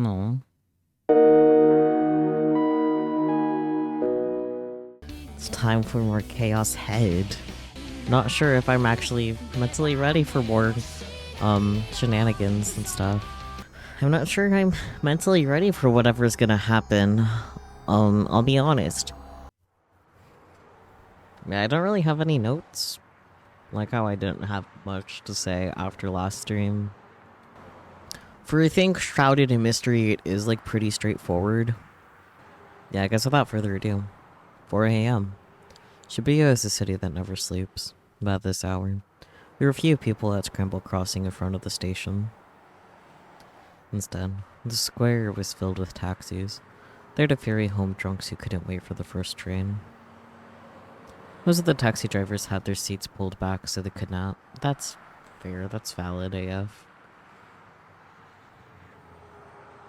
No. It's time for more Chaos Head. Not sure if I'm actually mentally ready for more, shenanigans and stuff. I'm not sure I'm mentally ready for whatever's gonna happen. I'll be honest. I don't really have any notes. Like how I didn't have much to say after last stream. For a thing shrouded in mystery, it is like pretty straightforward. Yeah, I guess without further ado, 4 a.m. Shibuya is a city that never sleeps. About this hour, there were a few people at Scramble Crossing in front of the station. Instead, the square was filled with taxis, there to ferry home drunks who couldn't wait for the first train. Most of the taxi drivers had their seats pulled back so they could nap. That's fair, that's valid AF.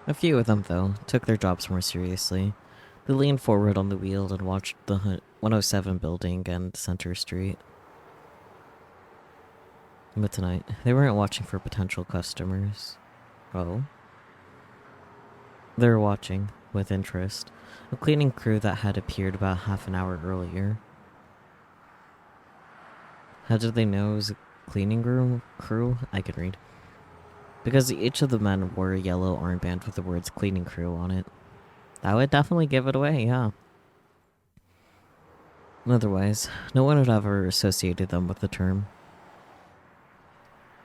A few of them, though, took their jobs more seriously. They leaned forward on the wheel and watched the 107 building and Center Street. But tonight, they weren't watching for potential customers. Oh? They were watching, with interest, a cleaning crew that had appeared about half an hour earlier. How did they know it was a cleaning crew? I can read. Because each of the men wore a yellow armband with the words cleaning crew on it. That would definitely give it away, yeah. Otherwise, no one would ever associated them with the term.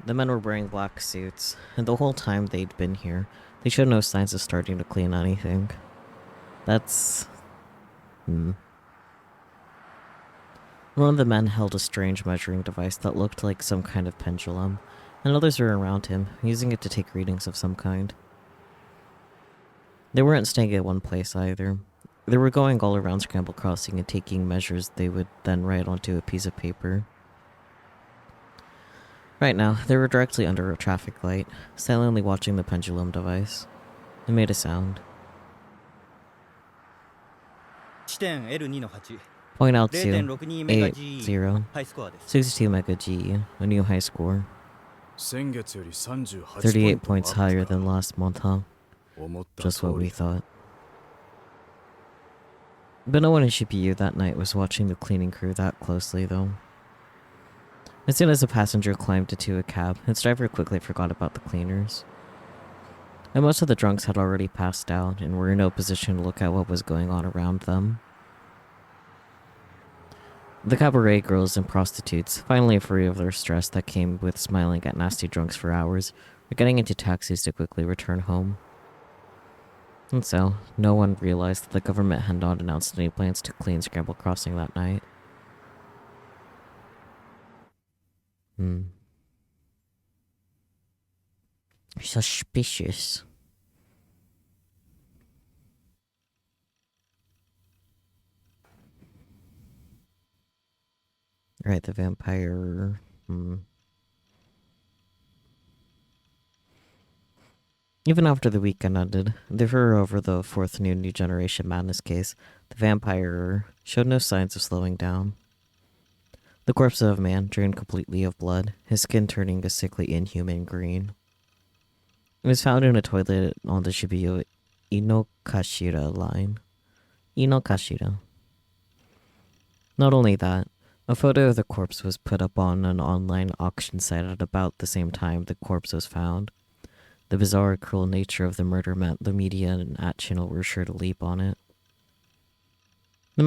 The men were wearing black suits, and the whole time they'd been here, they showed no signs of starting to clean anything. That's... One of the men held a strange measuring device that looked like some kind of pendulum, and others were around him, using it to take readings of some kind. They weren't staying at one place either. They were going all around Scramble Crossing and taking measures they would then write onto a piece of paper. Right now, they were directly under a traffic light, silently watching the pendulum device. It made a sound. Point out to 80, 62 mega G, a new high score. 38 points higher than last month, huh? Just what we thought. But no one in Shibuya that night was watching the cleaning crew that closely, though. As soon as the passenger climbed into a cab, its driver quickly forgot about the cleaners. And most of the drunks had already passed out and were in no position to look at what was going on around them. The cabaret girls and prostitutes, finally free of their stress that came with smiling at nasty drunks for hours, were getting into taxis to quickly return home. And so, no one realized that the government had not announced any plans to clean Scramble Crossing that night. Suspicious. Right, the vampire... Even after the weekend ended, the furor over the fourth New Generation Madness case, the vampire showed no signs of slowing down. The corpse of a man drained completely of blood, his skin turning a sickly inhuman green. It was found in a toilet on the Shibuya Inokashira line. Inokashira. Not only that, a photo of the corpse was put up on an online auction site at about the same time the corpse was found. The bizarre, cruel nature of the murder meant the media and @channel were sure to leap on it. The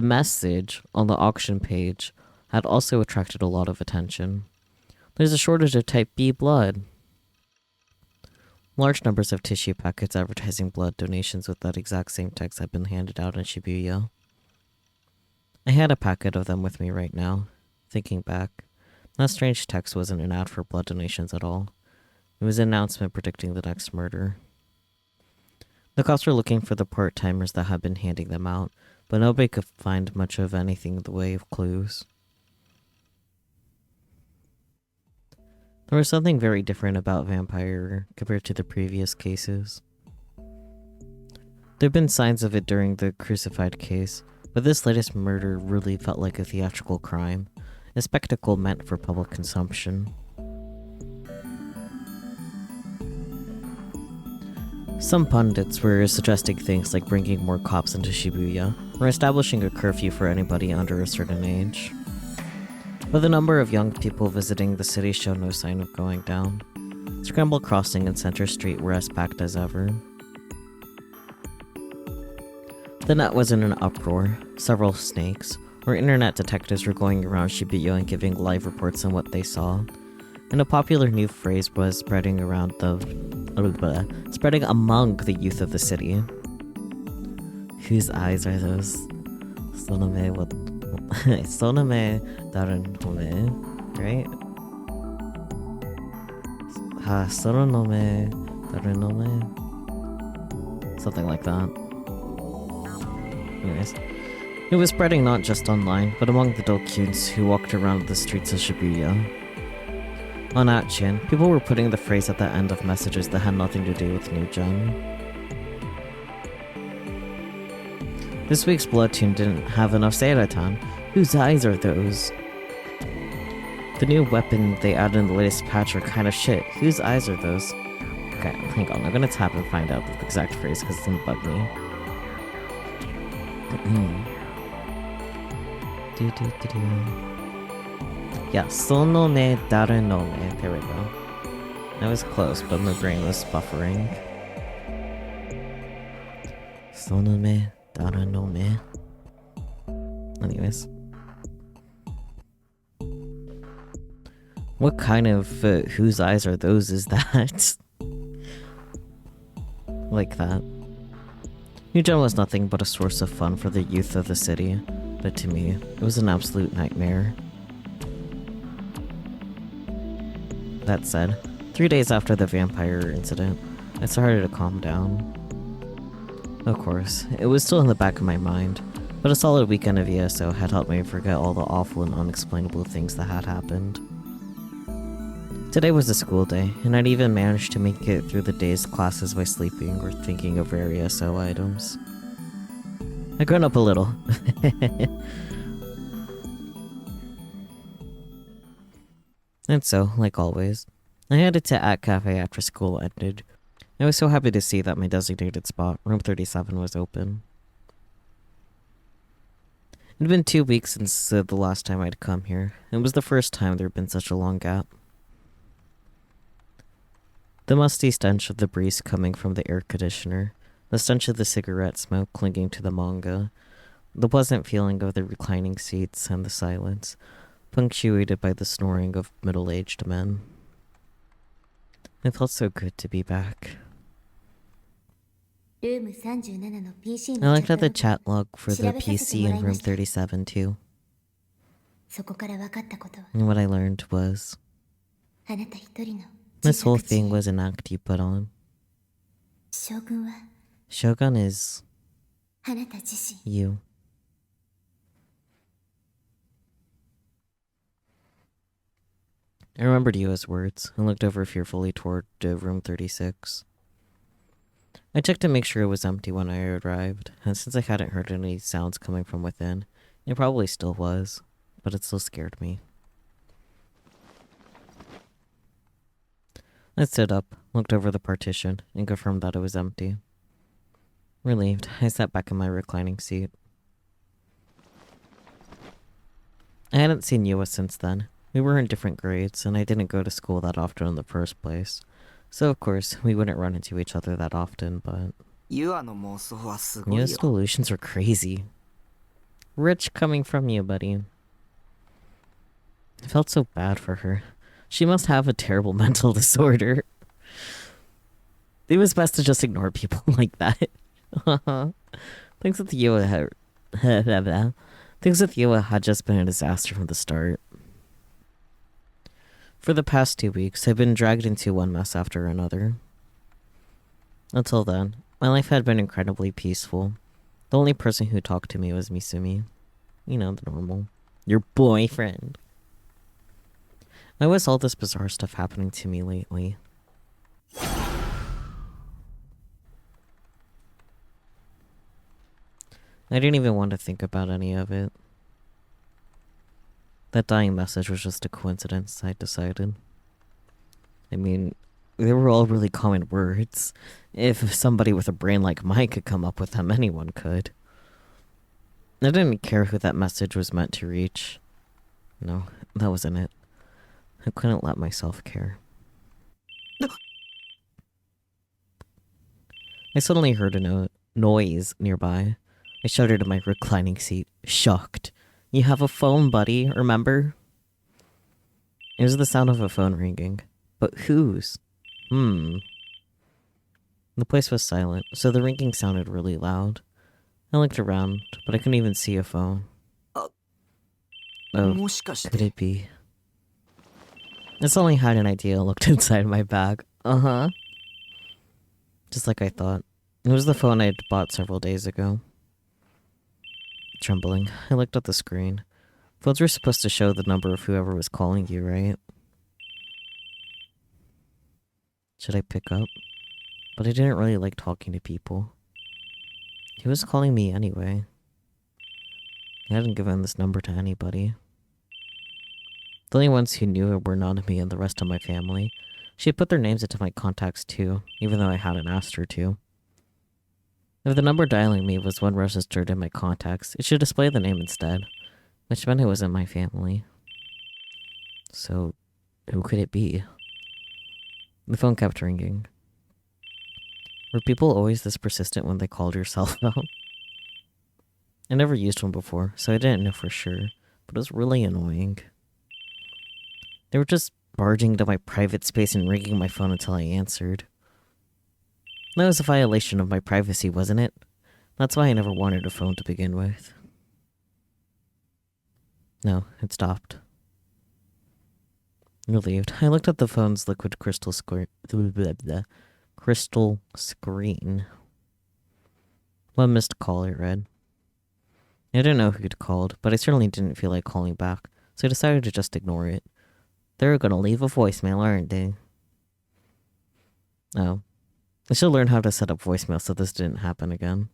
message on the auction page had also attracted a lot of attention. There's a shortage of type B blood. Large numbers of tissue packets advertising blood donations with that exact same text had been handed out in Shibuya. I had a packet of them with me right now. Thinking back, that strange text wasn't an ad for blood donations at all. It was an announcement predicting the next murder. The cops were looking for the part-timers that had been handing them out, but nobody could find much of anything in the way of clues. There was something very different about Vampire compared to the previous cases. There had been signs of it during the Crucified case, but this latest murder really felt like a theatrical crime, a spectacle meant for public consumption. Some pundits were suggesting things like bringing more cops into Shibuya, or establishing a curfew for anybody under a certain age. But the number of young people visiting the city showed no sign of going down. Scramble Crossing and Center Street were as packed as ever. The net was in an uproar. Several snakes, or internet detectives, were going around Shibuya and giving live reports on what they saw. And a popular new phrase was spreading among the youth of the city. Whose eyes are those? Sonome Darenome, right? Sonome Darenome? Something like that. Anyways, it was spreading not just online, but among the Dokyuns who walked around the streets of Shibuya. On 8chan, people were putting the phrase at the end of messages that had nothing to do with New Gen. This week's Blood Tune didn't have enough Seiratan. Whose eyes are those? The new weapon they added in the latest patch are kind of shit. Whose eyes are those? Okay, hang on, I'm gonna tap and find out the exact phrase because it's gonna bug me. Yeah, Sonome Darenome. There we go. I was close, but my brain was buffering. Sonome Darenome. Anyways. What kind of whose eyes are those is that? Like that. New Gen was nothing but a source of fun for the youth of the city, but to me, it was an absolute nightmare. That said, 3 days after the vampire incident, I started to calm down. Of course, it was still in the back of my mind, but a solid weekend of ESO had helped me forget all the awful and unexplainable things that had happened. Today was a school day, and I'd even managed to make it through the day's classes by sleeping or thinking of rare ESO items. I'd grown up a little. And so, like always, I headed to At Cafe after school ended. I was so happy to see that my designated spot, room 37, was open. It had been 2 weeks since the last time I'd come here. It was the first time there had been such a long gap. The musty stench of the breeze coming from the air conditioner, the stench of the cigarette smoke clinging to the manga, the pleasant feeling of the reclining seats and the silence, punctuated by the snoring of middle-aged men. It felt so good to be back. I looked at the chat log for the PC in room 37 too. And what I learned was, this whole thing was an act you put on. Shogun is you. I remembered Yua's words and looked over fearfully toward room 36. I checked to make sure it was empty when I arrived, and since I hadn't heard any sounds coming from within, it probably still was, but it still scared me. I stood up, looked over the partition, and confirmed that it was empty. Relieved, I sat back in my reclining seat. I hadn't seen Yua since then. We were in different grades, and I didn't go to school that often in the first place. So, of course, we wouldn't run into each other that often, but... Yua's delusions are crazy. Rich coming from you, buddy. I felt so bad for her. She must have a terrible mental disorder. It was best to just ignore people like that. Things with Yua had just been a disaster from the start. For the past 2 weeks, I've been dragged into one mess after another. Until then, my life had been incredibly peaceful. The only person who talked to me was Misumi. You know, the normal. Your boyfriend. Why was all this bizarre stuff happening to me lately? I didn't even want to think about any of it. That dying message was just a coincidence, I decided. I mean, They were all really common words. If somebody with a brain like mine could come up with them, anyone could. I didn't care who that message was meant to reach. No, that wasn't it. I couldn't let myself care. I suddenly heard a noise nearby. I shuddered in my reclining seat, shocked. You have a phone, buddy, remember? It was the sound of a phone ringing. But whose? The place was silent, so the ringing sounded really loud. I looked around, but I couldn't even see a phone. Oh, could it be? I suddenly had an idea and looked inside my bag. Uh-huh. Just like I thought. It was the phone I had bought several days ago. Trembling, I looked at the screen. Phones were supposed to show the number of whoever was calling you, right? Should I pick up? But I didn't really like talking to people. He was calling me anyway. I hadn't given this number to anybody. The only ones who knew it were not me and the rest of my family. She had put their names into my contacts too, even though I hadn't asked her to. If the number dialing me was one registered in my contacts, it should display the name instead, which meant it wasn't my family. So, who could it be? The phone kept ringing. Were people always this persistent when they called your cell phone? I never used one before, so I didn't know for sure, but it was really annoying. They were just barging into my private space and ringing my phone until I answered. That was a violation of my privacy, wasn't it? That's why I never wanted a phone to begin with. No, it stopped. Relieved, I looked at the phone's liquid crystal screen. One missed call, it read. I didn't know who'd called, but I certainly didn't feel like calling back, so I decided to just ignore it. They were gonna leave a voicemail, aren't they? Oh. I should learn how to set up voicemail so this didn't happen again.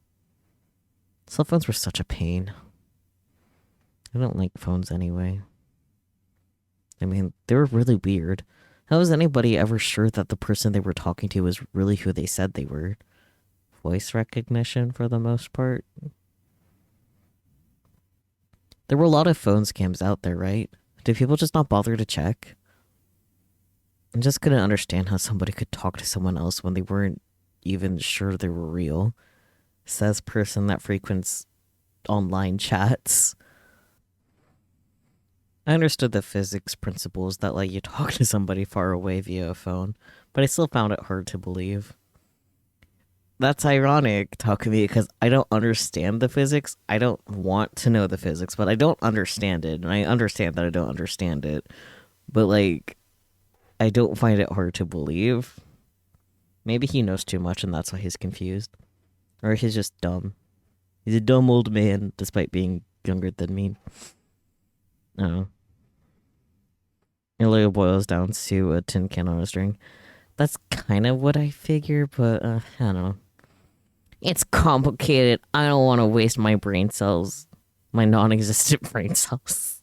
Cell phones were such a pain. I don't like phones anyway. I mean, they were really weird. How was anybody ever sure that the person they were talking to was really who they said they were? Voice recognition for the most part? There were a lot of phone scams out there, right? Did people just not bother to check? I just couldn't understand how somebody could talk to someone else when they weren't even sure they were real. Says person that frequents online chats. I understood the physics principles that let you talk to somebody far away via a phone, but I still found it hard to believe. That's ironic, Takumi, because I don't understand the physics. I don't want to know the physics, but I don't understand it, and I understand that I don't understand it. But, like, I don't find it hard to believe. Maybe he knows too much and that's why he's confused. Or he's just dumb. He's a dumb old man, despite being younger than me. I don't know. It really boils down to a tin can on a string. That's kind of what I figure, but I don't know. It's complicated. I don't want to waste my brain cells. My non-existent brain cells.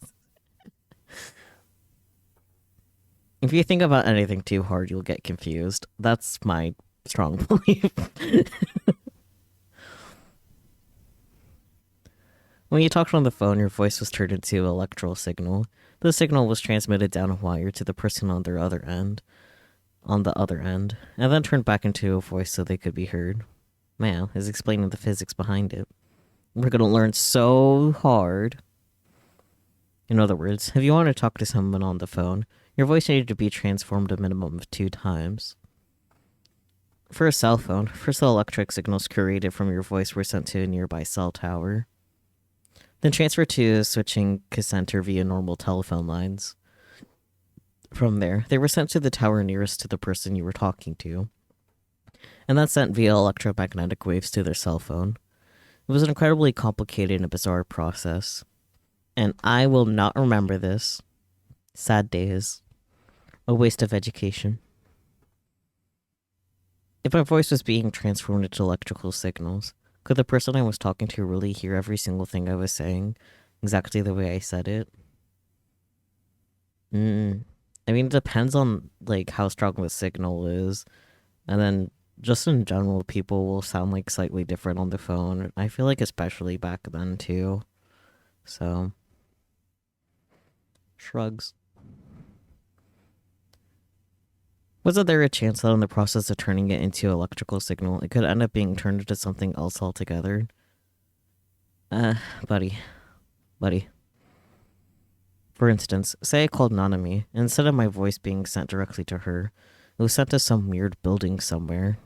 If you think about anything too hard, you'll get confused. That's my strong belief. When you talked on the phone, your voice was turned into an electrical signal. The signal was transmitted down a wire to the person on the other end, and then turned back into a voice so they could be heard. Man is explaining the physics behind it. We're gonna learn so hard. In other words, if you want to talk to someone on the phone, your voice needed to be transformed a minimum of 2 times. For a cell phone, first the electric signals created from your voice were sent to a nearby cell tower, then transferred to a switching center via normal telephone lines. From there, they were sent to the tower nearest to the person you were talking to, and then sent via electromagnetic waves to their cell phone. It was an incredibly complicated and bizarre process, and I will not remember this. Sad days. A waste of education. If my voice was being transformed into electrical signals, could the person I was talking to really hear every single thing I was saying exactly the way I said it? I mean, it depends on like how strong the signal is, and then just in general, people will sound like slightly different on the phone. I feel like especially back then too. So shrugs. Wasn't there a chance that in the process of turning it into electrical signal, it could end up being turned into something else altogether? Uh, buddy, buddy. For instance, say I called Nanami, and instead of my voice being sent directly to her, it was sent to some weird building somewhere.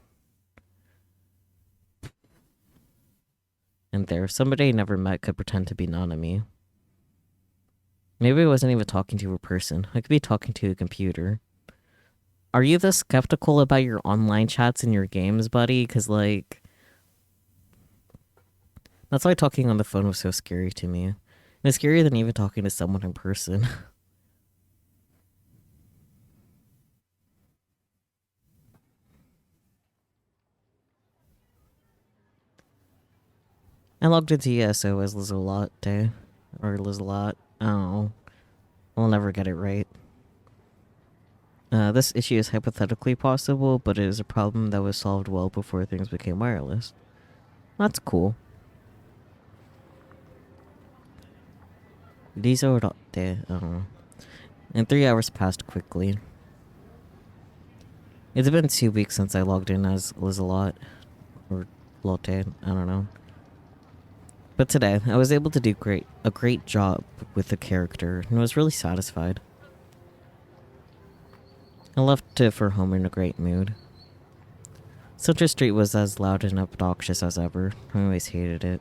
And there, somebody I never met could pretend to be Nanami. Maybe I wasn't even talking to a person. I could be talking to a computer. Are you this skeptical about your online chats and your games, buddy? Because, like, that's why talking on the phone was so scary to me. It's scarier than even talking to someone in person. I logged into ESO as Lizalotte. Or Lizalot. Oh. I'll never get it right. This issue is hypothetically possible, but it is a problem that was solved well before things became wireless. That's cool. Lizalotte. And 3 hours passed quickly. It's been 2 weeks since I logged in as Lizalot. Or Lotte, I don't know. But today, I was able to do a great job with the character, and was really satisfied. I left for home in a great mood. Center Street was as loud and obnoxious as ever. I always hated it.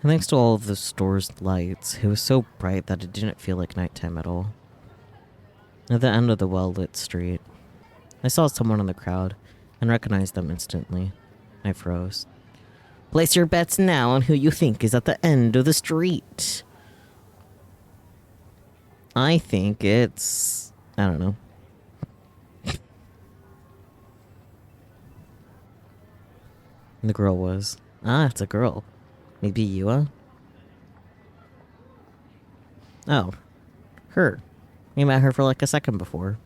And thanks to all of the store's lights, it was so bright that it didn't feel like nighttime at all. At the end of the well-lit street, I saw someone in the crowd, and recognized them instantly. I froze. Place your bets now on who you think is at the end of the street. I think it's... I don't know. The girl was. Ah, it's a girl. Maybe Yua? Oh. Her. We met her for like a second before.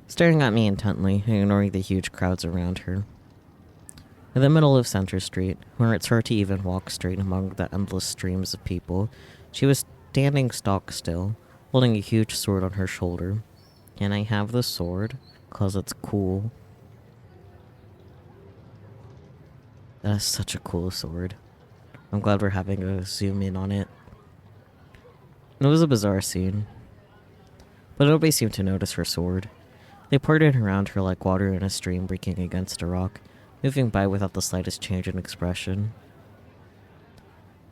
Staring at me intently, ignoring the huge crowds around her. In the middle of Center Street, where it's hard to even walk straight among the endless streams of people, she was standing stock still, holding a huge sword on her shoulder. Can I have the sword? 'Cause it's cool. That is such a cool sword. I'm glad we're having a zoom in on it. It was a bizarre scene, but nobody seemed to notice her sword. They poured it around her like water in a stream breaking against a rock, moving by without the slightest change in expression.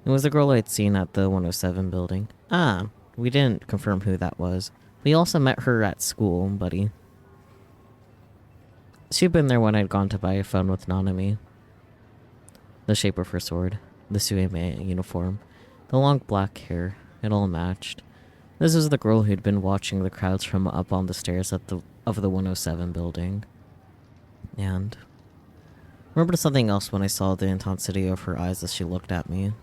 It was the girl I'd seen at the 107 building. Ah, we didn't confirm who that was. We also met her at school, buddy. She'd been there when I'd gone to buy a phone with Nanami. The shape of her sword, the Suime uniform, the long black hair, it all matched. This was the girl who'd been watching the crowds from up on the stairs of the 107 building. And remembered something else when I saw the intensity of her eyes as she looked at me.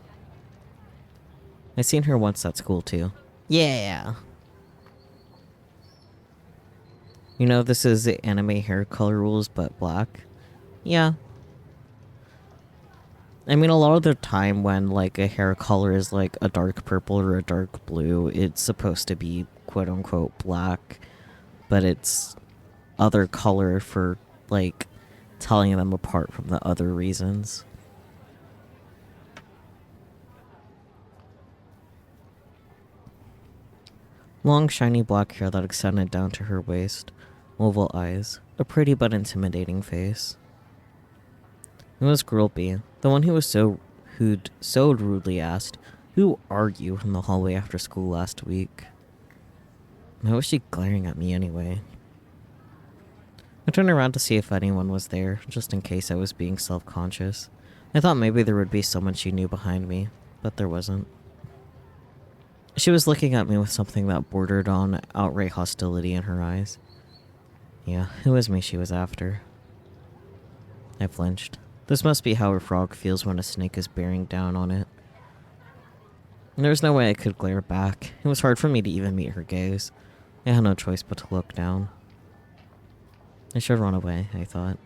I seen her once at school too. Yeah! You know, this is the anime hair color rules, but black. Yeah. I mean, a lot of the time when, like, a hair color is, like, a dark purple or a dark blue, it's supposed to be quote-unquote black, but it's other color for, like, telling them apart from the other reasons. Long, shiny black hair that extended down to her waist, oval eyes, a pretty but intimidating face. It was Girl B, the one who'd so rudely asked, "Who are you?" in the hallway after school last week. How was she glaring at me anyway? I turned around to see if anyone was there, just in case I was being self-conscious. I thought maybe there would be someone she knew behind me, but there wasn't. She was looking at me with something that bordered on outright hostility in her eyes. Yeah, it was me she was after. I flinched. This must be how a frog feels when a snake is bearing down on it. There was no way I could glare back. It was hard for me to even meet her gaze. I had no choice but to look down. I should run away, I thought.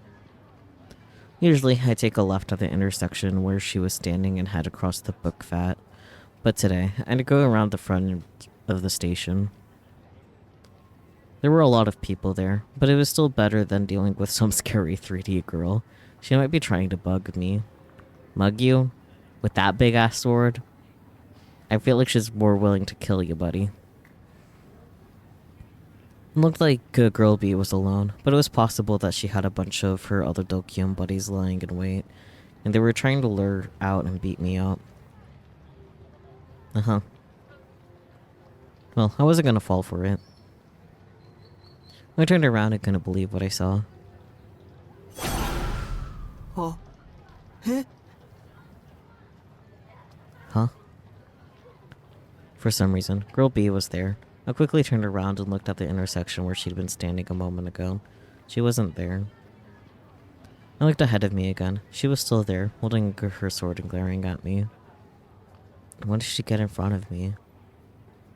Usually, I take a left at the intersection where she was standing and head across the book vat. But today, I had to go around the front of the station. There were a lot of people there, but it was still better than dealing with some scary 3D girl. She might be trying to bug me. Mug you? With that big-ass sword? I feel like she's more willing to kill you, buddy. It looked like Girl B was alone, but it was possible that she had a bunch of her other Dokyeon buddies lying in wait, and they were trying to lure out and beat me up. Uh-huh. Well, I wasn't gonna fall for it. I turned around and couldn't believe what I saw. Oh. Eh? Huh? For some reason, Girl B was there. I quickly turned around and looked at the intersection where she'd been standing a moment ago. She wasn't there. I looked ahead of me again. She was still there, holding her sword and glaring at me. When did she get in front of me?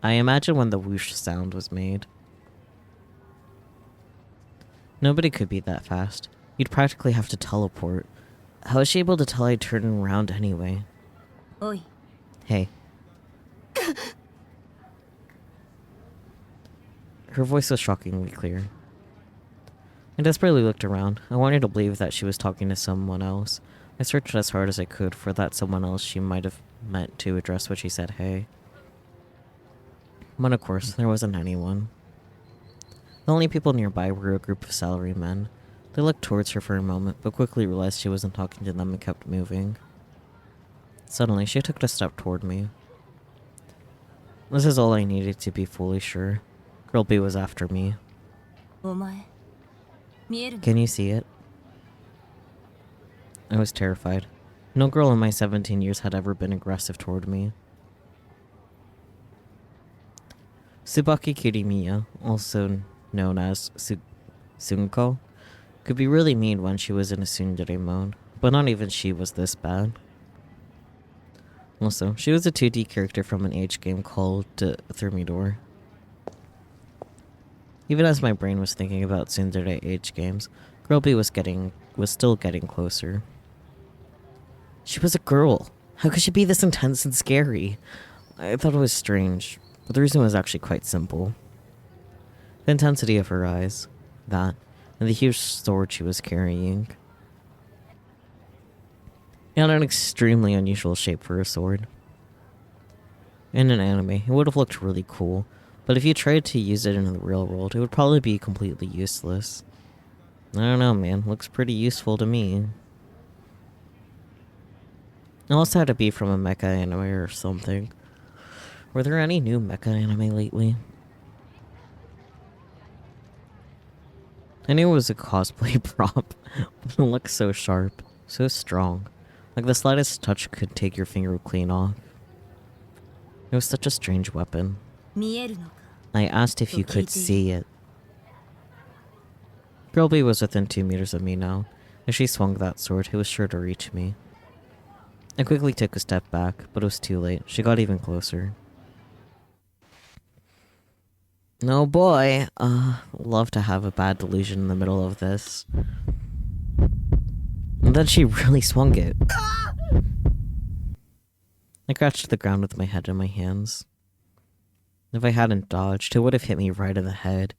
I imagine when the whoosh sound was made. Nobody could be that fast. You'd practically have to teleport. How was she able to tell I'd turn around anyway? Oi. Hey. Her voice was shockingly clear. I desperately looked around. I wanted to believe that she was talking to someone else. I searched as hard as I could for that someone else she might have meant to address when she said hey. But of course, there wasn't anyone. The only people nearby were a group of salarymen. They looked towards her for a moment, but quickly realized she wasn't talking to them and kept moving. Suddenly, she took a step toward me. This is all I needed to be fully sure. Girl B was after me. Can you see it? I was terrified. No girl in my 17 years had ever been aggressive toward me. Tsubaki Kirimiya, also known as Sunko, could be really mean when she was in a tsundere mode, but not even she was this bad. Also, she was a 2D character from an age game called Thermidor. Even as my brain was thinking about tsundere age games, Girl B was still getting closer. She was a girl. How could she be this intense and scary? I thought it was strange, but the reason was actually quite simple. The intensity of her eyes, that, and the huge sword she was carrying. It had an extremely unusual shape for a sword. In an anime, it would have looked really cool, but if you tried to use it in the real world, it would probably be completely useless. I don't know, man. Looks pretty useful to me. It also had to be from a mecha anime or something. Were there any new mecha anime lately? I knew it was a cosplay prop, but it looked so sharp, so strong. Like the slightest touch could take your finger clean off. It was such a strange weapon. I asked if you could see it. Girl B was within 2 meters of me now. If she swung that sword, it was sure to reach me. I quickly took a step back, but it was too late. She got even closer. No boy, love to have a bad delusion in the middle of this. And then she really swung it. I crouched to the ground with my head in my hands. If I hadn't dodged, it would have hit me right in the head.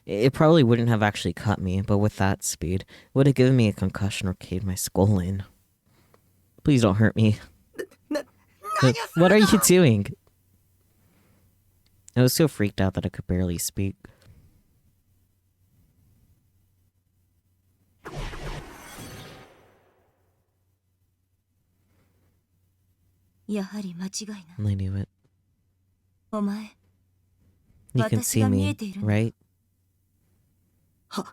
It probably wouldn't have actually cut me, but with that speed, it would have given me a concussion or caved my skull in. Please don't hurt me. What are you doing? I was so freaked out that I could barely speak. I knew it. You can see me, right? Huh?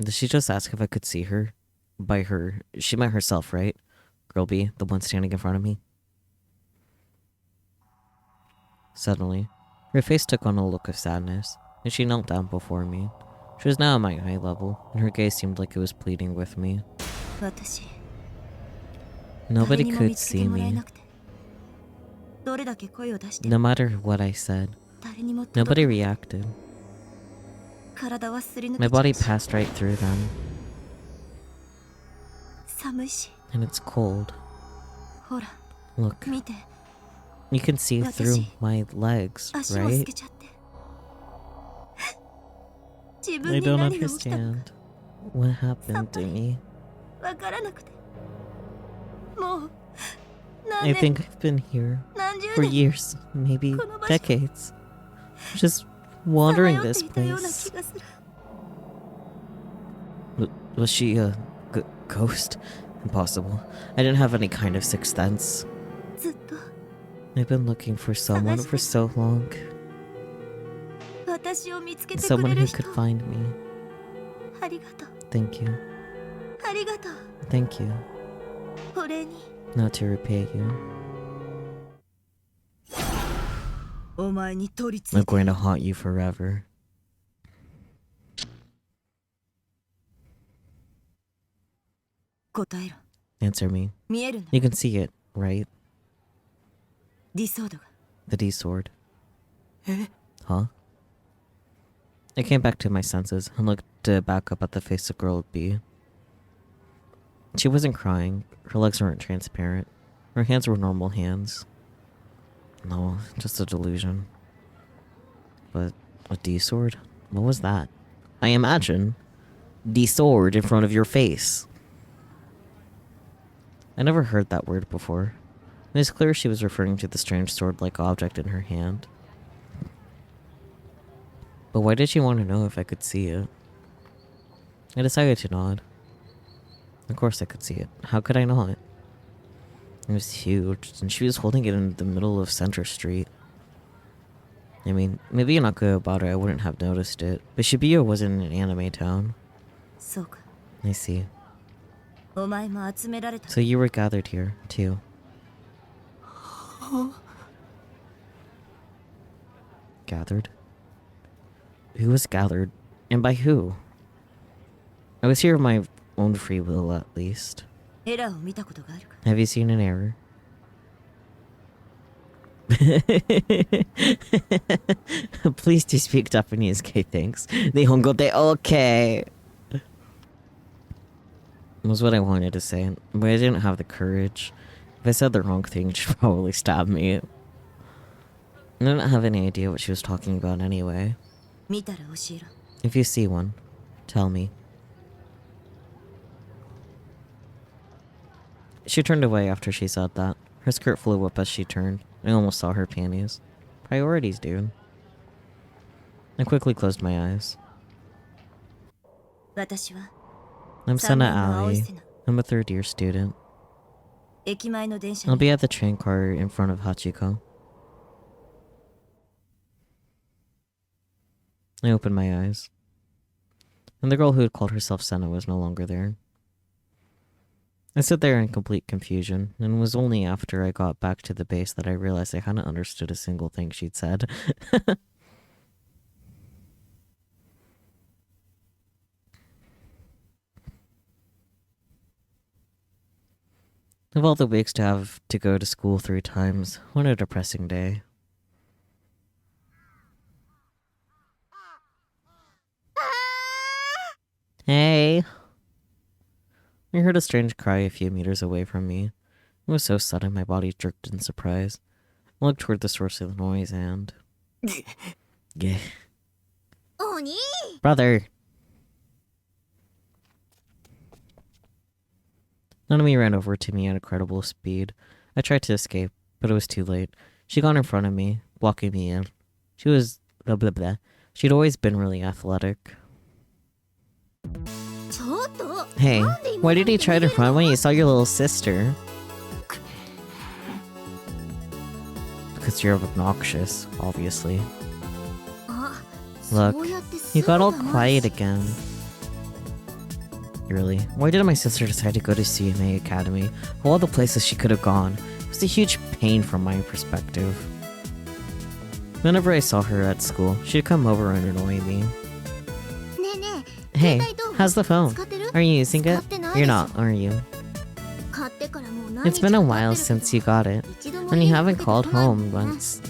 Did she just ask if I could see her? By her, she meant herself, right? Girl B, the one standing in front of me. Suddenly, her face took on a look of sadness, and she knelt down before me. She was now at my eye level, and her gaze seemed like it was pleading with me. Nobody 誰にも could 見つけて see もらえ me. なくて、どれだけ声を出して No も matter what I said, 誰にも届 nobody かない。 reacted. 体はすり抜 My けちゃ body うし、 passed right through them. 寒いし、 And it's cold. ほら Look, 見て、 you can see through 私 my legs, 足も透 right? けちゃって。自 I 分に don't 何が起きたのか understand what happened to me. わからなくて、もう I 何年 think I've been here 何十 for 年 years, maybe この場所 decades. Just さま wandering よって this いたような place. 気がする。 Was she a ghost? Impossible. I didn't have any kind of sixth sense. ずっと I've been looking for someone for so long. 私を見つけてく Someone れ who る人、 could find me. ありがとう、 Thank you. ありがとう。 Thank you. お礼に Not to repay you. お前に取り I'm 付いて going to haunt you forever. 答えろ。 Answer me. 見えるな、 You can see it, right? ディソードが。 The D sword. え、 Huh? I came back to my senses and looked back up at the face of girl B. She wasn't crying. Her legs weren't transparent. Her hands were normal hands. No, just a delusion. But a D sword? What was that? I imagine D sword in front of your face. I never heard that word before. It was clear she was referring to the strange sword-like object in her hand. But why did she want to know if I could see it? I decided to nod. Of course I could see it. How could I not? It was huge, and she was holding it in the middle of Center Street. I mean, maybe in Akihabara I wouldn't have noticed it, but Shibuya wasn't an anime town. そうか、 I see. お前も集められた。 So you were gathered here, too. Gathered? Who was gathered? And by who? I was here of my own free will, at least. エラーを見たことがあるか。 Have you seen an error? Please do speak Japanese, okay, thanks. Nihongo de okay. Was what I wanted to say, but I didn't have the courage. If I said the wrong thing, she'd probably stab me. I didn't have any idea what she was talking about anyway. 見たら教えろ。 If you see one, tell me. She turned away after she said that. Her skirt flew up as she turned. I almost saw her panties. Priorities, dude. I quickly closed my eyes. 私は I'm Sena 3年の青い Ali. 瀬名。 I'm a third year student. 駅前の電車 I'll に be at the train car in front of Hachiko. I opened my eyes. And the girl who had called herself Senna was no longer there. I stood there in complete confusion, and it was only after I got back to the base that I realized I hadn't understood a single thing she'd said. Of all the weeks to have to go to school 3 times, what a depressing day. Hey! I heard a strange cry a few meters away from me. It was so sudden my body jerked in surprise. I looked toward the source of the noise and... Gah. お兄 Brother! Nanami ran over to me at incredible speed. I tried to escape, but it was too late. She got in front of me, blocking me in. She was... blah blah blah. She'd always been really athletic. ちょっと Hey, なんで今 why did he の try to 逃げる run の when you saw your little sister? Because you're obnoxious, obviously. あ、 Look, そうやってす you ぐ got all 黙る quiet again. Really? Why did my sister decide to go to CNA Academy? Of all the places she could have gone, it was a huge pain from my perspective. Whenever I saw her at school, she'd come over and annoy me. ねえねえ Hey, 携帯どう how's the phone? 使ってる Are you using 使 it? ってないで You're しょ not, are you? 買ってからもう It's been a while since you got it, and you haven't called home once.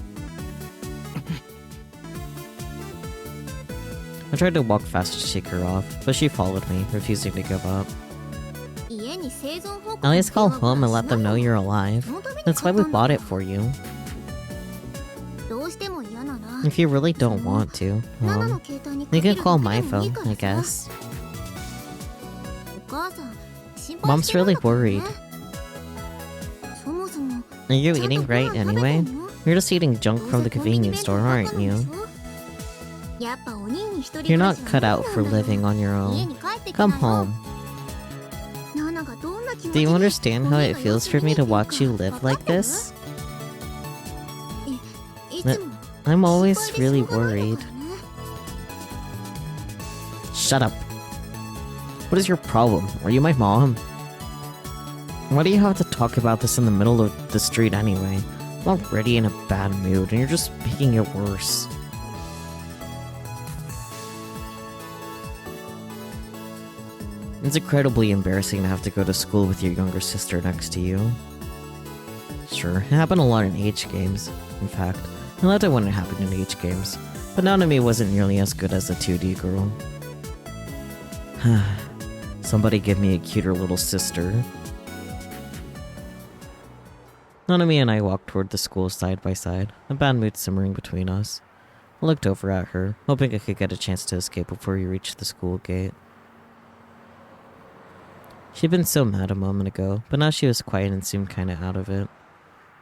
I tried to walk fast to shake her off, but she followed me, refusing to give up. At least call home and let them know you're alive. That's why we bought it for you. If you really don't want to, you can call my phone, I guess. Mom's really worried. Are you eating right anyway? You're just eating junk from the convenience store, aren't you? You're not cut out for living on your own. Come home. Do you understand how it feels for me to watch you live like this? I'm always really worried. Shut up. What is your problem? Are you my mom? Why do you have to talk about this in the middle of the street anyway? I'm already in a bad mood and you're just making it worse. It's incredibly embarrassing to have to go to school with your younger sister next to you. Sure, it happened a lot in H games. In fact, I loved it when it happened in H games, but Nanami wasn't nearly as good as a 2D girl. Somebody give me a cuter little sister. Nanami and I walked toward the school side by side, a bad mood simmering between us. I looked over at her, hoping I could get a chance to escape before we reached the school gate. She'd been so mad a moment ago, but now she was quiet and seemed kinda out of it.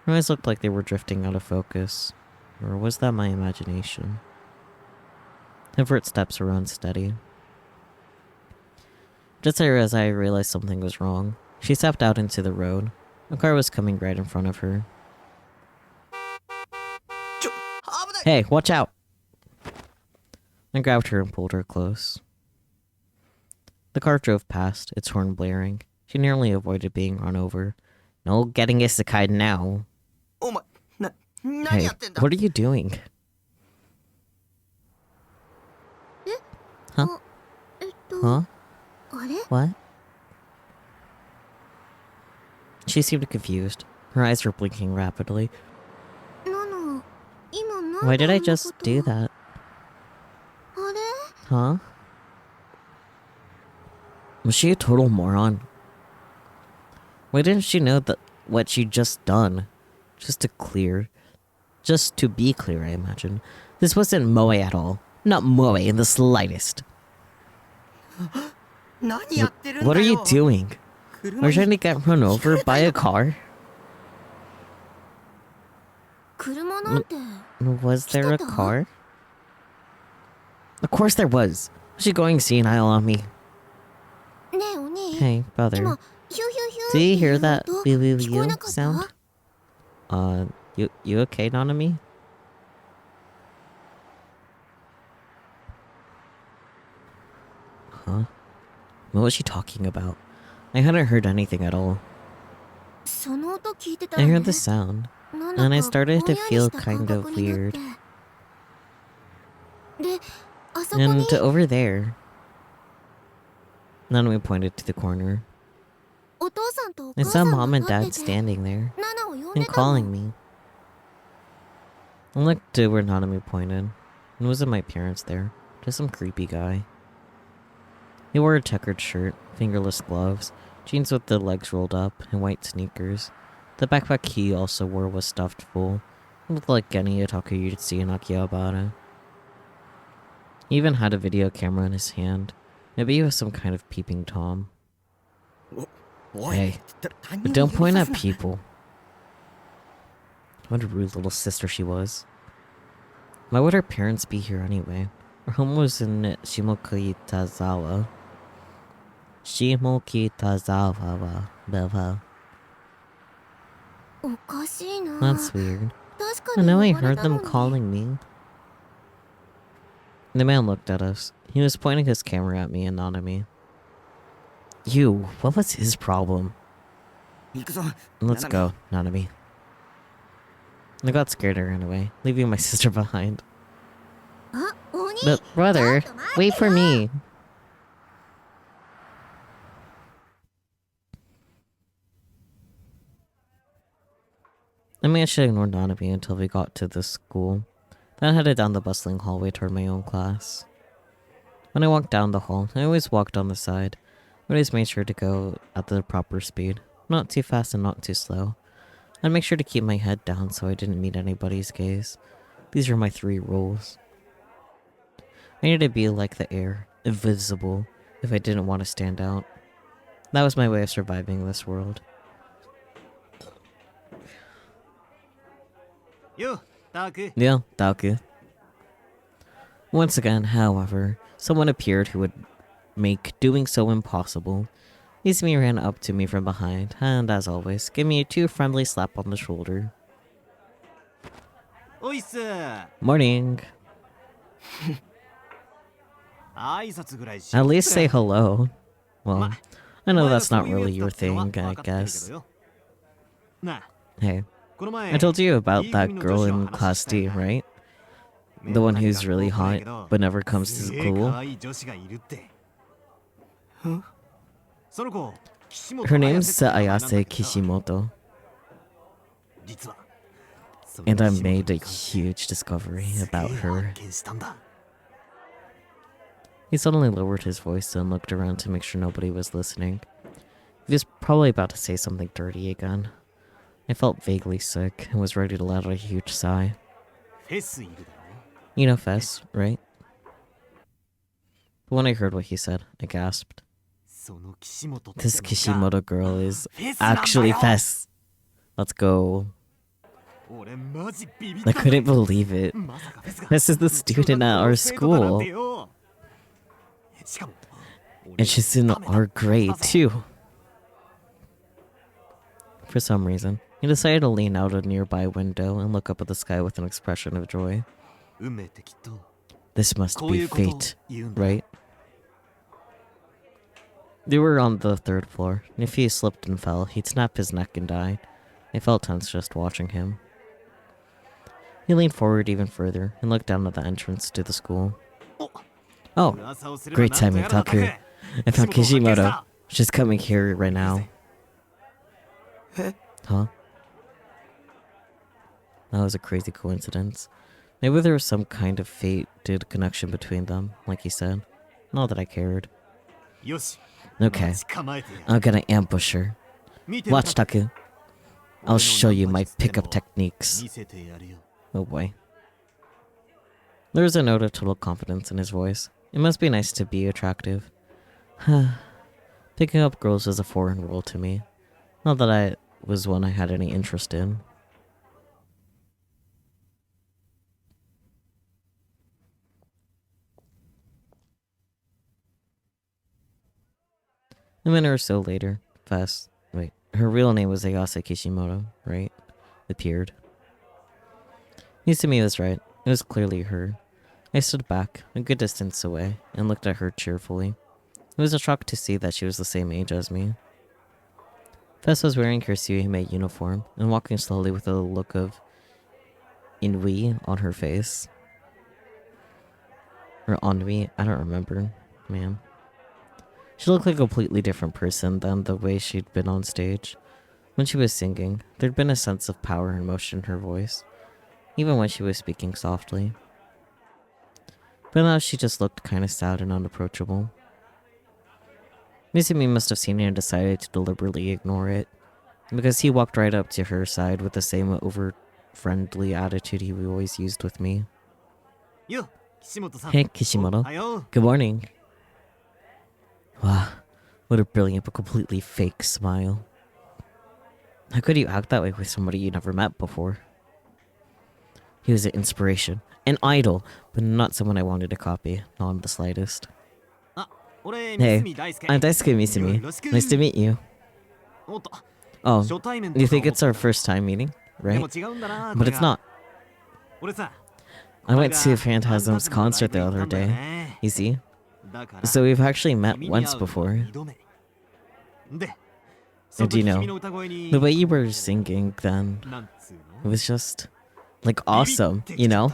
Her eyes looked like they were drifting out of focus. Or was that my imagination? Her footsteps were unsteady. Just as I realized something was wrong, she stepped out into the road. A car was coming right in front of her. Hey, watch out! I grabbed her and pulled her close. The car drove past, its horn blaring. She nearly avoided being run over. No getting isekai now. Hey, what are you doing? Huh? Huh? What? She seemed confused. Her eyes were blinking rapidly. Why did I just do that? Huh? Was she a total moron? Why didn't she know that what she'd just done? Just to be clear, I imagine. This wasn't moe at all. Not moe in the slightest. What are you doing? Are you trying to get run over by a car? Was there a car? Of course there was. Was she going senile on me? Hey, brother. Do you hear that wee sound? You okay, Nanami? Huh? What was she talking about? I hadn't heard anything at all. I heard the sound, and I started to feel kind of weird. And over there... Nanami pointed to the corner. I saw Mom and Dad standing there, and calling me. I looked to where Nanami pointed. It wasn't my parents there, just some creepy guy. He wore a checkered shirt, fingerless gloves, jeans with the legs rolled up, and white sneakers. The backpack he also wore was stuffed full. It looked like any otaku you'd see in Akihabara. He even had a video camera in his hand. Maybe he was some kind of peeping Tom. Hey, but don't point at people. What a rude little sister she was. Why would her parents be here anyway? Her home was in Shimokitazawa. Beva. That's weird. I know I heard them calling me. The man looked at us. He was pointing his camera at me and Nanami. You, what was his problem? Let's go, Nanami. I got scared and ran away, leaving my sister behind. But brother, wait for me. I managed to ignore Nanami until we got to the school, then headed down the bustling hallway toward my own class. When I walked down the hall, I always walked on the side, but I always made sure to go at the proper speed, not too fast and not too slow. I'd make sure to keep my head down so I didn't meet anybody's gaze. These were my 3 rules. I needed to be like the air, invisible, if I didn't want to stand out. That was my way of surviving this world. Yo, Taku. Yeah, Taku. Once again, however, someone appeared who would make doing so impossible. Izumi ran up to me from behind, and as always, gave me a 2 friendly slap on the shoulder. Oisu. Morning. At least say hello. Well, I know that's not really your thing, I guess. Hey, I told you about that girl in Class D, right? The one who's really hot, but never comes to school. Her name's Ayase Kishimoto. And I made a huge discovery about her. He suddenly lowered his voice and looked around to make sure nobody was listening. He was probably about to say something dirty again. I felt vaguely sick and was ready to let out a huge sigh. You know Fess, right? But when I heard what he said, I gasped. This Kishimoto girl is actually Fess. Let's go. I couldn't believe it. Fess is the student at our school. And she's in our grade, too. For some reason, he decided to lean out a nearby window and look up at the sky with an expression of joy. This must be fate, right? They were on the 3rd floor, and if he slipped and fell, he'd snap his neck and die. I felt tense just watching him. He leaned forward even further and looked down at the entrance to the school. Oh, great timing, Taku. I found Kishimoto. She's coming here right now. Huh? That was a crazy coincidence. Maybe there was some kind of fated connection between them, like he said. Not that I cared. Okay, I'm gonna ambush her. Watch, Taku. I'll show you my pickup techniques. Oh boy. There was a note of total confidence in his voice. It must be nice to be attractive. Picking up girls was a foreign world to me. Not that I was one I had any interest in. A minute or so later, her real name was Ayase Kishimoto, right? Appeared. Izumi was right. It was clearly her. I stood back, a good distance away, and looked at her cheerfully. It was a shock to see that she was the same age as me. Fess was wearing her Suihime uniform and walking slowly with a look of ennui on her face. Or ennui, I don't remember, man. She looked like a completely different person than the way she'd been on stage. When she was singing, there'd been a sense of power and motion in her voice, even when she was speaking softly. But now she just looked kinda sad and unapproachable. Izumi must have seen it and decided to deliberately ignore it, because he walked right up to her side with the same over-friendly attitude he always used with me. Hey, Kishimoto. Good morning. Wow, what a brilliant but completely fake smile. How could you act that way with somebody you never met before? He was an inspiration, an idol, but not someone I wanted to copy, not in the slightest. Hey, I'm Daisuke Misumi. Nice to meet you. Oh, you think it's our first time meeting, right? But it's not. I went to Phantasm's concert the other day, you see? So we've actually met once before. And you know, the way you were singing then, it was just, like, awesome, you know?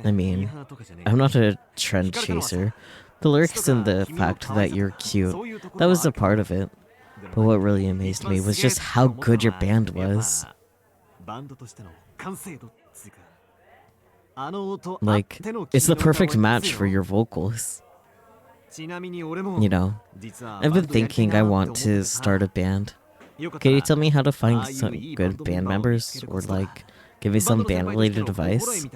I mean, I'm not a trend chaser. The lyrics and the fact that you're cute, that was a part of it. But what really amazed me was just how good your band was. Like, it's the perfect match for your vocals. You know, I've been thinking I want to start a band. Can you tell me how to find some good band members? Or like, give me some band related advice?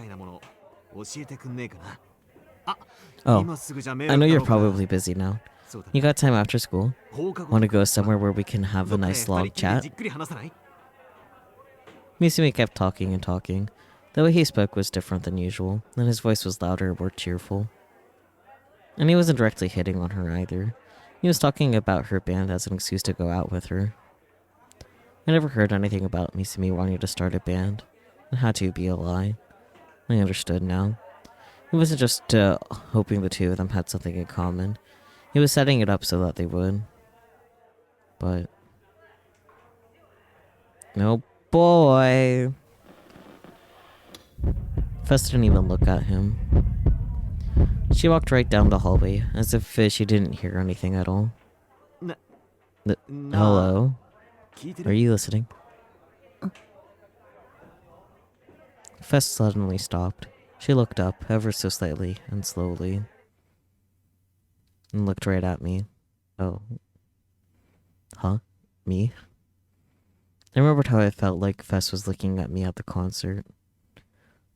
Oh, I know you're probably busy now. You got time after school? Want to go somewhere where we can have a nice long chat? Misumi kept talking and talking. The way he spoke was different than usual, and his voice was louder and more cheerful. And he wasn't directly hitting on her either. He was talking about her band as an excuse to go out with her. I never heard anything about Misumi wanting to start a band. It had to be a lie. I understood now. He wasn't just hoping the two of them had something in common. He was setting it up so that they would. But... oh boy! Fess didn't even look at him. She walked right down the hallway, as if she didn't hear anything at all. Hello? Are you listening? Fess suddenly stopped. She looked up, ever so slightly and slowly, and looked right at me. Oh. Huh? Me? I remembered how I felt like Fess was looking at me at the concert.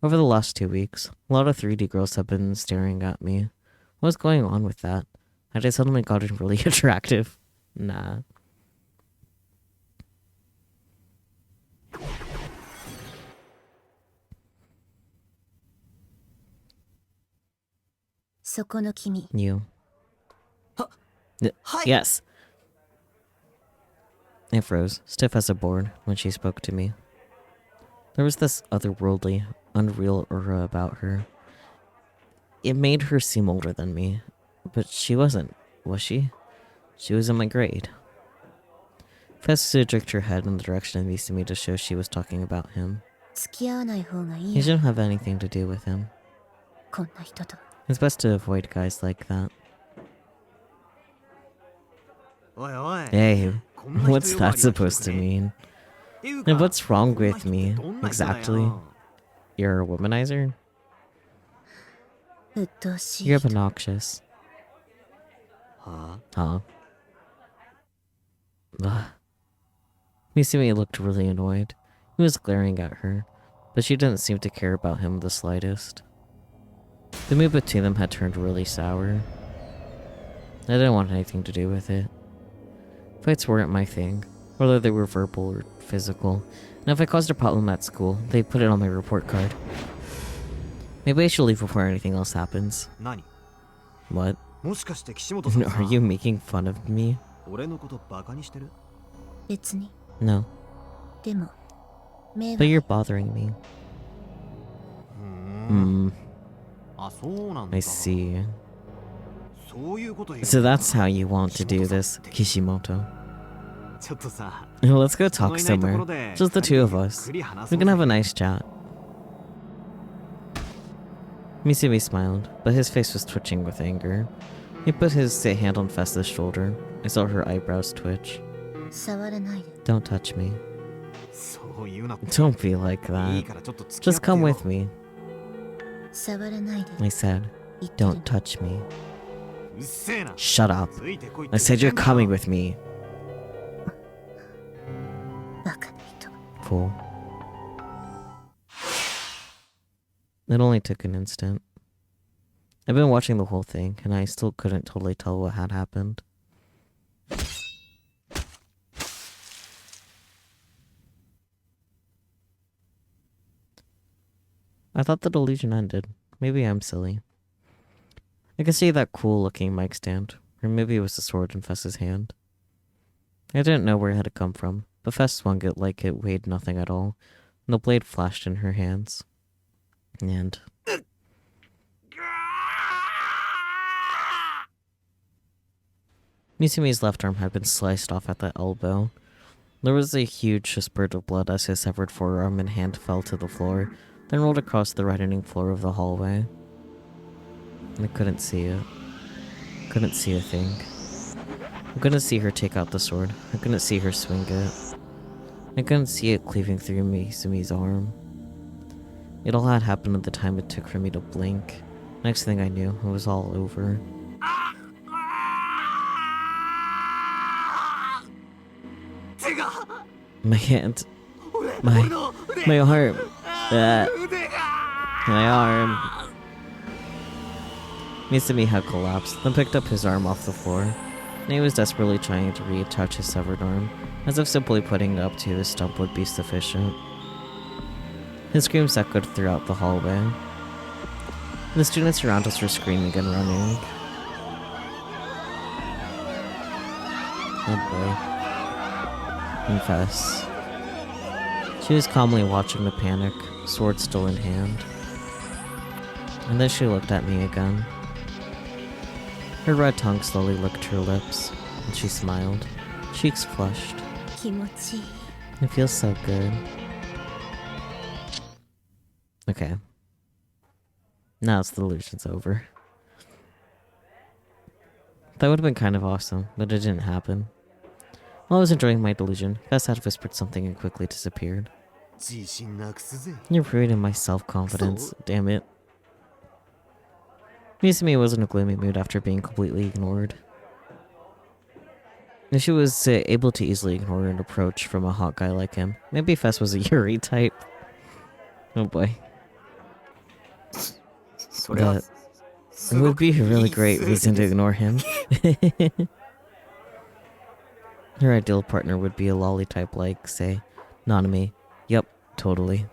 Over the last 2 weeks, a lot of 3D girls have been staring at me. What's going on with that? Had I suddenly gotten really attractive? Nah. You. Yes. I froze, stiff as a board, when she spoke to me. There was this otherworldly, unreal aura about her. It made her seem older than me, but she wasn't, was she? She was in my grade. Fess jerked her head in the direction of Misumi to show she was talking about him. He shouldn't have anything to do with him. It's best to avoid guys like that. Hey, what's that supposed to mean? And what's wrong with me, exactly? You're a womanizer? You're obnoxious. Huh? Ugh. Misumi looked really annoyed. He was glaring at her, but she didn't seem to care about him the slightest. The mood between them had turned really sour. I didn't want anything to do with it. Fights weren't my thing, whether they were verbal or physical, and if I caused a problem at school, they'd put it on my report card. Maybe I should leave before anything else happens. What? Are you making fun of me? No. But you're bothering me. I see. So that's how you want to do this, Kishimoto. Let's go talk somewhere. Just the two of us. We can have a nice chat. Misumi smiled, but his face was twitching with anger. He put his hand on Fess's shoulder. I saw her eyebrows twitch. Don't touch me. Don't be like that. Just come with me. I said, don't touch me. Shut up. I said you're coming with me. Fool. It only took an instant. I've been watching the whole thing, and I still couldn't totally tell what had happened. I thought the delusion ended. Maybe I'm silly. I could see that cool-looking mic stand, or maybe it was the sword in Fess's hand. I didn't know where it had come from, but Fess swung it like it weighed nothing at all, and the blade flashed in her hands. And... Misumi's left arm had been sliced off at the elbow. There was a huge spurt of blood as his severed forearm and hand fell to the floor, then rolled across the reddening floor of the hallway. I couldn't see it. Couldn't see a thing. I couldn't see her take out the sword. I couldn't see her swing it. I couldn't see it cleaving through Sumi's arm. It all had happened at the time it took for me to blink. Next thing I knew, it was all over. My hand. My arm. My arm. Misumi had collapsed, then picked up his arm off the floor, and he was desperately trying to reattach his severed arm, as if simply putting it up to his stump would be sufficient. His screams echoed throughout the hallway. The students around us were screaming and running. Oh boy. Confess. She was calmly watching the panic, sword still in hand. And then she looked at me again. Her red tongue slowly licked her lips, and she smiled, cheeks flushed. 気持ちいい It feels so good. Okay. Now it's the illusion's over. That would have been kind of awesome, but it didn't happen. While I was enjoying my delusion, Fess had whispered something and quickly disappeared. 自信なくすぜ You're ruining my self-confidence, damn it. Misumi was in a gloomy mood after being completely ignored. If she was able to easily ignore an approach from a hot guy like him, maybe Fess was a Yuri type. Oh boy. That it would be a really great reason to ignore him. Her ideal partner would be a lolly type like, say, Nanami. Yep, totally.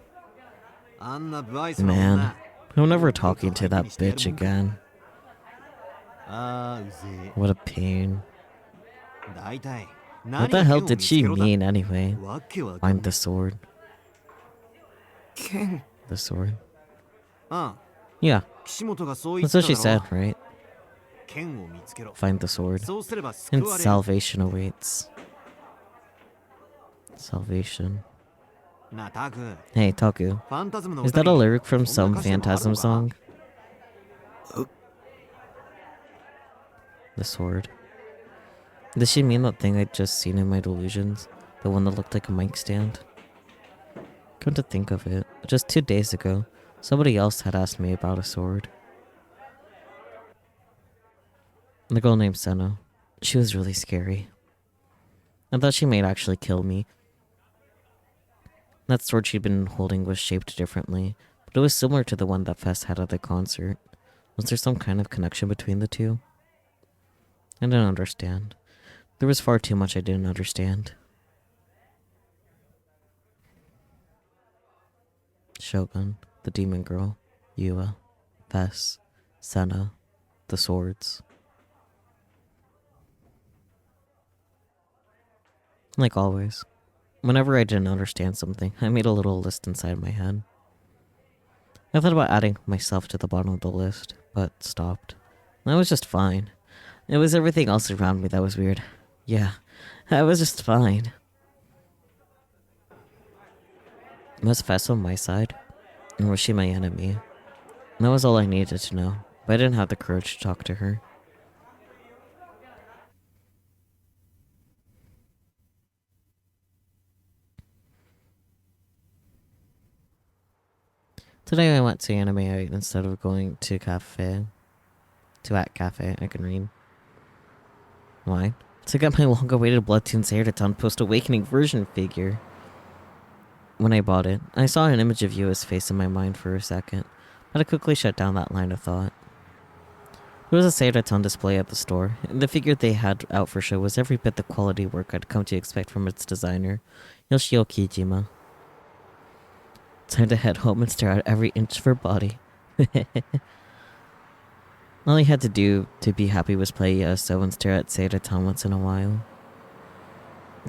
あんな不愛想な女 Man, I'm never talking to that bitch again. ああうぜ What a pain. え大体 What the hell did she mean anyway? わけわか Find ん the sword. けん The sword? あ Yeah, 岸本がそう言っ that's た what she だろ said, right? 剣を見つけろ Find the sword. そうすれば救 And われる salvation awaits. Salvation. なあタク Hey, Taku. ファンタズムの Is 歌 that a に lyric from そんな some 歌詞もあるの Phantasm か song? The sword. Does she mean that thing I'd just seen in my delusions? The one that looked like a mic stand? Come to think of it, just 2 days ago, somebody else had asked me about a sword. The girl named Senna. She was really scary. I thought she might actually kill me. That sword she'd been holding was shaped differently, but it was similar to the one that Fess had at the concert. Was there some kind of connection between the two? I didn't understand. There was far too much I didn't understand. Shogun, the demon girl, Yua, Fess, Senna, the swords. Like always, whenever I didn't understand something, I made a little list inside my head. I thought about adding myself to the bottom of the list, but stopped. I was just fine. It was everything else around me that was weird. Yeah, I was just fine. Was Fess on my side? Or was she my enemy? That was all I needed to know, but I didn't have the courage to talk to her. Today I went to Anime Out instead of going to cafe. To at cafe, I can read. Why? To get my long-awaited Bloodtoon Seidaton post-awakening version figure. When I bought it, I saw an image of Yua's face in my mind for a second, but I quickly shut down that line of thought. There was a Seidaton display at the store, and the figure they had out for show was every bit the quality work I'd come to expect from its designer, Yoshio Kijima. Time to head home and stare at every inch of her body. All I had to do to be happy was play Yaso and stare at Seidaton once in a while.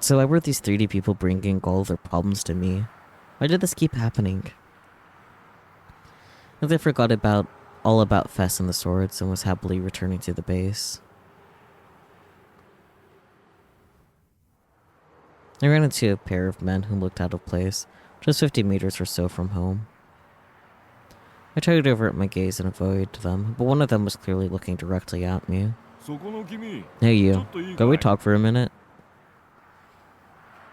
So why were these 3D people bringing all their problems to me? Why did this keep happening? As I forgot all about Fess and the swords and was happily returning to the base. I ran into a pair of men who looked out of place, just 50 meters or so from home. I tried to avert my gaze and avoid them, but one of them was clearly looking directly at me. Hey you, can we talk for a minute?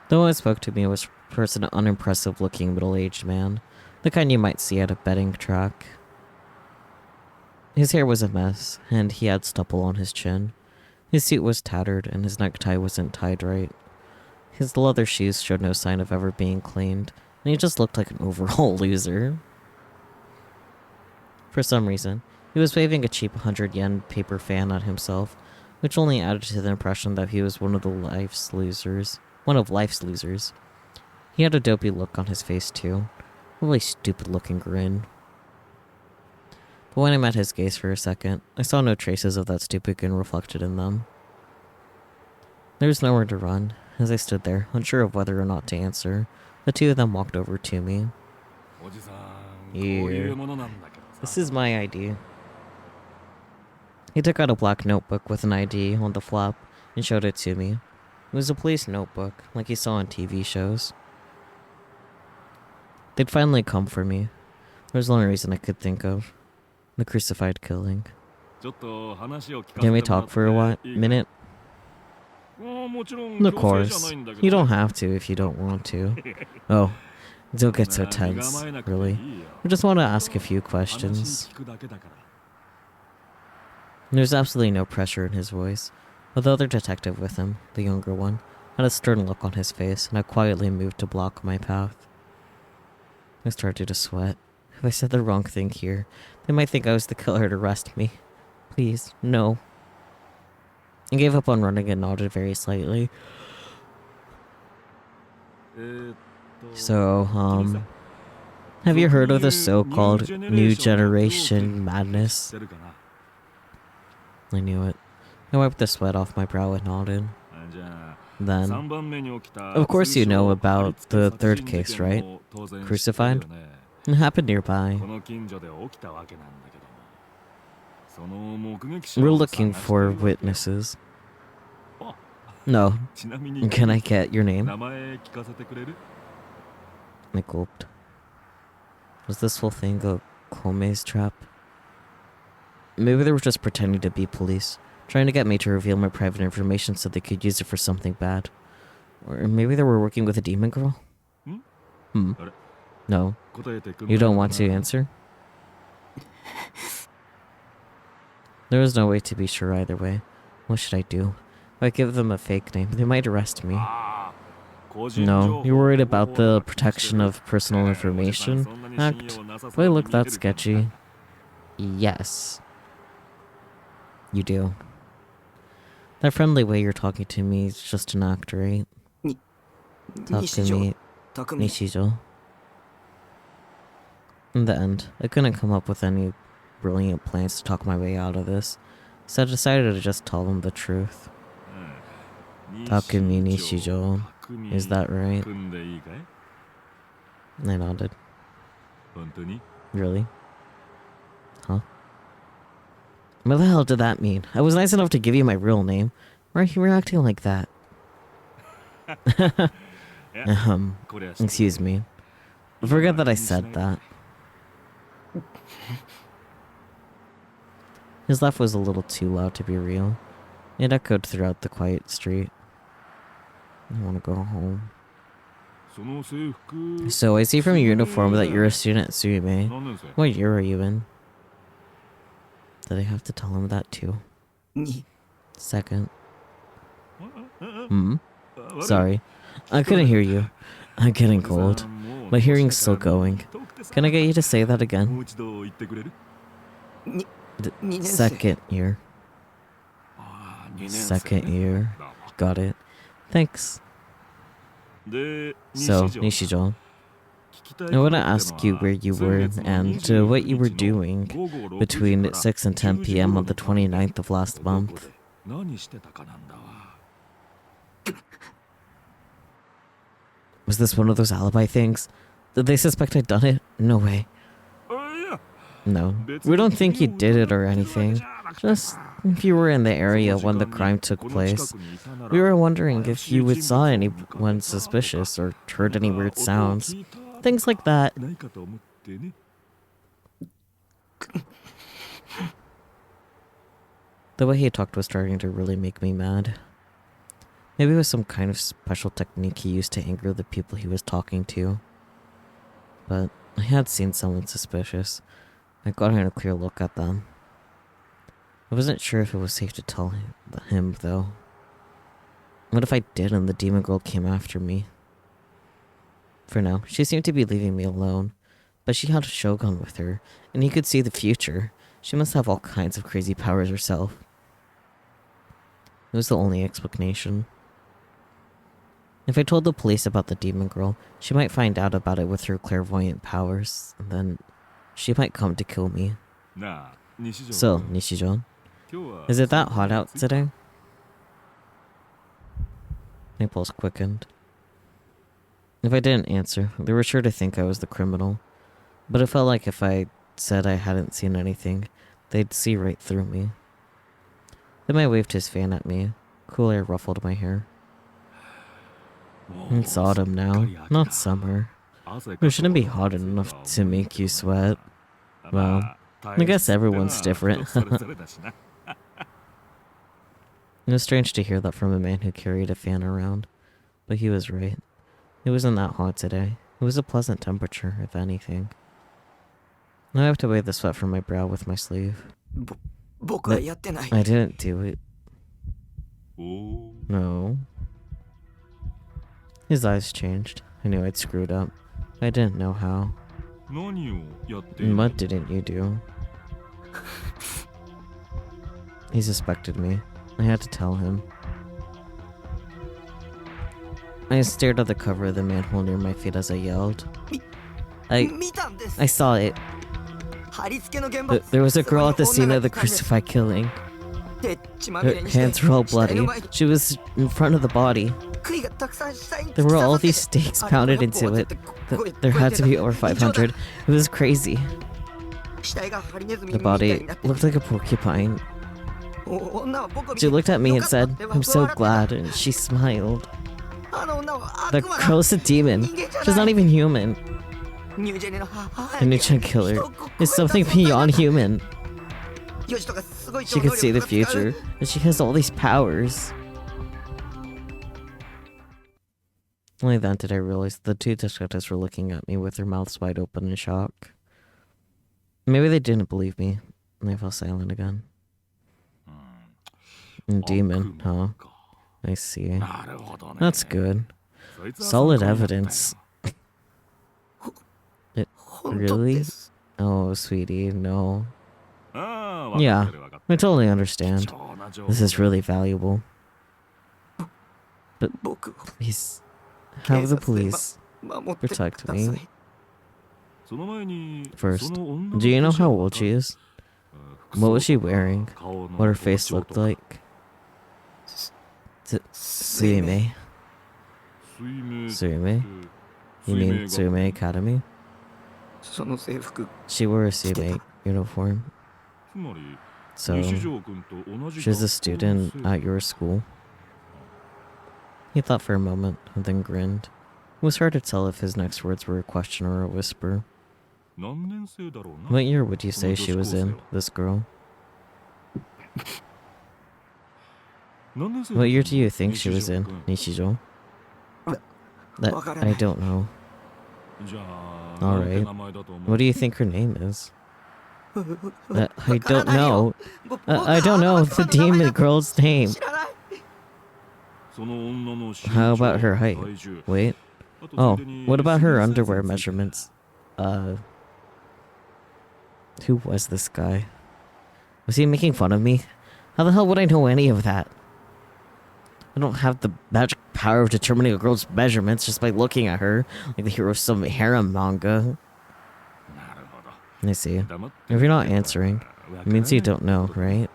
The one who spoke to me was first an unimpressive looking middle-aged man, the kind you might see at a betting track. His hair was a mess, and he had stubble on his chin. His suit was tattered, and his necktie wasn't tied right. His leather shoes showed no sign of ever being cleaned, and he just looked like an overall loser. For some reason, he was waving a cheap 100 yen paper fan at himself, which only added to the impression that he was one of life's losers. He had a dopey look on his face too, a really stupid looking grin. But when I met his gaze for a second, I saw no traces of that stupid grin reflected in them. There was nowhere to run. As I stood there, unsure of whether or not to answer, the two of them walked over to me. Here. This is my ID. He took out a black notebook with an ID on the flap and showed it to me. It was a police notebook, like he saw on TV shows. They'd finally come for me. There was the only reason I could think of. The crucified killing. Can we talk for a minute? Of course. You don't have to if you don't want to. Oh, don't get so tense, really. I just want to ask a few questions. There's absolutely no pressure in his voice, but the other detective with him, the younger one, had a stern look on his face, and I quietly moved to block my path. I started to sweat. If I said the wrong thing here, they might think I was the killer and arrest me. Please, no. I gave up on running and nodded very slightly. So, have you heard of the so-called new generation madness? I knew it. I wiped the sweat off my brow and nodded. Then, of course you know about the third case, right? Crucified? It happened nearby. We're looking for witnesses. No. Can I get your name? I gulped. Was this whole thing a Kome's trap? Maybe they were just pretending to be police, trying to get me to reveal my private information so they could use it for something bad. Or maybe they were working with a demon girl? No. You don't want to answer? There was no way to be sure either way. What should I do? If I give them a fake name, they might arrest me. No, you're worried about the Protection of Personal Information Act? Do I look that sketchy? Yes. You do. That friendly way you're talking to me is just an act, right? Takumi Nishijo. In the end, I couldn't come up with any brilliant plans to talk my way out of this, so I decided to just tell them the truth. Takumi Nishijo, is that right? I nodded. Really? Huh? What the hell did that mean? I was nice enough to give you my real name. Why are you reacting like that? Excuse me. Forget that I said that. His laugh was a little too loud to be real. It echoed throughout the quiet street. I want to go home. So I see from your uniform that you're a student at Suime. What year are you in? Did I have to tell him that too? Second. Sorry. I couldn't hear you. I'm getting cold. My hearing's still going. Can I get you to say that again? Second year. Second year. Got it. Thanks. So, Nishijo, I want to ask you where you were and what you were doing between 6 and 10 p.m. on the 29th of last month. Was this one of those alibi things? Did they suspect I'd done it? No way. No, we don't think you did it or anything. Just if you were in the area when the crime took place. We were wondering if you would saw anyone suspicious or heard any weird sounds. Things like that. The way he talked was starting to really make me mad. Maybe it was some kind of special technique he used to anger the people he was talking to. But I had seen someone suspicious. I got in a clear look at them. I wasn't sure if it was safe to tell him, though. What if I did and the demon girl came after me? For now, she seemed to be leaving me alone, but she had a shogun with her, and he could see the future. She must have all kinds of crazy powers herself. It was the only explanation. If I told the police about the demon girl, she might find out about it with her clairvoyant powers, and then she might come to kill me. So, Nishijo, is it that hot out today? My pulse quickened. If I didn't answer, they were sure to think I was the criminal. But it felt like if I said I hadn't seen anything, they'd see right through me. Then I waved his fan at me. Cool air ruffled my hair. It's autumn now, not summer. It shouldn't be hot enough to make you sweat. Well, I guess everyone's different. It was strange to hear that from a man who carried a fan around, but he was right. It wasn't that hot today. It was a pleasant temperature, if anything. Now I have to wipe the sweat from my brow with my sleeve. But I didn't do it. No. His eyes changed. I knew I'd screwed up. I didn't know how. What didn't you do? He suspected me. I had to tell him. I stared at the cover of the manhole near my feet as I yelled. I saw it. There was a girl at the scene of the crucified killing. Her hands were all bloody. She was in front of the body. There were all these stakes pounded into it. There had to be over 500. It was crazy. The body looked like a porcupine. She looked at me and said, "I'm so glad," and she smiled. The girl's a demon. She's not even human. The Nuchan killer is something beyond human. She could see the future, and she has all these powers. Only then did I realize the two detectives were looking at me with their mouths wide open in shock. Maybe they didn't believe me, and they fell silent again. Demon, huh? I see. That's good. Solid evidence. Really? Oh, sweetie, no. Yeah, I totally understand. This is really valuable. But please, have the police protect me. First, do you know how old she is? What was she wearing? What her face looked like? Suime. Suime? You mean Suime Academy? She wore a Suime uniform. So, she's a student at your school? He thought for a moment, and then grinned. It was hard to tell if his next words were a question or a whisper. What year would you say she was in, this girl? What year do you think she was in, Nishijo? I don't know. Alright. What do you think her name is? I don't know. I don't know the demon girl's name. How about her height? Wait. Oh, what about her underwear measurements? Who was this guy? Was he making fun of me? How the hell would I know any of that? I don't have the magic power of determining a girl's measurements just by looking at her, like the hero of some harem manga. I see. If you're not answering, it means you don't know, right?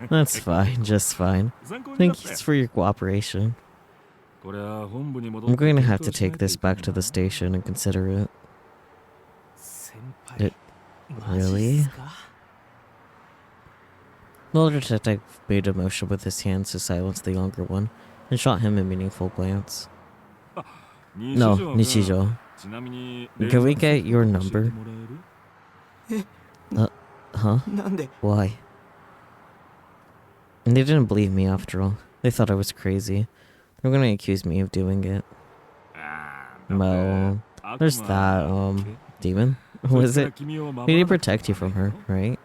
That's fine, just fine. Thanks for your cooperation. I'm going to have to take this back to the station and consider it. Really? The older detective made a motion with his hands to silence the younger one, and shot him a meaningful glance. No, Nishijo. Can we get your number? Huh? Why? And they didn't believe me after all. They thought I was crazy. They were gonna accuse me of doing it. Well, there's that, demon. Was it? We need to protect you from her, right?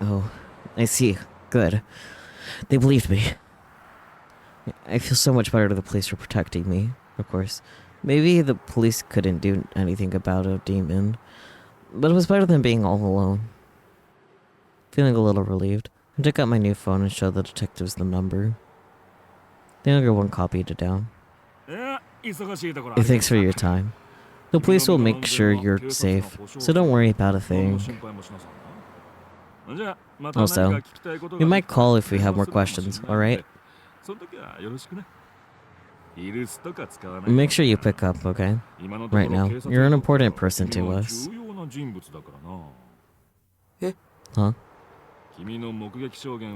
Oh, I see. Good. They believed me. I feel so much better to the police for protecting me, of course. Maybe the police couldn't do anything about a demon, but it was better than being all alone. Feeling a little relieved, I took out my new phone and showed the detectives the number. The younger one copied it down. Thanks for your time. The police will make sure you're safe, so don't worry about a thing. Also, we might call if we have more questions, alright? Make sure you pick up, okay? Right now, you're an important person to us. Huh?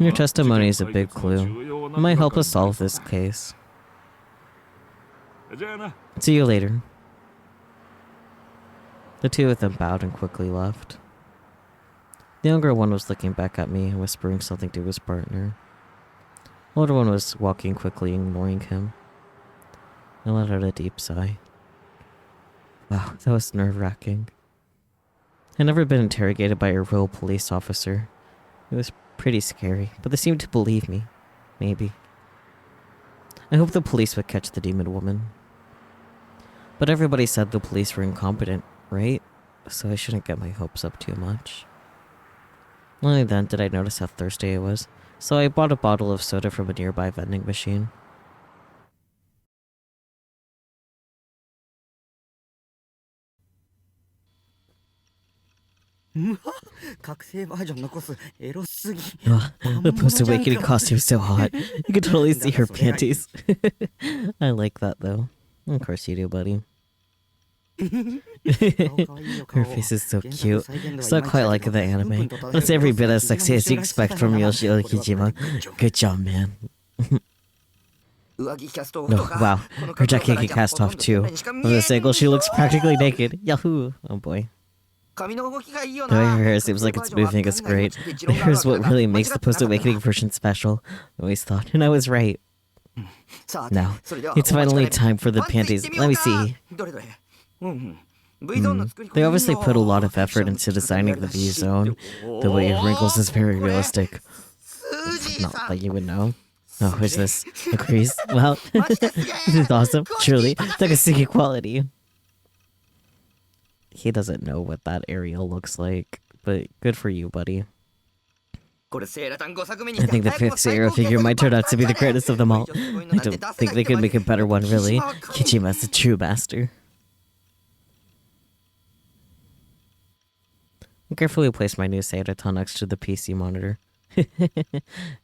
Your testimony is a big clue. It might help us solve this case. See you later. The two of them bowed and quickly left. The younger one was looking back at me and whispering something to his partner. The older one was walking quickly, ignoring him. I let out a deep sigh. Wow, that was nerve-wracking. I'd never been interrogated by a real police officer. It was pretty scary, but they seemed to believe me. Maybe. I hoped the police would catch the demon woman. But everybody said the police were incompetent, right? So I shouldn't get my hopes up too much. Only then did I notice how thirsty I was, so I bought a bottle of soda from a nearby vending machine. Ugh, the post-awakening costume's so hot. You can totally see her panties. I like that though. Of course you do, buddy. Her face is so cute. It's not quite like the anime. That's every bit as sexy as you expect from Yoshio Kijima. Good job, man. Oh, wow. Her jacket can cast off too. From this angle, she looks practically naked. Yahoo! Oh boy. The way her hair seems like it's moving is great. The hair is what really makes the post-awakening version special. I always thought, and I was right. Now, it's finally time for the panties. Let me see. They obviously put a lot of effort into designing the V-zone. The way it wrinkles is very realistic. Not that you would know. Oh, is this a crease? Well, this is awesome. Truly, it's like a singing quality. He doesn't know what that area looks like, but good for you, buddy. I think the fifth Sierra figure might turn out to be the greatest of them all. I don't think they could make a better one, really. Kichima's a true master. I carefully placed my new Seiraton next to the PC monitor.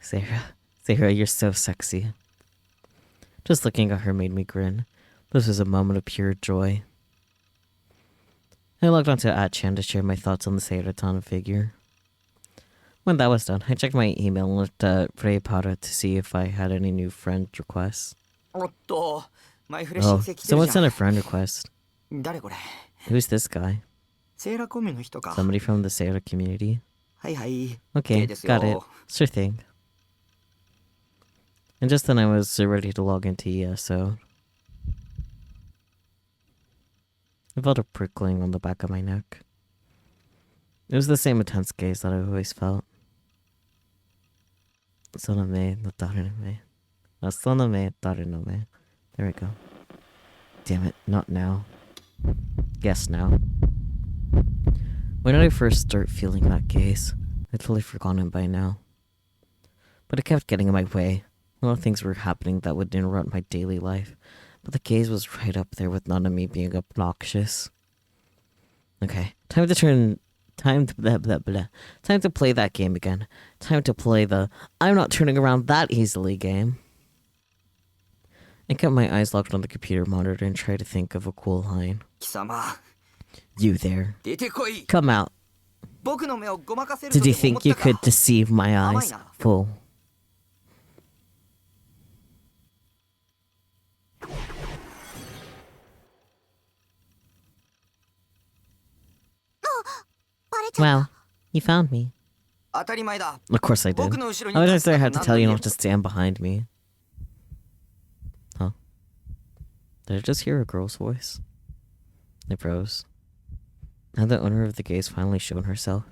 Sarah, you're so sexy. Just looking at her made me grin. This was a moment of pure joy. I logged onto @chan to share my thoughts on the Seiraton figure. When that was done, I checked my email and looked at Freipara to see if I had any new friend requests. Oh, someone sent a friend request. Who's this guy? Somebody from the Seira community? Okay, got it. Sure thing. And just then I was ready to log into ESO. I felt a prickling on the back of my neck. It was the same intense gaze that I always felt. Sonome no Darunome. Sonome Darunome. There we go. Damn it, not now. Yes, now. When did I first start feeling that gaze? I'd fully forgotten by now. But it kept getting in my way. A lot of things were happening that would interrupt my daily life. But the gaze was right up there with none of me being obnoxious. Okay, time to play that game again. Time to play the I'm not turning around that easily game. I kept my eyes locked on the computer monitor and tried to think of a cool line. You there. Come out. Did you think you could deceive my eyes, fool? Wow, you found me. 当たり前だ。 Of course I did. 僕の後ろに How 立つ did I な have と to tell you 何 not to stand behind me? Huh? Did I just hear a girl's voice? I froze. Had the owner of the gaze finally shown herself?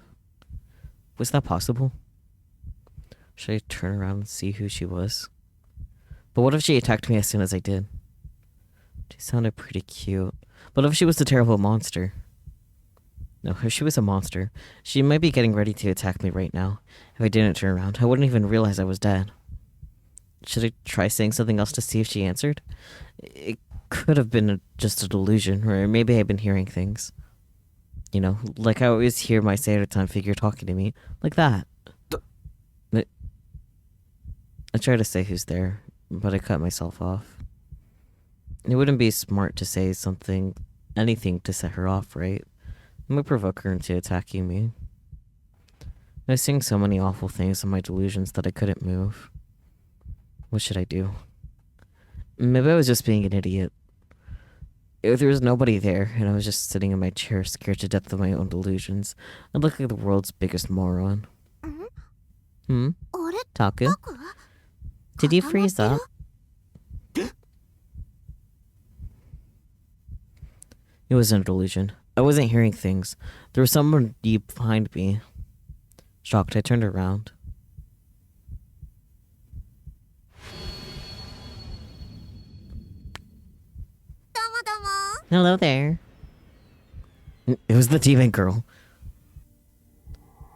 Was that possible? Should I turn around and see who she was? But what if she attacked me as soon as I did? She sounded pretty cute. But if she was the terrible monster? No, if she was a monster, she might be getting ready to attack me right now. If I didn't turn around, I wouldn't even realize I was dead. Should I try saying something else to see if she answered? It could have been just a delusion, or maybe I've been hearing things. You know, like I always hear my Sayatan figure talking to me. Like that. I try to say who's there, but I cut myself off. It wouldn't be smart to say anything to set her off, right? It might provoke her into attacking me. I was seeing so many awful things in my delusions that I couldn't move. What should I do? Maybe I was just being an idiot. If there was nobody there, and I was just sitting in my chair scared to death of my own delusions, I'd look like the world's biggest moron. Hmm? あれ Taku? タク Did you freeze up? It wasn't a delusion. I wasn't hearing things. There was someone deep behind me. Shocked, I turned around. Hello there. It was the demon girl.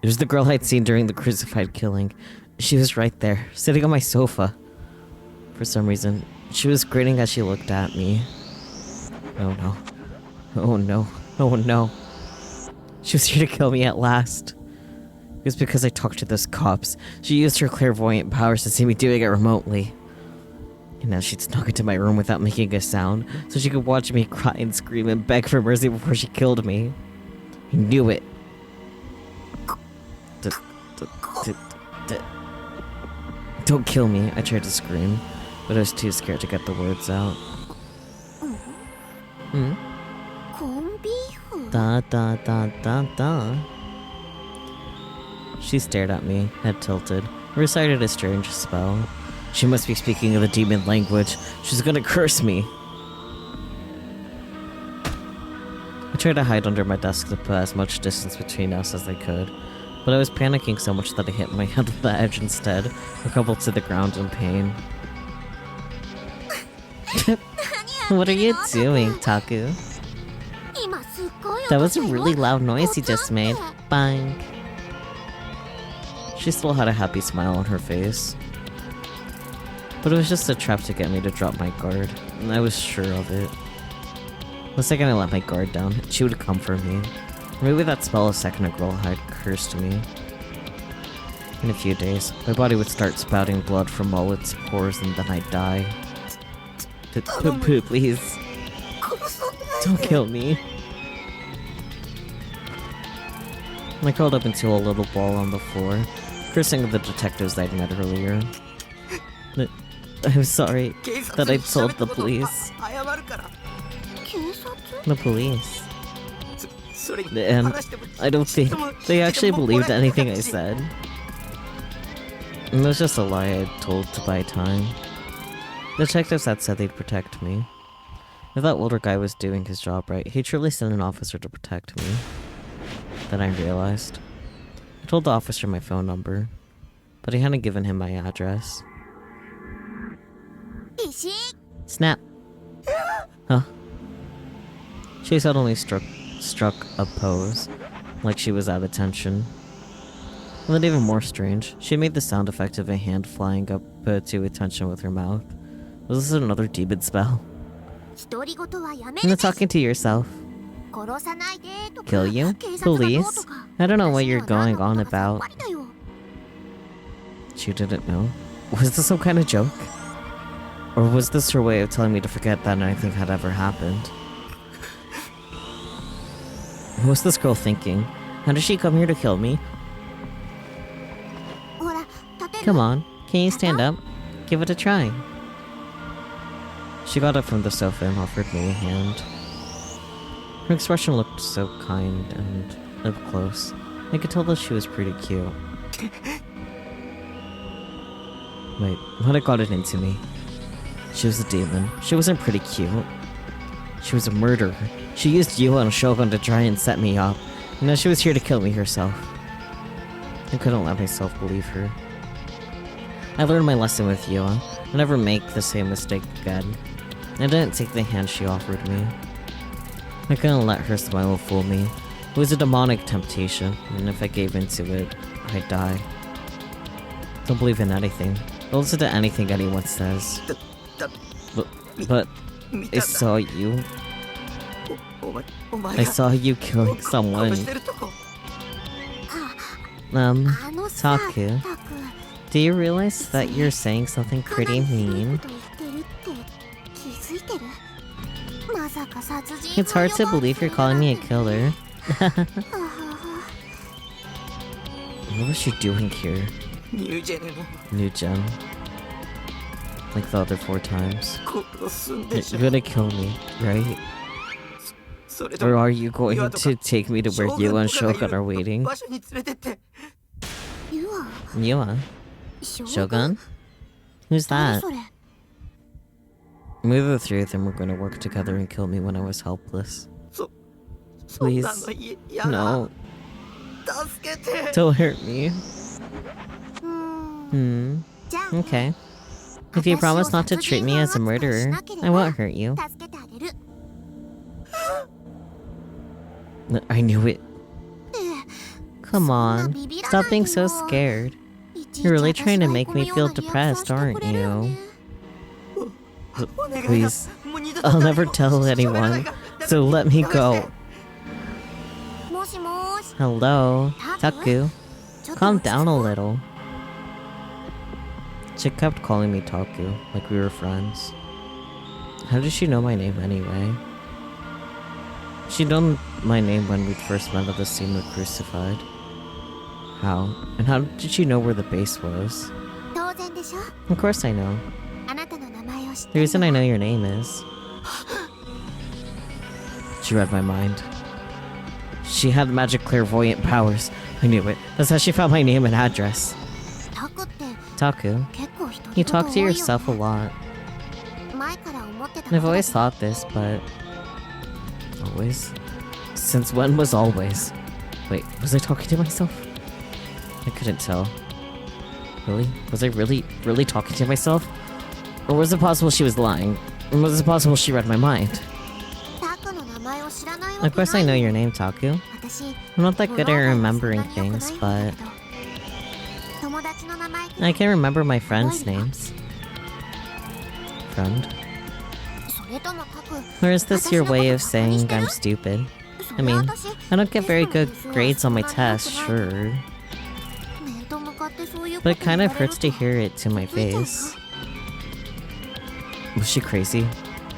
It was the girl I'd seen during the crucified killing. She was right there, sitting on my sofa. For some reason, she was grinning as she looked at me. Oh no. Oh no. Oh no. She was here to kill me at last. It was because I talked to those cops. She used her clairvoyant powers to see me doing it remotely. And now she'd snuck into my room without making a sound, so she could watch me cry and scream and beg for mercy before she killed me. I knew it. Don't kill me, I tried to scream, but I was too scared to get the words out. Hmm? コンビーフ Da da da da da. She stared at me, head tilted, recited a strange spell. She must be speaking the demon language. She's gonna curse me. I tried to hide under my desk to put as much distance between us as I could, but I was panicking so much that I hit my head on the edge instead, or crumpled to the ground in pain. What are you doing, Taku? 今すっごい That 音 was a したよ really loud noise you just made. こっち Bang. She still had a happy smile on her face. But it was just a trap to get me to drop my guard, and I was sure of it. The second I let my guard down, she would come for me. Maybe that spell a second ago had cursed me. In a few days, my body would start spouting blood from all its pores and then I'd die. Please. Don't kill me. I curled up into a little ball on the floor, cursing the detectives I'd met earlier. I'm sorry that I told the police. 謝るから。 警察 The police. それに And 話しても I don't think they actually believed anything I said. It was just a lie I'd told to buy time. The detectives had said they'd protect me. If that older guy was doing his job right, he truly sent an officer to protect me. Then I realized. I told the officer my phone number, but I hadn't given him my address. 石 Snap! Huh? She suddenly struck a pose, like she was at attention. And then even more strange, she made the sound effect of a hand flying up to attention with her mouth. Was this another demon spell? 独り言はやめ You're る not talking to yourself. 殺さないでとか Kill you? 警察がどう Police? とか I don't know what 私に you're は何 going の on ことかさっ about. ぱりだよ She didn't know. Was this some kind of joke? Or was this her way of telling me to forget that anything had ever happened? What was this girl thinking? How did she come here to kill me? ほら立てる Come on, can you stand up? Give it a try. She got up from the sofa and offered me a hand. Her expression looked so kind and up close. I could tell that she was pretty cute. Wait, what had gotten into me? She was a demon. She wasn't pretty cute. She was a murderer. She used you and Shogun to try and set me up. And now she was here to kill me herself. I couldn't let myself believe her. I learned my lesson with Yua. I'll never make the same mistake again. I didn't take the hand she offered me. I couldn't let her smile fool me. It was a demonic temptation, and if I gave into it, I'd die. Don't believe in anything. Don't listen to anything anyone says. But I saw you. I saw you killing someone. Taku, do you realize that you're saying something pretty mean? It's hard to believe you're calling me a killer. What was she doing here? New gen. Like the other 4 times. You're gonna kill me, right? Or are you going to take me to where you and Shogun are waiting? Yua? Shogun? Who's that? Maybe the 3 of them were going to work together and kill me when I was helpless. Please. No. Don't hurt me. Okay. If you promise not to treat me as a murderer, I won't hurt you. I knew it. Come on. Stop being so scared. You're really trying to make me feel depressed, aren't you? Please. I'll never tell anyone, so let me go. Hello, Taku. Calm down a little. She kept calling me Taku, like we were friends. How did she know my name anyway? She'd known my name when we'd first met at the scene with Crucified. How? And how did she know where the base was? Of course I know. The reason I know your name is... She read my mind. She had magic clairvoyant powers. I knew it. That's how she found my name and address. Taku, you talk to yourself a lot. I've always thought this, but... Always? Since when was always? Wait, was I talking to myself? I couldn't tell. Really? Was I really talking to myself? Or was it possible she was lying? Or was it possible she read my mind? Of course I know your name, Taku. I'm not that good at remembering things, but... I can remember my friends' names. Friend? Or is this your way of saying I'm stupid? I mean, I don't get very good grades on my tests, sure. But it kind of hurts to hear it to my face. Was she crazy?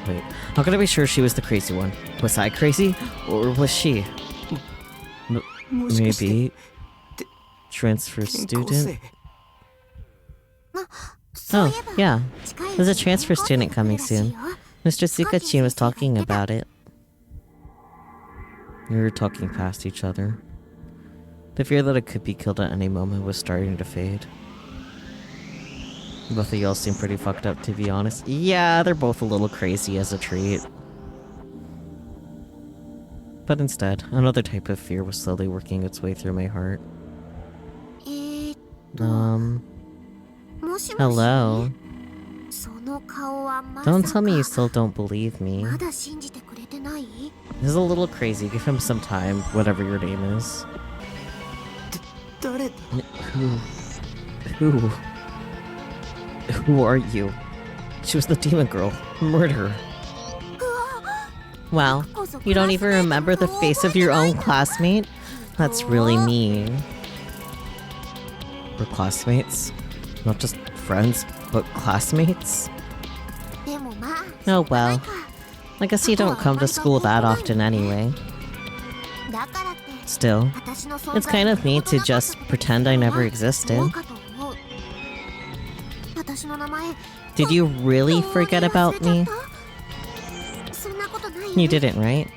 Wait, how could I be sure she was the crazy one? Was I crazy? Or was she? Maybe... Transfer student? Oh, yeah. There's a transfer student coming soon. Mr. Sukachin was talking about it. We were talking past each other. The fear that I could be killed at any moment was starting to fade. Both of y'all seem pretty fucked up, to be honest. Yeah, they're both a little crazy as a treat. But instead, another type of fear was slowly working its way through my heart. Hello? Don't tell me you still don't believe me. This is a little crazy. Give him some time, whatever your name is. Who are you? She was the demon girl. Murderer. Wow, you don't even remember the face of your own classmate? That's really mean. We're classmates? Not just friends, but classmates? Oh well. I guess you don't come to school that often anyway. Still, it's kind of neat to just pretend I never existed. Did you really forget about me? You didn't, right?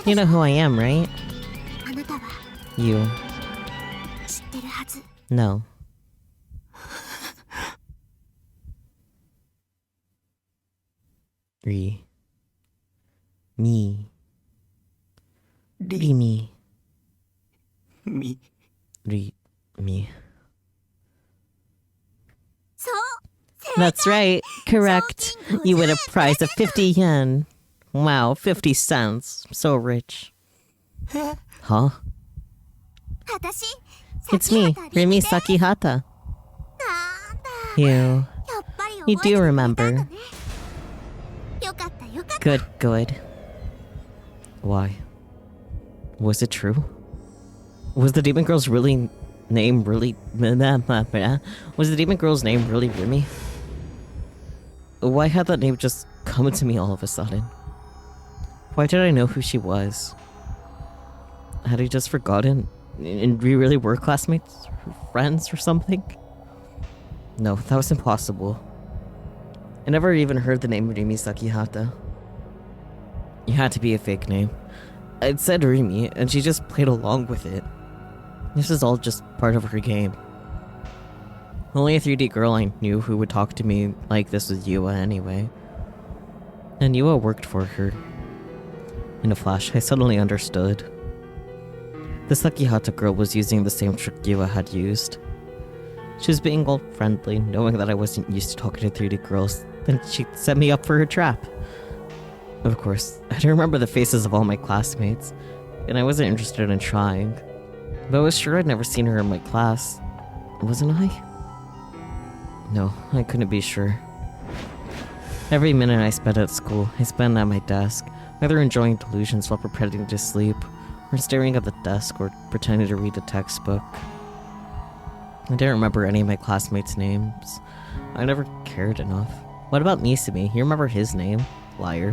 You know who I am, right? You. No. Re. Me. り Rimi. み Re. Me. そう That's right. Correct. You win a prize of 50 yen. Wow, 50 cents. So rich. Huh? 私 It's me, Rimi Sakihata. なんだ You. やっぱり You 覚えて do くれたんだ remember. ねよかったよかった Good, good. Why? Was it true? Was the demon girl's name really... Was the demon girl's name really Rimi? Why had that name just come to me all of a sudden? Why did I know who she was? Had I just forgotten? And we really were classmates? Friends or something? No, that was impossible. I never even heard the name Rimi Sakihata. It had to be a fake name. I'd said Rimi, and she just played along with it. This is all just part of her game. Only a 3D girl I knew who would talk to me like this was Yua anyway. And Yua worked for her. In a flash, I suddenly understood. The Sakihata girl was using the same trick Yua had used. She was being all friendly, knowing that I wasn't used to talking to 3D girls, then she set me up for her trap. Of course, I didn't remember the faces of all my classmates, and I wasn't interested in trying. But I was sure I'd never seen her in my class. Wasn't I? No, I couldn't be sure. Every minute I spent at school, I spent at my desk, either enjoying delusions while pretending to sleep, or staring at the desk or pretending to read a textbook. I didn't remember any of my classmates' names. I never cared enough. What about Nisumi? You remember his name? Liar.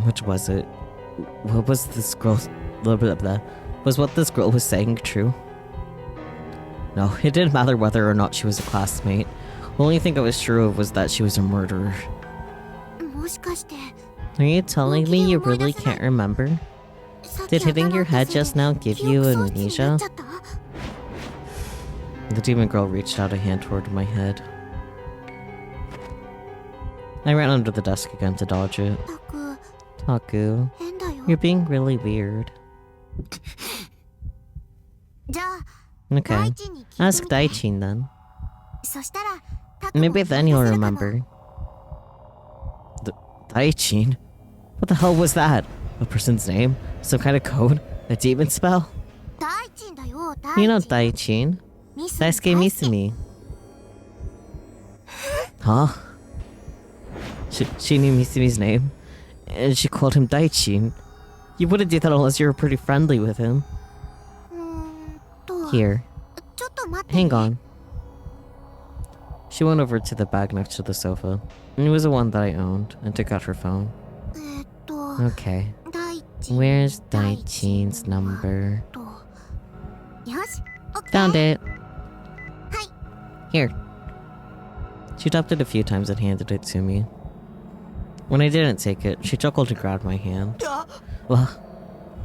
Which was it? What was this girl... Blah, blah, blah. Was what this girl was saying true? No, it didn't matter whether or not she was a classmate. The only thing I was sure of was that she was a murderer. もしかして Are you telling me you really can't remember? さっ Did き hitting 頭 your を head 打たせ just now give 記 you 憶装置にな amnesia? っちゃった The demon girl reached out a hand toward my head. I ran under the desk again to dodge it. たく Taku, 変だよ you're being really weird. じゃあ Okay, 大地に聞いてみ ask て Daichin then. そしたらたくも Maybe 思 then い出 you'll せるかも remember. Daichin? What the hell was that? A person's name? Some kind of code? A demon spell? 大地だよ You know 大地 Daichin. ミス Daisuke Misumi. Huh? She knew Misumi's name, and she called him Daichin. You wouldn't do that unless you were pretty friendly with him. うーんと Here, ちょっと待ってね hang on. She went over to the bag next to the sofa, and it was the one that I owned, and took out her phone. Okay, 大地 where's Daichin's number? とよし OK Found it! はい Here. She tapped it a few times and handed it to me. When I didn't take it, she chuckled and grabbed my hand. Well,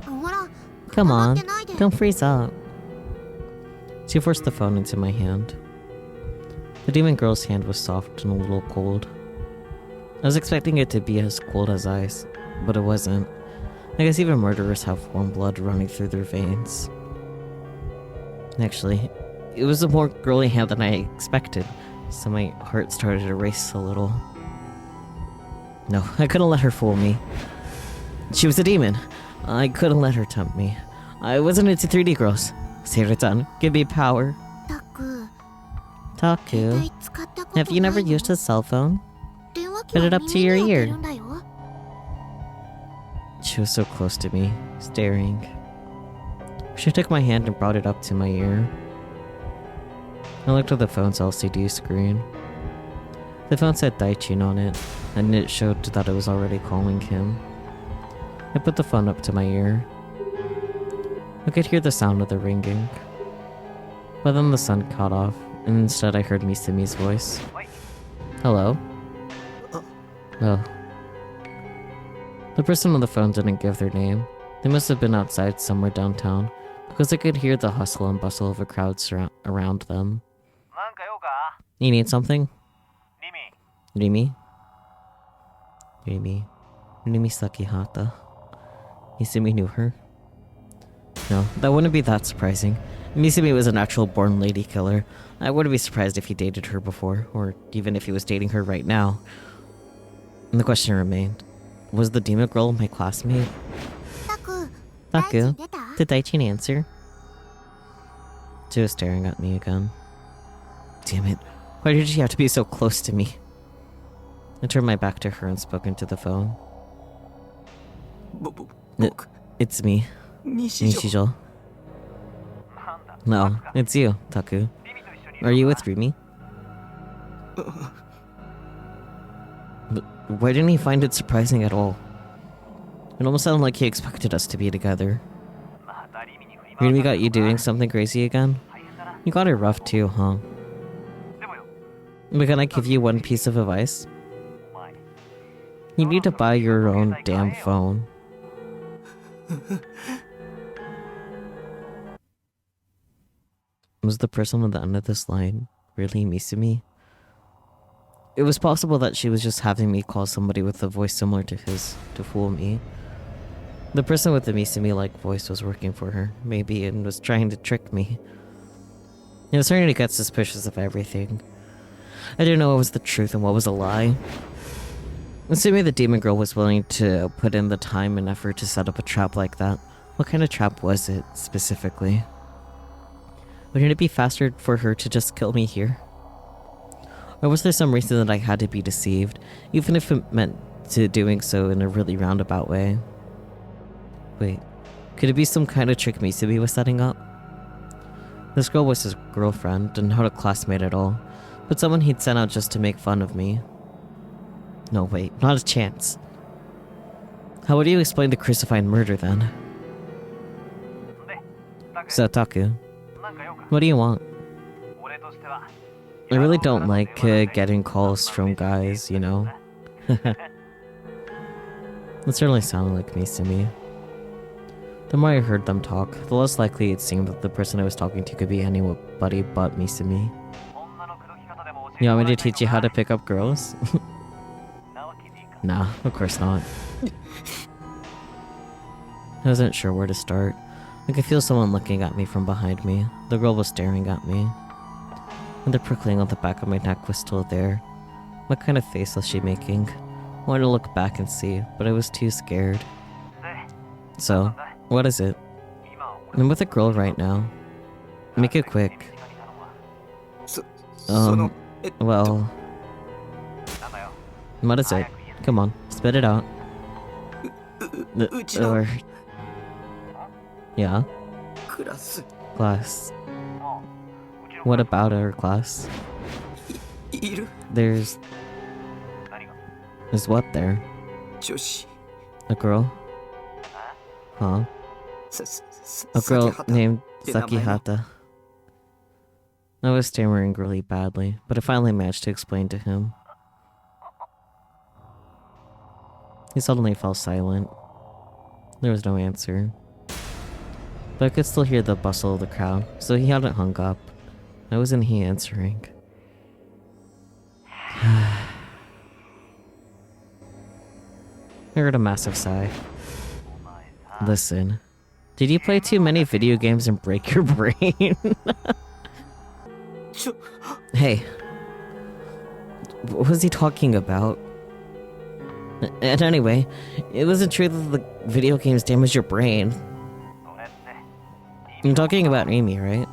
ほら come 黙 on, ってないで don't freeze up. She forced the phone into my hand. The demon girl's hand was soft and a little cold. I was expecting it to be as cold as ice, but it wasn't. I guess even murderers have warm blood running through their veins. Actually, it was a more girly hand than I expected, so my heart started to race a little. No, I couldn't let her fool me. She was a demon. I couldn't let her tempt me. I wasn't into 3D girls. Seira-san, give me power. たく Taku, 携帯使ったこと have you な never いの used a cell phone? 電話機 Put は it up to 耳 your に当て ear. るんだよ She was so close to me, staring. She took my hand and brought it up to my ear. I looked at the phone's LCD screen. The phone said Daichin on it, and it showed that it was already calling him. I put the phone up to my ear. I could hear the sound of the ringing. But then the sun cut off, and instead I heard Misumi's voice. Hello? Oh. The person on the phone didn't give their name. They must have been outside somewhere downtown, because I could hear the hustle and bustle of a crowd around them. なんか用か You need something? リミ Rimi? Maybe. Rumi Sakihata. Misumi knew her. No, that wouldn't be that surprising. Misumi was an actual born lady killer. I wouldn't be surprised if he dated her before, or even if he was dating her right now. And the question remained, was the demon girl my classmate? タク Taku, 出た did Daichin answer? She was staring at me again. Damn it, why did she have to be so close to me? I turned my back to her and spoke into the phone. 僕 It's me, 西条 Nishijo. No, it's you, Taku. Are you with Rumi? But why didn't he find it surprising at all? It almost sounded like he expected us to be together. Rumi got you doing something crazy again? You got it rough too, huh? But can I give you one piece of advice? You need to buy your own damn phone. Was the person on the end of this line really Misumi? It was possible that she was just having me call somebody with a voice similar to his to fool me. The person with the Misumi-like voice was working for her, maybe, and was trying to trick me. I was starting to get suspicious of everything. I didn't know what was the truth and what was a lie. Assuming the demon girl was willing to put in the time and effort to set up a trap like that, what kind of trap was it, specifically? Wouldn't it be faster for her to just kill me here? Or was there some reason that I had to be deceived, even if it meant to doing so in a really roundabout way? Wait, could it be some kind of trick Misumi was setting up? This girl was his girlfriend and not a classmate at all, but someone he'd sent out just to make fun of me. No, wait, not a chance. How would you explain the crucified murder then? So, Taku, what do you want? I really don't like getting calls from guys, you know? It certainly sounded like Misumi. The more I heard them talk, the less likely it seemed that the person I was talking to could be anybody but Misumi. You want me to teach you how to pick up girls? Nah, of course not. I wasn't sure where to start. I could feel someone looking at me from behind me. The girl was staring at me. And the prickling on the back of my neck was still there. What kind of face was she making? I wanted to look back and see, but I was too scared. So, what is it? I'm with a girl right now. Make it quick. その Well... What is it? Come on, spit it out. うちの Or... Yeah? クラス Class. What about our class? いる There's what there? 女子 A girl? Huh? さ A girl 先畑 named って名前の Sakihata. I was stammering really badly, but I finally managed to explain to him. He suddenly fell silent. There was no answer. But I could still hear the bustle of the crowd, so he hadn't hung up. Why wasn't he answering? I heard a massive sigh. Listen, did you play too many video games and break your brain? ちょ Hey, what was he talking about? And anyway, it wasn't true that the video games damaged your brain. I'm talking about Amy, right?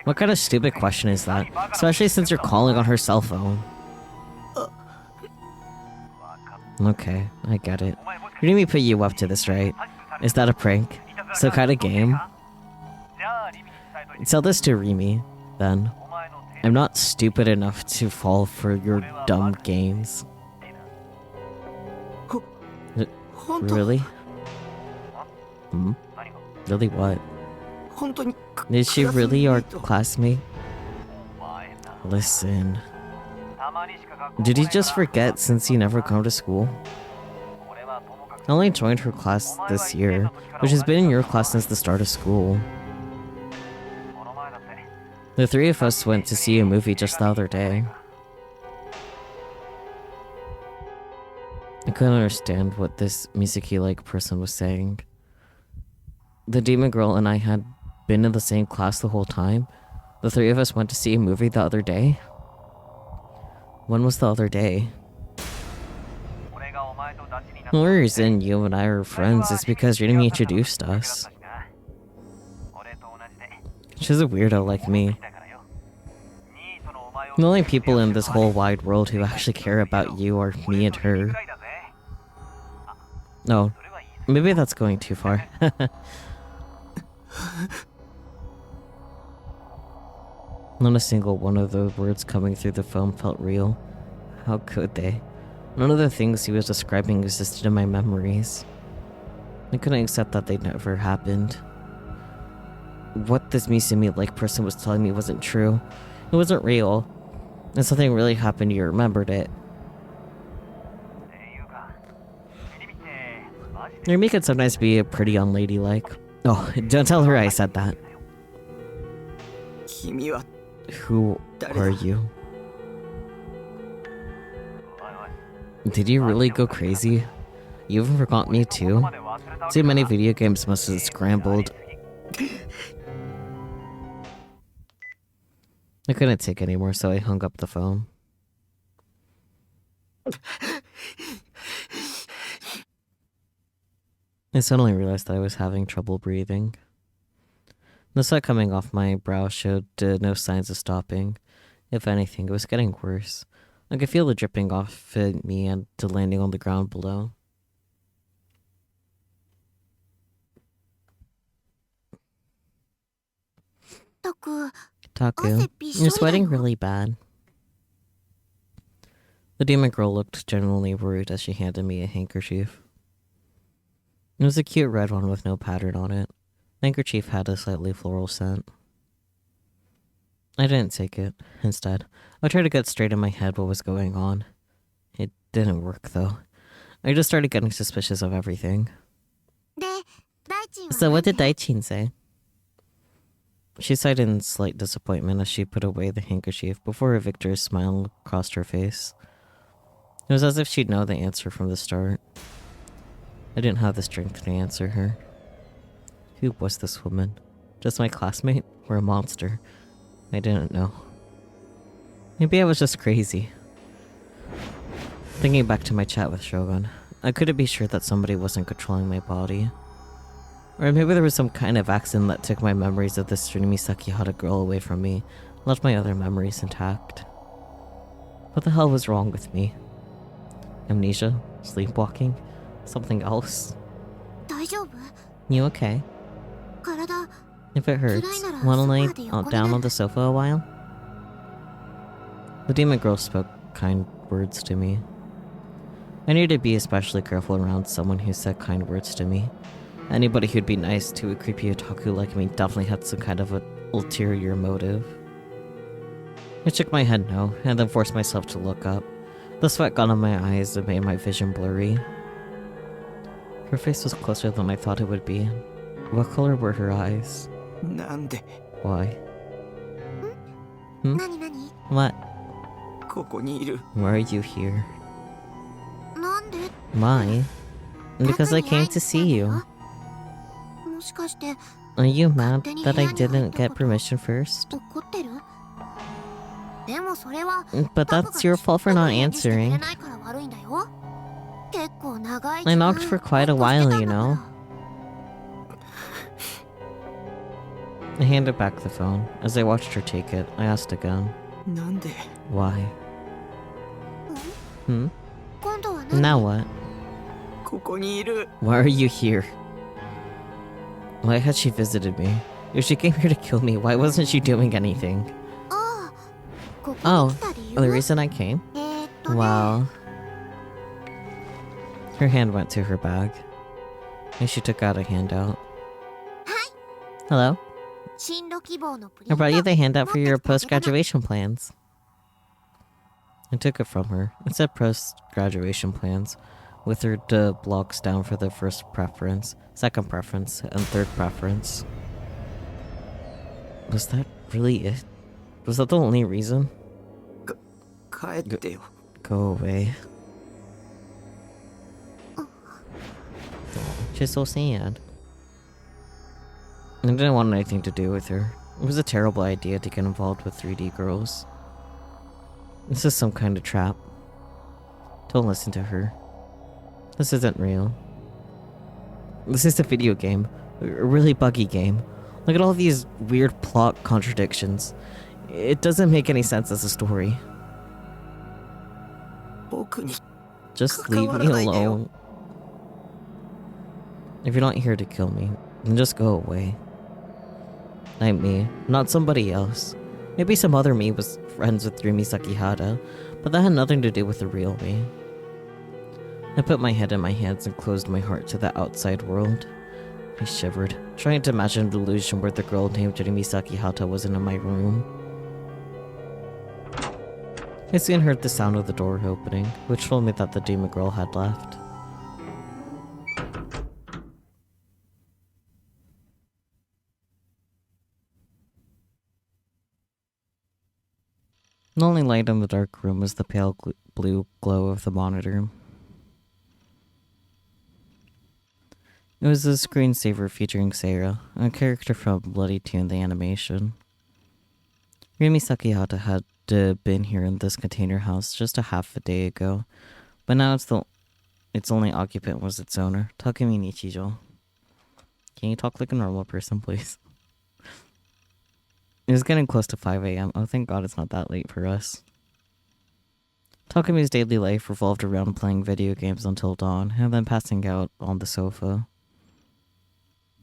What kind of stupid question is that? Especially since you're calling on her cell phone. Okay, I get it. Rumi put you up to this, right? Is that a prank? Some kind of game? Tell this to Rumi, then. I'm not stupid enough to fall for your dumb games. 本当 Really? Hmm? Really what? 本当に Is she really your クラスメイト classmate? Listen. Did you just forget since you never come to school? I only joined her class this year, but she's been in your class since the start of school. The three of us went to see a movie just the other day. couldn't understand what this Misaki-like person was saying. The demon girl and I had been in the same class the whole time. The three of us went to see a movie the other day. When was the other day? The only reason you and I are friends is because Rinami introduced us. She's a weirdo like me. The only people in this whole wide world who actually care about you are me and her. No, maybe that's going too far. Not a single one of the words coming through the phone felt real. How could they? None of the things he was describing existed in my memories. I couldn't accept that they never happened. What this Misumi-like person was telling me wasn't true. It wasn't real. And something really happened, you remembered it. Rumi could sometimes be pretty unladylike. Oh, don't tell her I said that. 君は Who are you? Did you really go crazy? You even forgot me too? Too many video games must have scrambled. I couldn't take anymore, so I hung up the phone. I suddenly realized that I was having trouble breathing. The sweat coming off my brow showed no signs of stopping. If anything, it was getting worse. I could feel the dripping off me and landing on the ground below. Taku, you're sweating really bad. The demon girl looked genuinely worried as she handed me a handkerchief. It was a cute red one with no pattern on it. The handkerchief had a slightly floral scent. I didn't take it. Instead, I tried to get straight in my head what was going on. It didn't work, though. I just started getting suspicious of everything. So what did Daichin say? She sighed in slight disappointment as she put away the handkerchief before a victor's smile crossed her face. It was as if she'd know the answer from the start. I didn't have the strength to answer her. Who was this woman? Just my classmate? Or a monster? I didn't know. Maybe I was just crazy. Thinking back to my chat with Shogun, I couldn't be sure that somebody wasn't controlling my body. Or maybe there was some kind of accident that took my memories of this Tsunami Sakihara girl away from me, left my other memories intact. What the hell was wrong with me? Amnesia? Sleepwalking? Something else? You okay? If it hurts, wanna lay down on the sofa a while? The demon girl spoke kind words to me. I needed to be especially careful around someone who said kind words to me. Anybody who'd be nice to a creepy otaku like me definitely had some kind of an ulterior motive. I shook my head no, and then forced myself to look up. The sweat got on my eyes and made my vision blurry. Her face was closer than I thought it would be. What color were her eyes? なんで Why? What? ここにいる Why are you here? Why? Because I came to see you. Are you mad that I didn't get permission first? But that's your fault for not answering. I knocked for quite a while, you know. I handed back the phone. As I watched her take it, I asked again. なんで Why? Now what? ここにいる Why are you here? Why had she visited me? If she came here to kill me, why wasn't she doing anything? Oh, the reason I came? Well... Her hand went to her bag, and she took out a handout. Hello? I brought you the handout for your post-graduation plans. I took it from her. It said post-graduation plans, with her blocks down for the first preference, second preference, and third preference. Was that really it? Was that the only reason? 帰ってよ Go away. She's so sad. I didn't want anything to do with her. It was a terrible idea to get involved with 3D girls. This is some kind of trap. Don't listen to her. This isn't real. This is a video game. A really buggy game. Look at all these weird plot contradictions. It doesn't make any sense as a story. 僕に Just leave me alone. If you're not here to kill me, then just go away. I'm me, not somebody else. Maybe some other me was friends with Rumi Sakihara, but that had nothing to do with the real me. I put my head in my hands and closed my heart to the outside world. I shivered, trying to imagine a delusion where the girl named Rumi Sakihara wasn't in my room. I soon heard the sound of the door opening, which told me that the demon girl had left. The only light in the dark room was the pale blue glow of the monitor. It was a screensaver featuring Sarah, a character from Bloody Toon the animation. Rumi Sakihara had been here in this container house just a half a day ago, but now its only occupant was its owner, Takumi Nichijo. Can you talk like a normal person, please? It was getting close to 5 a.m. Oh, thank God it's not that late for us. Takumi's daily life revolved around playing video games until dawn, and then passing out on the sofa.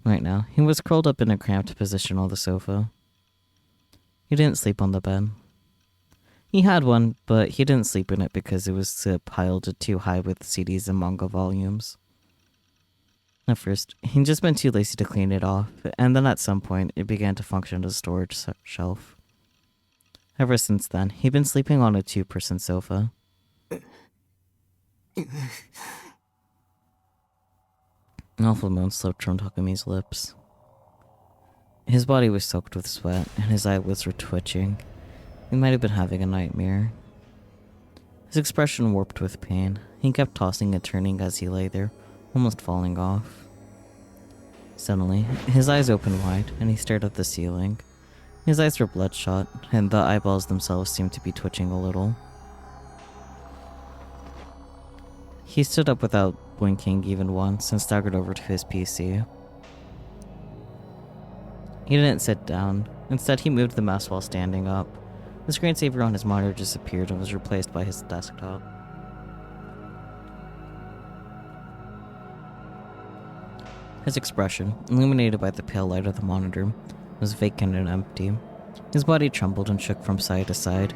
Right now, he was curled up in a cramped position on the sofa. He didn't sleep on the bed. He had one, but he didn't sleep in it because it was piled too high with CDs and manga volumes. At first, he'd just been too lazy to clean it off, and then at some point, it began to function as a storage shelf. Ever since then, he'd been sleeping on a two-person sofa. An awful moan slipped from Takumi's lips. His body was soaked with sweat, and his eyelids were twitching. He might have been having a nightmare. His expression warped with pain. He kept tossing and turning as he lay there, almost falling off. Suddenly, his eyes opened wide, and he stared at the ceiling. His eyes were bloodshot, and the eyeballs themselves seemed to be twitching a little. He stood up without blinking even once, and staggered over to his PC. He didn't sit down. Instead, he moved the mouse while standing up. The screensaver on his monitor disappeared and was replaced by his desktop. His expression, illuminated by the pale light of the monitor, was vacant and empty. His body trembled and shook from side to side.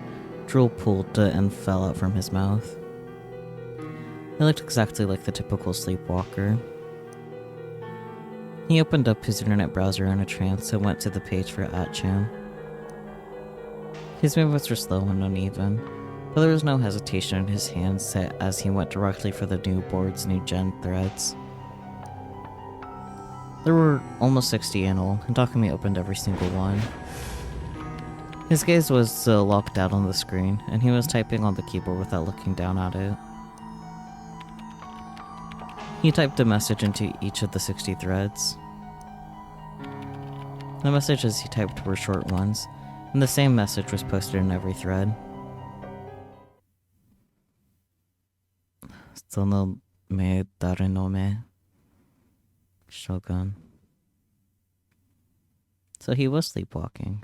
Drool pooled and fell out from his mouth. He looked exactly like the typical sleepwalker. He opened up his internet browser in a trance and went to the page for @chan. His movements were slow and uneven, but there was no hesitation in his hands as he went directly for the new board's new gen threads. There were almost 60 in all, and Takumi opened every single one. His gaze was locked out on the screen, and he was typing on the keyboard without looking down at it. He typed a message into each of the 60 threads. The messages he typed were short ones, and the same message was posted in every thread. Sono me dare no me. Shogun. So he was sleepwalking.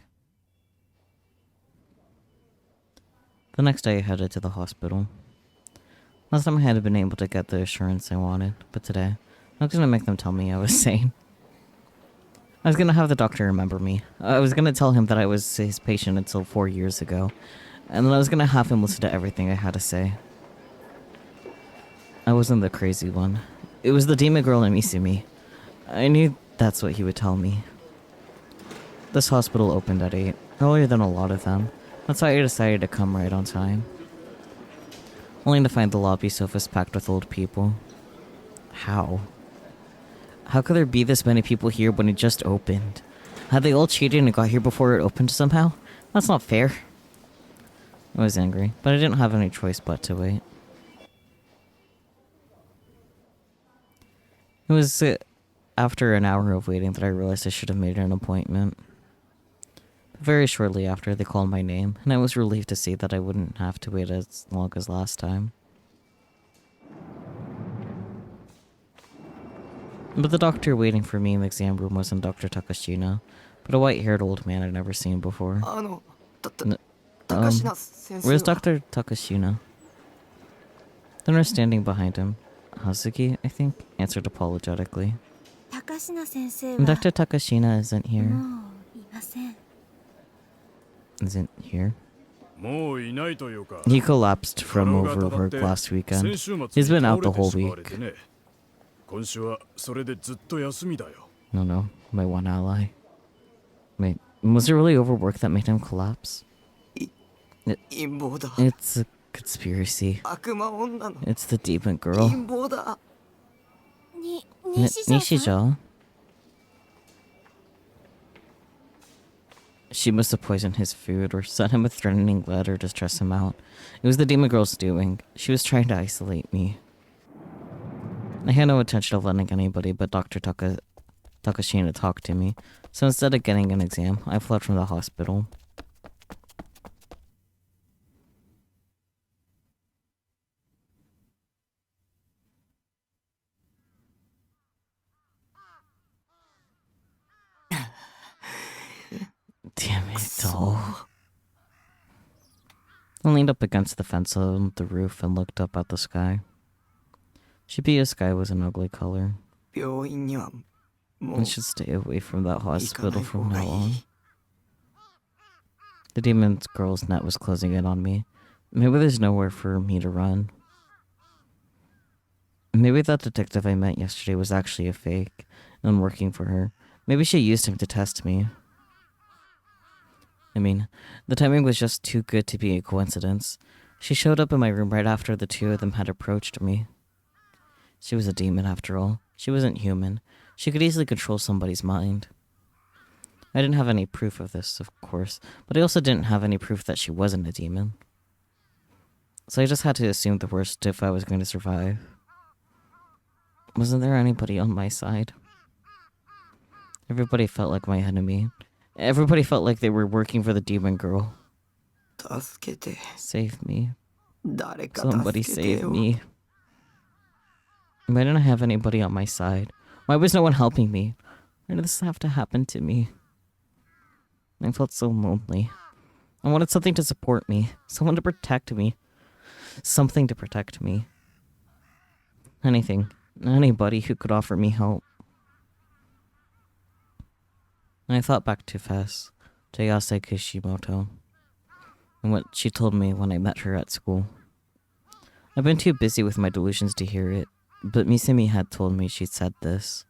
The next day I headed to the hospital. Last time I hadn't been able to get the assurance I wanted, but today, I was gonna make them tell me I was sane. I was gonna have the doctor remember me. I was gonna tell him that I was his patient until 4 years ago, and then I was gonna have him listen to everything I had to say. I wasn't the crazy one. It was the demon girl in Misumi. I knew that's what he would tell me. This hospital opened at 8, earlier than a lot of them. That's why I decided to come right on time. Only to find the lobby sofas packed with old people. How? How could there be this many people here when it just opened? Had they all cheated and got here before it opened somehow? That's not fair. I was angry, but I didn't have any choice but to wait. It was after an hour of waiting that I realized I should have made an appointment. Very shortly after, they called my name, and I was relieved to see that I wouldn't have to wait as long as last time. But the doctor waiting for me in the exam room wasn't Dr. Takashina, but a white-haired old man I'd never seen before. Takashina sensei. Where's Dr. Takashina? The nurse standing behind him, Hazuki, I think, answered apologetically. 高階先生 And は Dr. Takashina isn't here. もういません Isn't here? もういないというか He collapsed from 体が overwork 立って last weekend. 先週末に He's been out the 倒れて whole しまわれて week. ね。今週はそれでずっと休みだよ。 No, no, my one ally. Wait, was it really overwork that made him collapse? 陰謀だ。 It's a conspiracy. 悪魔女の It's the demon girl. 陰謀だ。西条さん Nishijo? She must have poisoned his food or sent him a threatening letter to stress him out. It was the demon girl's doing. She was trying to isolate me. I had no intention of letting anybody but Dr. Takashina talk to me, so instead of getting an exam, I fled from the hospital. Damn it, doll. I leaned up against the fence on the roof and looked up at the sky. Shibuya sky was an ugly color. 病院にはも I う should stay away from that 行かな hospital い from 方が now い on. い。 The demon girl's net was closing in on me. Maybe there's nowhere for me to run. Maybe that detective I met yesterday was actually a fake and working for her. Maybe she used him to test me. I mean, the timing was just too good to be a coincidence. She showed up in my room right after the two of them had approached me. She was a demon after all. She wasn't human. She could easily control somebody's mind. I didn't have any proof of this, of course, but I also didn't have any proof that she wasn't a demon. So I just had to assume the worst if I was going to survive. Wasn't there anybody on my side? Everybody felt like my enemy. Everybody felt like they were working for the demon girl. 助けて。 Save me. 誰か Somebody 助けて save よ。 me. Why didn't I have anybody on my side? Why was no one helping me? Why did this have to happen to me? I felt so lonely. I wanted something to support me. Someone to protect me. Something to protect me. Anything. Anybody who could offer me help. And I thought back to Fess, to Yase Kishimoto, and what she told me when I met her at school. I've been too busy with my delusions to hear it, but Misumi had told me she'd said this.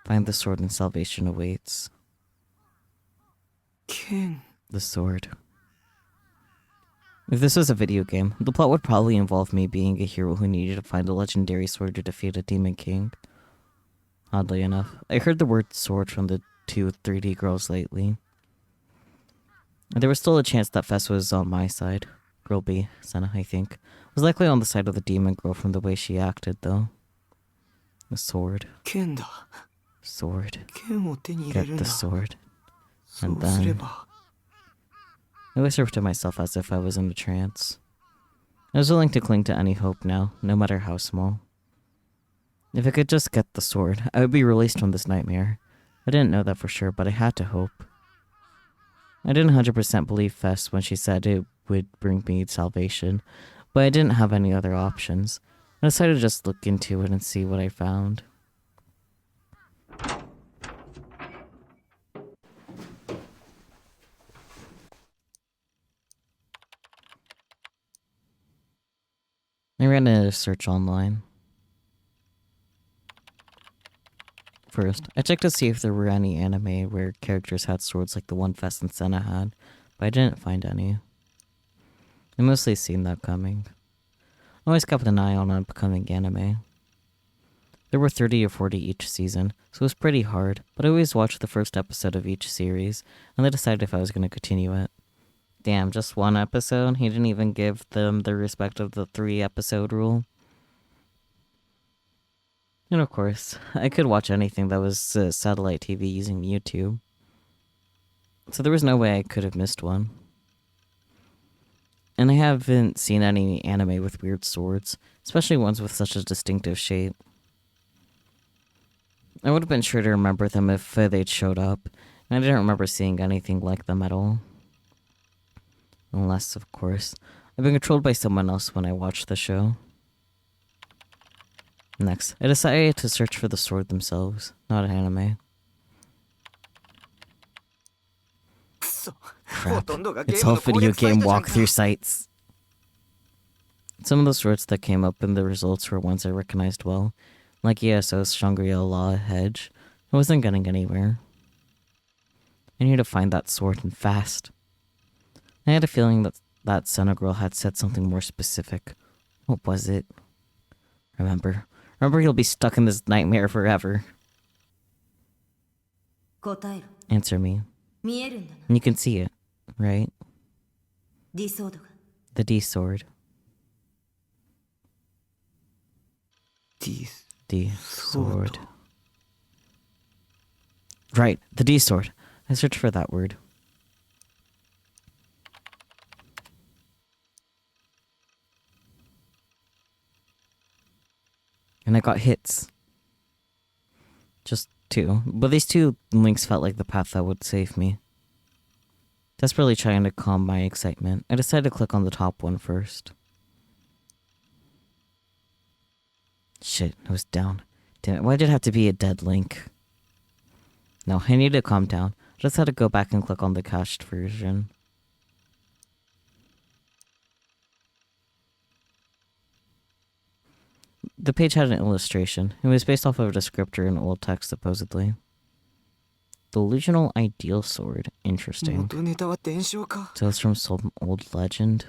Find the sword and salvation awaits. 剣。 The sword. If this was a video game, the plot would probably involve me being a hero who needed to find a legendary sword to defeat a demon king. Oddly enough, I heard the word sword from the two 3D girls lately. There was still a chance that Fess was on my side. Girl B, Senna, I think, was likely on the side of the demon girl from the way she acted, though. The sword. 剣だ。 Sword. 剣を手に入れ Get るん the だ。 sword. そ And うすれ then... ば。 I whispered to myself as if I was in a trance. I was willing to cling to any hope now, no matter how small. If I could just get the sword, I would be released from this nightmare. I didn't know that for sure, but I had to hope. I didn't 100% believe Fess when she said it would bring me salvation, but I didn't have any other options. I decided to just look into it and see what I found. I ran a search online. First, I checked to see if there were any anime where characters had swords like the one Fess and Senna had, but I didn't find any. I mostly seen that coming. I always kept an eye on upcoming anime. There were 30 or 40 each season, so it was pretty hard, but I always watched the first episode of each series, and then decided if I was going to continue it. Damn, just one episode? He didn't even give them the respect of the 3-episode rule? And of course, I could watch anything that was satellite TV using YouTube. So there was no way I could have missed one. And I haven't seen any anime with weird swords, especially ones with such a distinctive shape. I would have been sure to remember them if they'd showed up, and I didn't remember seeing anything like them at all. Unless, of course, I've been controlled by someone else when I watched the show. Next, I decided to search for the sword themselves, not an anime. くそ Crap. ほとんどがゲ It's ーム all の攻 video 略サイ game トじゃんか walkthrough sites. Some of the swords that came up in the results were ones I recognized well, like ESO's Shangri-La Hedge. I wasn't getting anywhere. I need to find that sword and fast. I had a feeling that that Senna girl had said something more specific. What was it? Remember you'll be stuck in this nightmare forever. 答えろ Answer me. 見えるんだな And you can see it, right? ディソードが The D sword. D D sword. Right, the D sword. I searched for that word. And I got hits. Just 2. But these 2 links felt like the path that would save me. Desperately trying to calm my excitement, I decided to click on the top one first. Shit, I was down. Damn it, why did it have to be a dead link? No, I need to calm down. I just had to go back and click on the cached version. The page had an illustration. It was based off of a descriptor in old text, supposedly. Delusional ideal sword. Interesting. 元ネタは伝承か So it's from some old legend.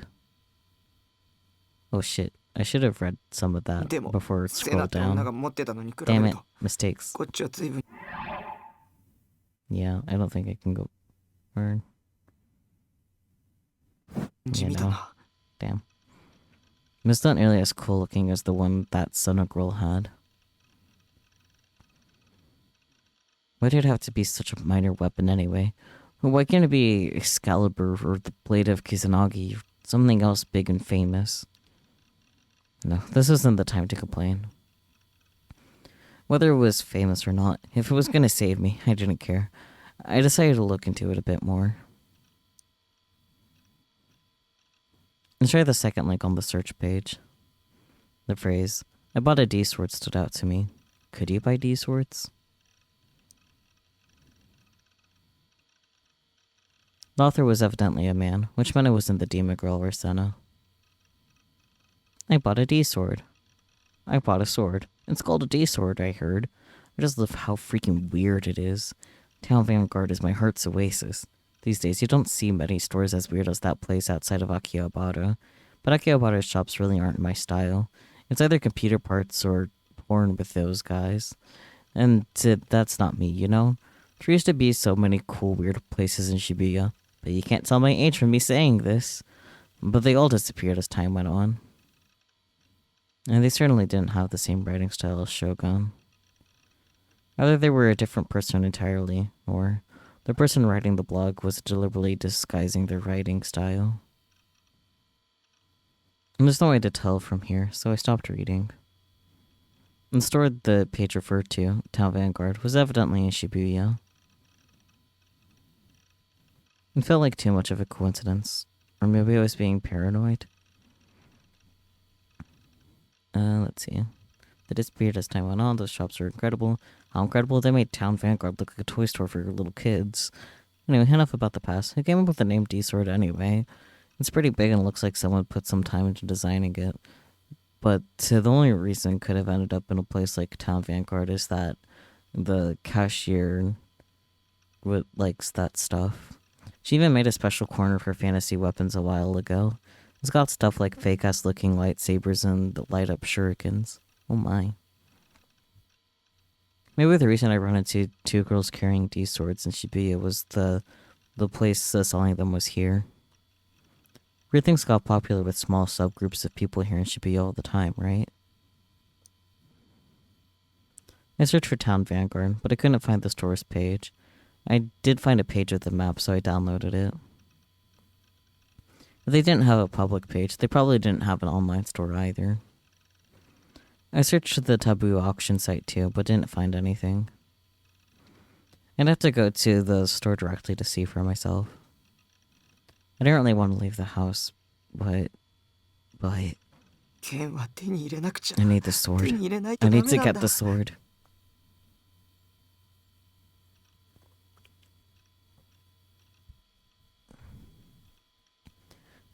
Oh shit. I should have read some of that でも before it セナ scrolled って女が down. 持ってたのに比べ Damn る it. と Mistakes. こっちは随分 Yeah, I don't think I can go burn. 地味だな Damn. It's not nearly as cool looking as the one that Senna girl had. Why did it have to be such a minor weapon anyway? Why can't it be Excalibur or the Blade of Kizanagi or something else big and famous? No, this isn't the time to complain. Whether it was famous or not, if it was gonna save me, I didn't care. I decided to look into it a bit more. Let's try the second link on the search page. The phrase, I bought a D-sword stood out to me. Could you buy D-swords? The author was evidently a man, which meant it wasn't the Demon Girl or Senna. I bought a D-sword. I bought a sword. It's called a D-sword, I heard. I just love how freaking weird it is. Town Vanguard is my heart's oasis. These days, you don't see many stores as weird as that place outside of Akihabara. But Akihabara's shops really aren't my style. It's either computer parts or porn with those guys. And that's not me, you know? There used to be so many cool, weird places in Shibuya. But you can't tell my age from me saying this. But they all disappeared as time went on. And they certainly didn't have the same writing style as Shogun. Either they were a different person entirely, or the person writing the blog was deliberately disguising their writing style. And there's no way to tell from here, so I stopped reading. The store the page referred to, Town Vanguard, was evidently in Shibuya. It felt like too much of a coincidence. Or maybe I was being paranoid. Let's see. They disappeared as time went on. Those shops were incredible. How incredible they made Town Vanguard look like a toy store for your little kids. Anyway, enough about the past. Who came up with the name D-Sword anyway? It's pretty big and looks like someone put some time into designing it. But the only reason it could have ended up in a place like Town Vanguard is that the cashier likes that stuff. She even made a special corner for fantasy weapons a while ago. It's got stuff like fake-ass looking lightsabers and light-up shurikens. Oh my. Maybe the reason I run into 2 girls carrying D-swords in Shibuya was the place selling them was here. Weird things got popular with small subgroups of people here in Shibuya all the time, right? I searched for Town Vanguard, but I couldn't find the store's page. I did find a page of the map, so I downloaded it. If they didn't have a public page, they probably didn't have an online store either. I searched the Taboo auction site too, but didn't find anything. I'd have to go to the store directly to see for myself. I didn't really want to leave the house, but... 剣は手に入れなくちゃ I need the sword. 手に入れない I とダメ need な to ん get だ the sword.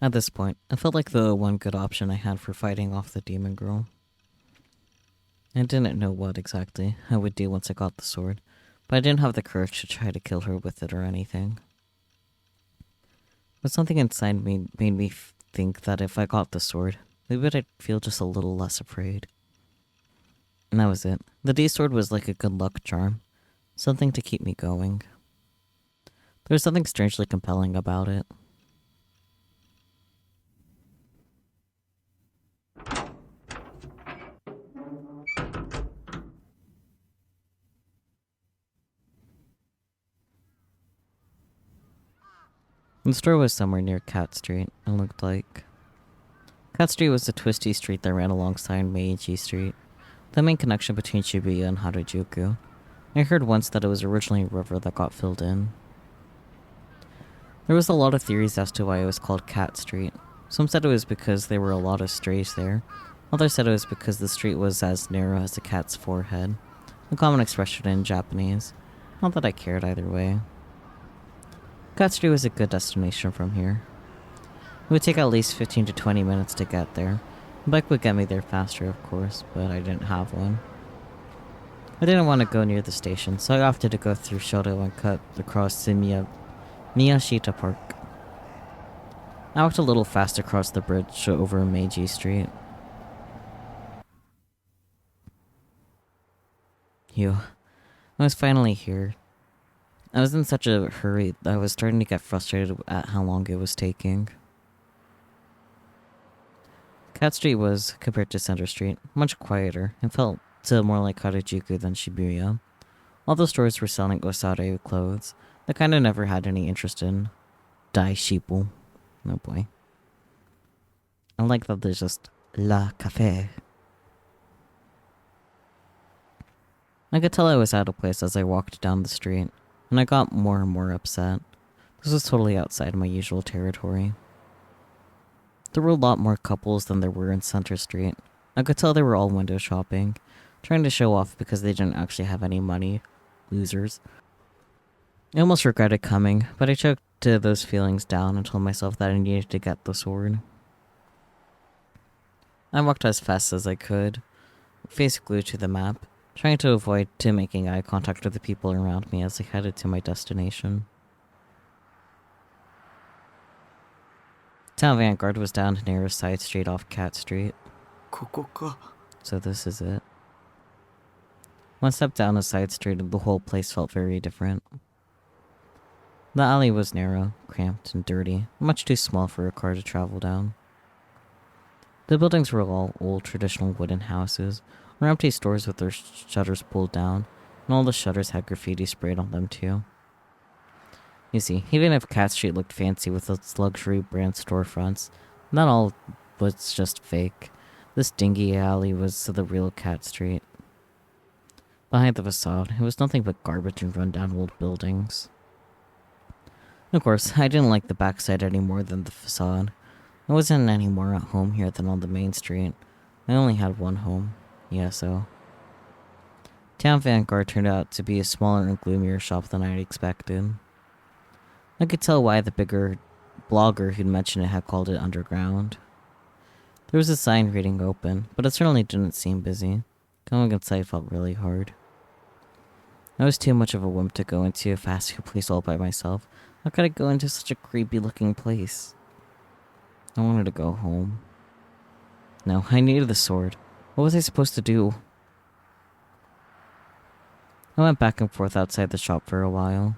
At this point, I felt like the one good option I had for fighting off the demon girl. I didn't know what exactly I would do once I got the sword, but I didn't have the courage to try to kill her with it or anything. But something inside me made me think that if I got the sword, maybe I'd feel just a little less afraid. And that was it. The D-sword was like a good luck charm. Something to keep me going. There was something strangely compelling about it. The store was somewhere near Cat Street, it looked like. Cat Street was a twisty street that ran alongside Meiji Street, the main connection between Shibuya and Harajuku. I heard once that it was originally a river that got filled in. There was a lot of theories as to why it was called Cat Street. Some said it was because there were a lot of strays there. Others said it was because the street was as narrow as a cat's forehead, a common expression in Japanese. Not that I cared either way. Cat Street was a good destination from here. It would take at least 15 to 20 minutes to get there. A bike would get me there faster, of course, but I didn't have one. I didn't want to go near the station, so I opted to go through Shoto and cut across the Miyashita Park. I walked a little fast across the bridge over Meiji Street. I was finally here. I was in such a hurry that I was starting to get frustrated at how long it was taking. Cat Street was, compared to Center Street, much quieter and felt more like Harajuku than Shibuya. All the stores were selling osare clothes, the kind I never had any interest in. Daishipu. Oh boy. I like that there's just La Cafe. I could tell I was out of place as I walked down the street, and I got more and more upset. This was totally outside my usual territory. There were a lot more couples than there were in Center Street. I could tell they were all window shopping, trying to show off because they didn't actually have any money. Losers. I almost regretted coming, but I choked those feelings down and told myself that I needed to get the sword. I walked as fast as I could, face glued to the map, trying to avoid making eye contact with the people around me as I headed to my destination. Town Vanguard was down near a side street off Cat Street. ここか So this is it. One step down a side street and the whole place felt very different. The alley was narrow, cramped, and dirty, much too small for a car to travel down. The buildings were all old traditional wooden houses, or empty stores with their shutters pulled down, and all the shutters had graffiti sprayed on them too. You see, even if Cat Street looked fancy with its luxury brand storefronts, not all was just fake. This dingy alley was the real Cat Street. Behind the facade, it was nothing but garbage and run-down old buildings. Of course, I didn't like the backside any more than the facade. I wasn't any more at home here than on the main street. I only had one home. Yeah, so. Town Vanguard turned out to be a smaller and gloomier shop than I'd expected. I could tell why the bigger blogger who'd mentioned it had called it underground. There was a sign reading open, but it certainly didn't seem busy. Going inside felt really hard. I was too much of a wimp to go into a fast food place all by myself. How could I go into such a creepy looking place? I wanted to go home. No, I needed the sword. What was I supposed to do? I went back and forth outside the shop for a while.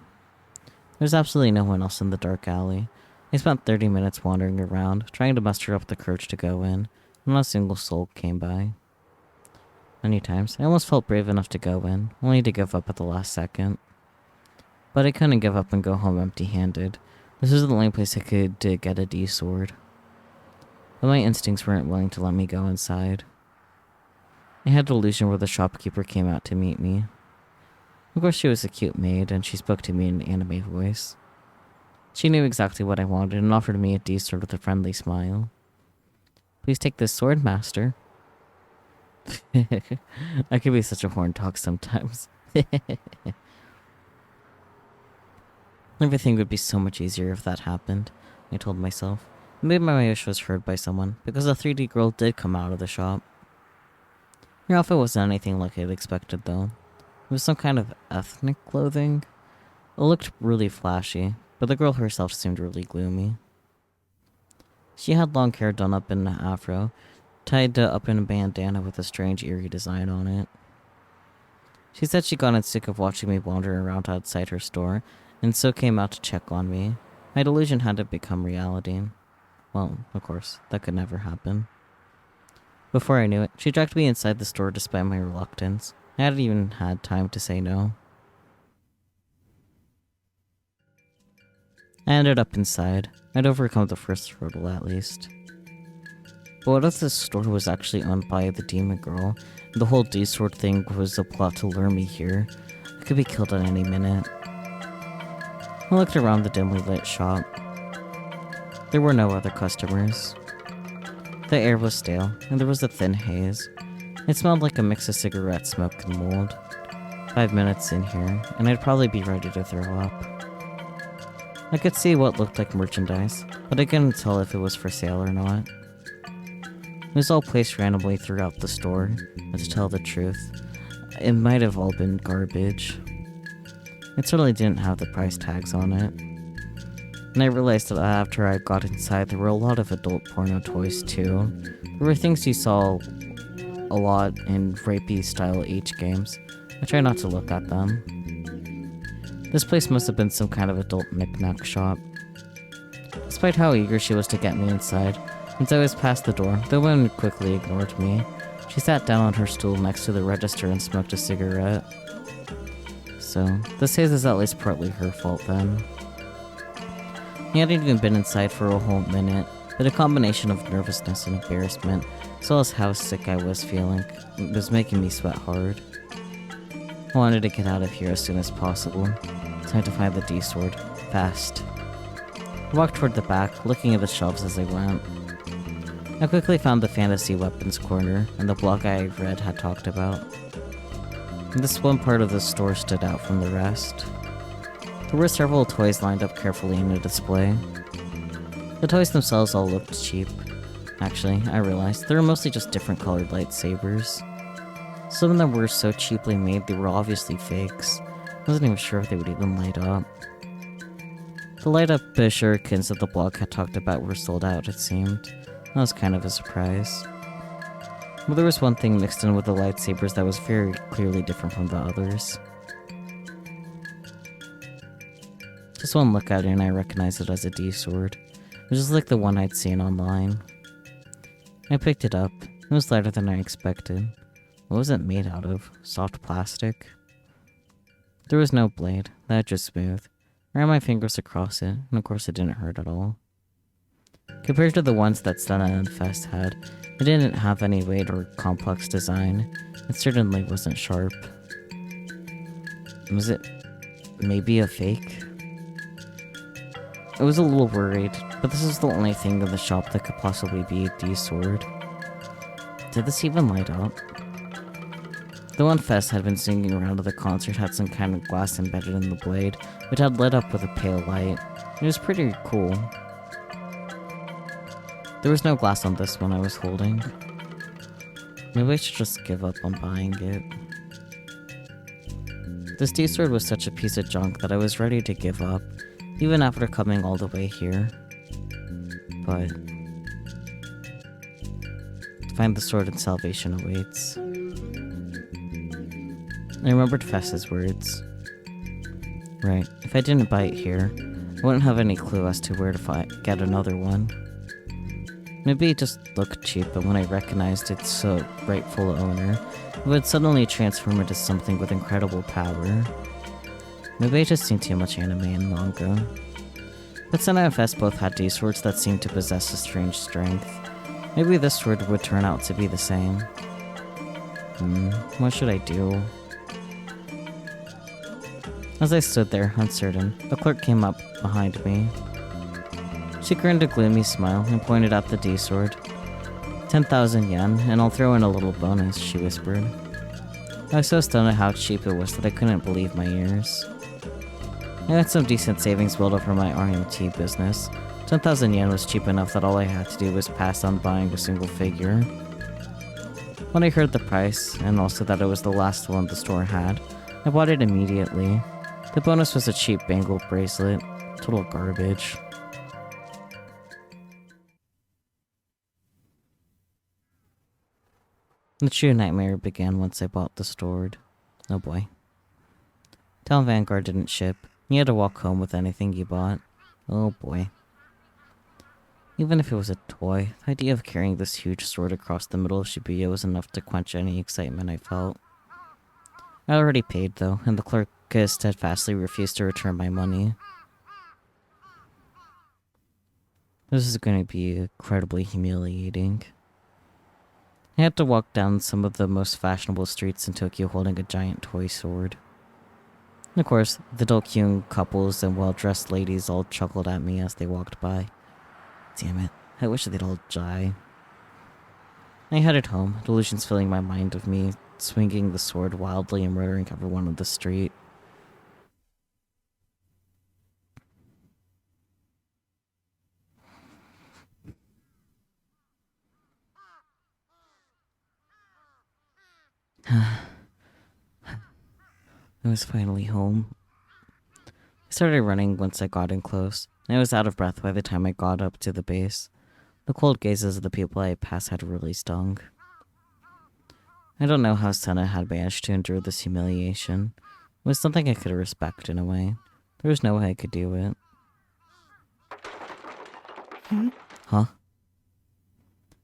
There was absolutely no one else in the dark alley. I spent 30 minutes wandering around, trying to muster up the courage to go in, and not a single soul came by. many times. I almost felt brave enough to go in, only to give up at the last second. But I couldn't give up and go home empty-handed. This was the only place I could get a D sword. But my instincts weren't willing to let me go inside. I had an illusion where the shopkeeper came out to meet me. Of course, she was a cute maid, and she spoke to me in an anime voice. She knew exactly what I wanted and offered me a D sword with a friendly smile. Please take this sword, master. I could be such a horn dog sometimes. Everything would be so much easier if that happened, I told myself. Maybe my wish was heard by someone, because a 3D girl did come out of the shop. Her outfit wasn't anything like I'd expected, though. It was some kind of ethnic clothing. It looked really flashy, but the girl herself seemed really gloomy. She had long hair done up in an afro, tied up in a bandana with a strange eerie design on it. She said she'd gotten sick of watching me wander around outside her store, and so came out to check on me. My delusion had to become reality. Well, of course, that could never happen. Before I knew it, she dragged me inside the store despite my reluctance. I hadn't even had time to say no. I ended up inside. I'd overcome the first hurdle at least. But what if this store was actually owned by the demon girl, and the whole D-sword thing was a plot to lure me here? I could be killed at any minute. I looked around the dimly lit shop. There were no other customers. The air was stale, and there was a thin haze. It smelled like a mix of cigarette smoke and mold. 5 minutes in here, and I'd probably be ready to throw up. I could see what looked like merchandise, but I couldn't tell if it was for sale or not. It was all placed randomly throughout the store, and to tell the truth, it might have all been garbage. It certainly didn't have the price tags on it. And I realized that after I got inside, there were a lot of adult porno toys too. There were things you saw a lot in rapey style H games. I try not to look at them. This place must have been some kind of adult knick-knack shop. Despite how eager she was to get me inside, once I was past the door, the woman quickly ignored me. She sat down on her stool next to the register and smoked a cigarette. So, this haze is at least partly her fault then. I hadn't even been inside for a whole minute, but a combination of nervousness and embarrassment, as well as how sick I was feeling, was making me sweat hard. I wanted to get out of here as soon as possible. Time to find the D-sword. Fast. I walked toward the back, looking at the shelves as I went. I quickly found the fantasy weapons corner, and the blog I read had talked about. This one part of the store stood out from the rest. There were several toys lined up carefully in a display. The toys themselves all looked cheap. Actually, I realized they were mostly just different colored lightsabers. Some of them were so cheaply made they were obviously fakes. I wasn't even sure if they would even light up. The light-up shurikens that the blog had talked about were sold out, it seemed. That was kind of a surprise. But there was one thing mixed in with the lightsabers that was very clearly different from the others. Just one look at it and I recognized it as a D-sword. It was just like the one I'd seen online. I picked it up. It was lighter than I expected. What was it made out of? Soft plastic? There was no blade. That was just smooth. I ran my fingers across it, and of course it didn't hurt at all. Compared to the ones that Stena and Fest had, it didn't have any weight or complex design. It certainly wasn't sharp. Was it maybe a fake? I was a little worried, but this is the only thing in the shop that could possibly be a D-sword. Did this even light up? The one Fest had been singing around at the concert had some kind of glass embedded in the blade, which had lit up with a pale light. It was pretty cool. There was no glass on this one I was holding. Maybe I should just give up on buying it. This D-sword was such a piece of junk that I was ready to give up, even after coming all the way here. But to find the sword and salvation awaits. I remembered Fess's words. Right, if I didn't buy it here, I wouldn't have any clue as to where to get another one. Maybe it just looked cheap, but when I recognized its rightful owner, it would suddenly transform into something with incredible power. Maybe I just seen too much anime and manga. But Senna and Fest both had D-swords that seemed to possess a strange strength. Maybe this sword would turn out to be the same. What should I do? As I stood there, uncertain, the clerk came up behind me. She grinned a gloomy smile and pointed at the D-sword. 10,000 yen, and I'll throw in a little bonus, she whispered. I was so stunned at how cheap it was that I couldn't believe my ears. I had some decent savings built up for my RMT business. 10,000 yen was cheap enough that all I had to do was pass on buying a single figure. When I heard the price, and also that it was the last one the store had, I bought it immediately. The bonus was a cheap bangle bracelet. Total garbage. The true nightmare began once I bought the sword. Oh boy. Town Vanguard didn't ship. You had to walk home with anything you bought. Oh boy. Even if it was a toy, the idea of carrying this huge sword across the middle of Shibuya was enough to quench any excitement I felt. I already paid though, and the clerk steadfastly refused to return my money. This is going to be incredibly humiliating. I had to walk down some of the most fashionable streets in Tokyo holding a giant toy sword. And of course, the adult-queuing couples and well-dressed ladies all chuckled at me as they walked by. Damn it, I wish they'd all die. I headed home, delusions filling my mind of me swinging the sword wildly and murdering everyone on the street. I was finally home. I started running once I got in close, and I was out of breath by the time I got up to the base. The cold gazes of the people I passed had really stung. I don't know how Senna had managed to endure this humiliation. It was something I could respect in a way. There was no way I could do it. Huh?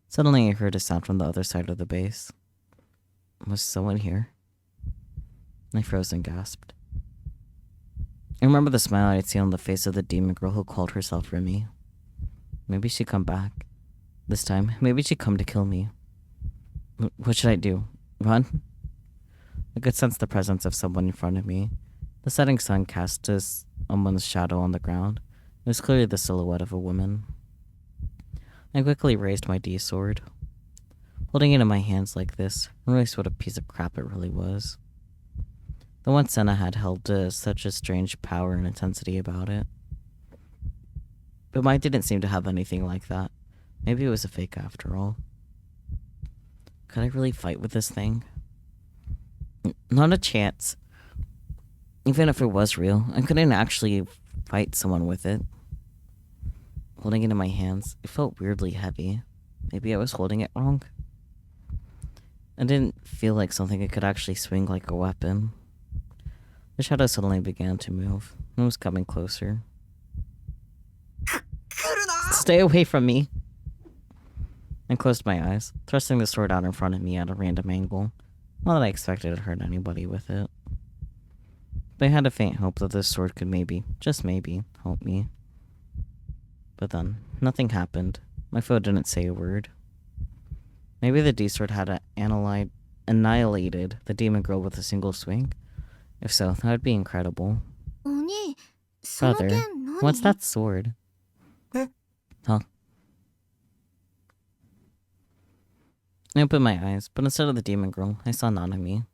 Suddenly I heard a sound from the other side of the base. Was someone here? I froze and gasped. I remember the smile I'd seen on the face of the demon girl who called herself Remy. Maybe she'd come back. This time, maybe she'd come to kill me. What should I do? Run? I could sense the presence of someone in front of me. The setting sun cast someone's shadow on the ground. It was clearly the silhouette of a woman. I quickly raised my D-sword. Holding it in my hands like this, I realized what a piece of crap it really was. The one Senna had held such a strange power and intensity about it. But mine didn't seem to have anything like that. Maybe it was a fake after all. Could I really fight with this thing? Not a chance. Even if it was real, I couldn't actually fight someone with it. Holding it in my hands, it felt weirdly heavy. Maybe I was holding it wrong. I didn't feel like something that could actually swing like a weapon. The shadow suddenly began to move. It was coming closer. Stay away from me! I closed my eyes, thrusting the sword out in front of me at a random angle. Not that I expected to hurt anybody with it. But I had a faint hope that this sword could maybe, just maybe, help me. But then, nothing happened. My foe didn't say a word. Maybe the D-sword had annihilated the demon girl with a single swing? If so, that would be incredible. Brother, what's that sword? Huh? I opened my eyes, but instead of the demon girl, I saw Nanami.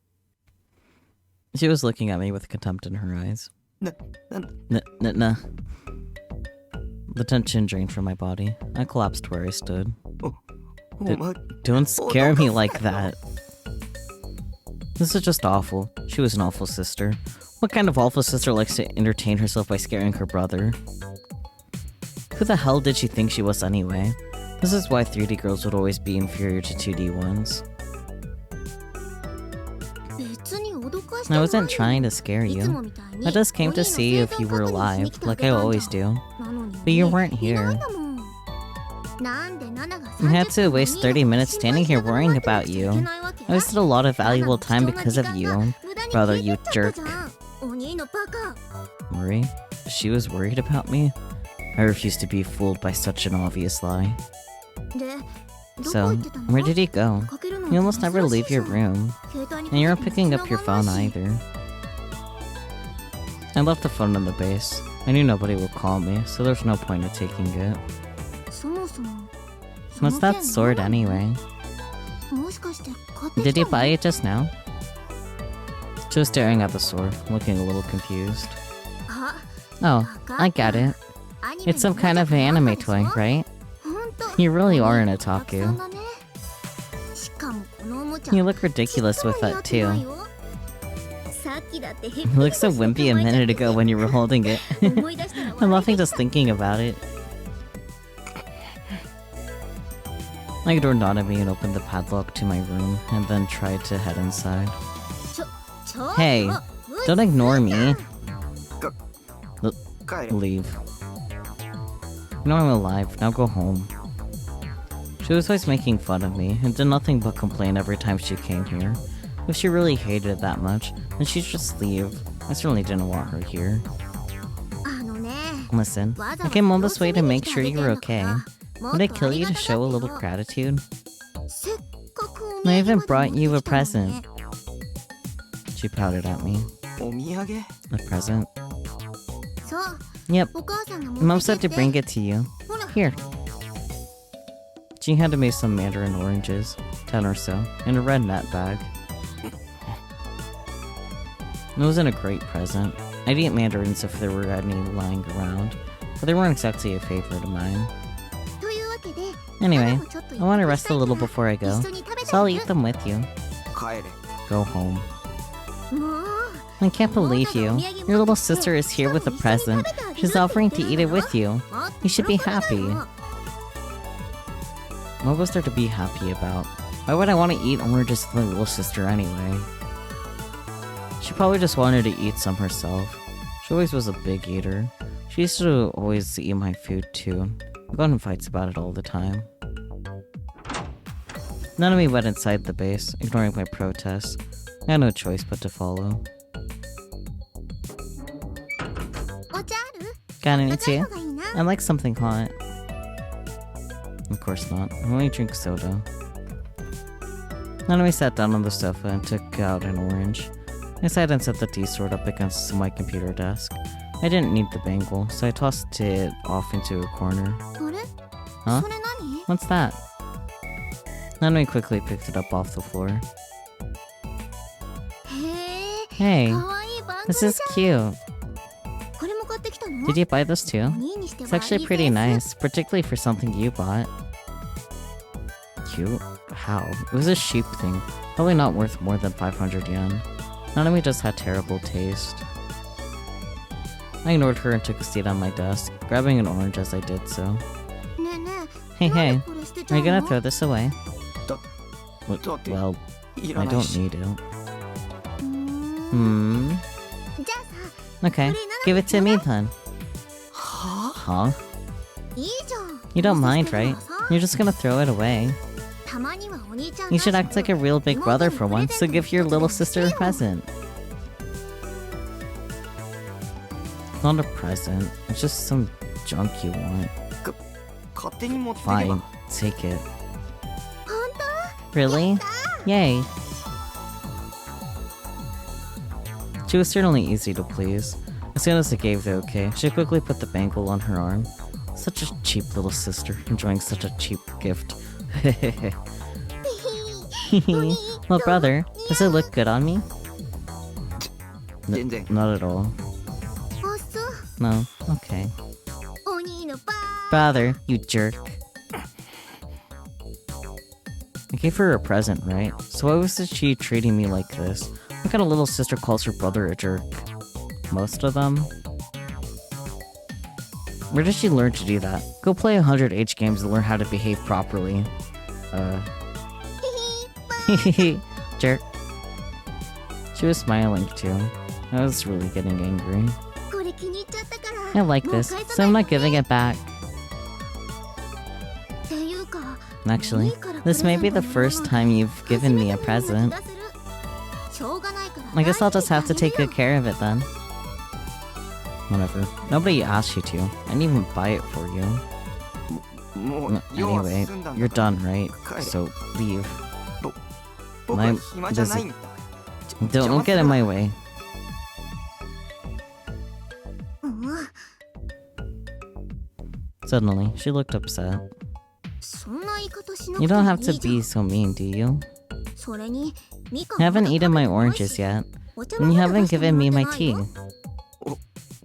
She was looking at me with contempt in her eyes. Nah. The tension drained from my body. I collapsed where I stood. Don't scare me like that. This is just awful. She was an awful sister. What kind of awful sister likes to entertain herself by scaring her brother? Who the hell did she think she was anyway? This is why 3D girls would always be inferior to 2D ones. I wasn't trying to scare you. I just came to see if you were alive, like I always do. But you weren't here. I had to waste 30 minutes standing here worrying about you. I wasted a lot of valuable time because of you. Brother, you jerk. Worry? She was worried about me? I refuse to be fooled by such an obvious lie. So, where did he go? You almost never leave your room. And you aren't picking up your phone either. I left the phone in the base. I knew nobody would call me, so there's no point in taking it. What's that sword anyway? Did you buy it just now? She was staring at the sword, looking a little confused. Oh, I get it. It's some kind of anime toy, right? You really are an otaku. You look ridiculous with that too. You looked so wimpy a minute ago when you were holding it. I'm laughing just thinking about it. My door dawned at me and opened the padlock to my room, and then tried to head inside. Hey, don't ignore me. Leave. You know I'm alive, now go home. She was always making fun of me, and did nothing but complain every time she came here. If she really hated it that much, then she'd just leave. I certainly didn't want her here. Listen, I came all this way to make sure you were okay. Would I kill you to show a little gratitude? I even brought you a present. She pouted at me. A present? Yep. Mom said to bring it to you. Here. She handed me some mandarin oranges, 10 or so, in a red net bag. It wasn't a great present. I'd eat mandarins if there were any lying around, but they weren't exactly a favorite of mine. Anyway, I want to rest a little before I go, so I'll eat them with you. Go home. I can't believe you. Your little sister is here with a present. She's offering to eat it with you. You should be happy. What was there to be happy about? Why would I want to eat oranges with my little sister anyway? She probably just wanted to eat some herself. She always was a big eater. She used to always eat my food too. We got in fights about it all the time. None of me went inside the base, ignoring my protests. I had no choice but to follow. Got any tea? I'd like something hot. Of course not. I only drink soda. None of me sat down on the sofa and took out an orange. I sat and set the tea sword up against my computer desk. I didn't need the bangle, so I tossed it off into a corner. Huh? What's that? Nanui quickly picked it up off the floor. Hey, this is cute. Did you buy this too? It's actually pretty nice, particularly for something you bought. Cute? How? It was a sheep thing. Probably not worth more than 500 yen. Nanami just had terrible taste. I ignored her and took a seat on my desk, grabbing an orange as I did so. Hey, are you gonna throw this away? Well, I don't need it. Okay, give it to me then. Huh? You don't mind, right? You're just gonna throw it away. You should act like a real big brother for once, so give your little sister a present. Not a present, it's just some junk you want. Fine, take it. Really? Yay. She was certainly easy to please. As soon as I gave the okay, she quickly put the bangle on her arm. Such a cheap little sister, enjoying such a cheap gift. Well, brother, does it look good on me? Not at all. No, okay. Brother, you jerk. I gave her a present, right? So why was she treating me like this? What kind of little sister calls her brother a jerk? Most of them? Where did she learn to do that? Go play 100 H games and learn how to behave properly. Jerk. She was smiling too. I was really getting angry. I like this, so I'm not giving it back. Actually, this may be the first time you've given me a present. I guess I'll just have to take good care of it then. Whatever. Nobody asked you to. I didn't even buy it for you. もう用は Anyway, 済んだん you're だから done, right? 帰れ So leave. 僕は暇じゃないんだ Don't get in my way. Suddenly, she looked upset. You don't have to be so mean, do you? I haven't eaten my oranges yet, and you haven't given me my tea.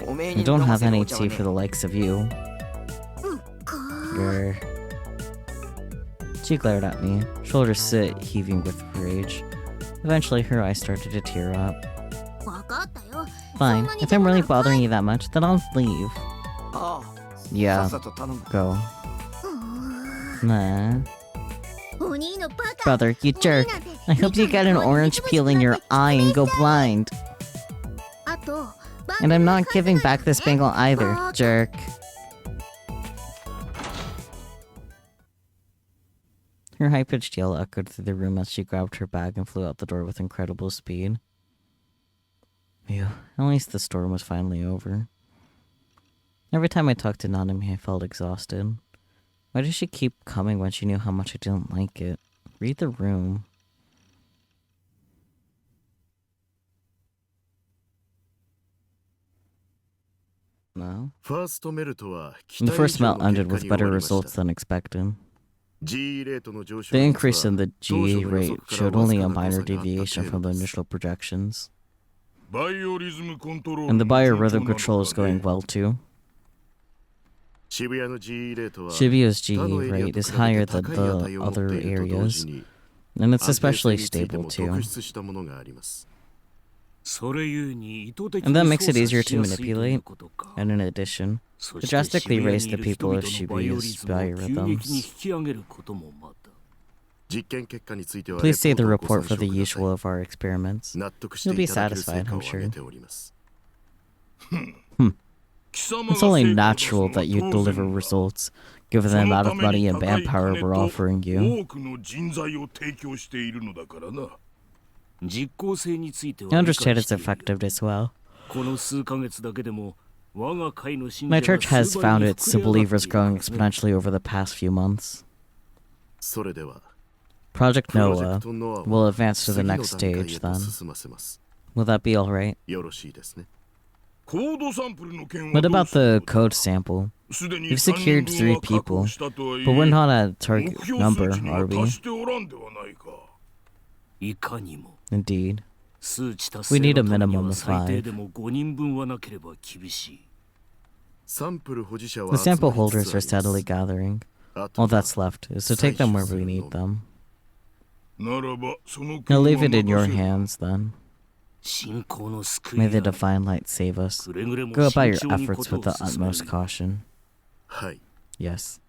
おめえ I に don't 飲ま have せる any お茶は tea ね for the likes of you. Grr. She glared at me, shoulders heaving with rage. Eventually, her eyes started to tear up. Fine, if I'm really bothering you that much, then I'll leave. ああ Yeah, さっさと頼む go. Nah. Brother, you jerk. I hope you get an orange peel in your eye and go blind. And I'm not giving back this bangle either, jerk. Her high-pitched yell echoed through the room as she grabbed her bag and flew out the door with incredible speed. Phew, at least the storm was finally over. Every time I talked to Nanami, I felt exhausted. Why did she keep coming when she knew how much I didn't like it? Read the room. No? The first melt ended with better results than expected. The increase in the GE rate showed only a minor deviation from the initial projections. And the biorhythm control is going well too. Shibuya's GE rate is higher than the other areas, and it's especially stable too. And that makes it easier to manipulate, and in addition, it drastically raised the people of Shibuya's biorhythms. Please see the report for the usual of our experiments. You'll be satisfied, I'm sure. It's only natural that you deliver results, given the amount of money and manpower we're offering you. I understand its effectiveness well. My church has found its believers growing exponentially over the past few months. Project NoAH will advance to the next stage then. Will that be alright? What about the code sample? We've secured 3 people, but we're not at a target number, are we? Indeed. We need a minimum of 5. The sample holders are steadily gathering. All that's left is to take them where we need them. I'll leave it in your hands then. May the divine light save us. Go about your efforts with the utmost caution. Yes,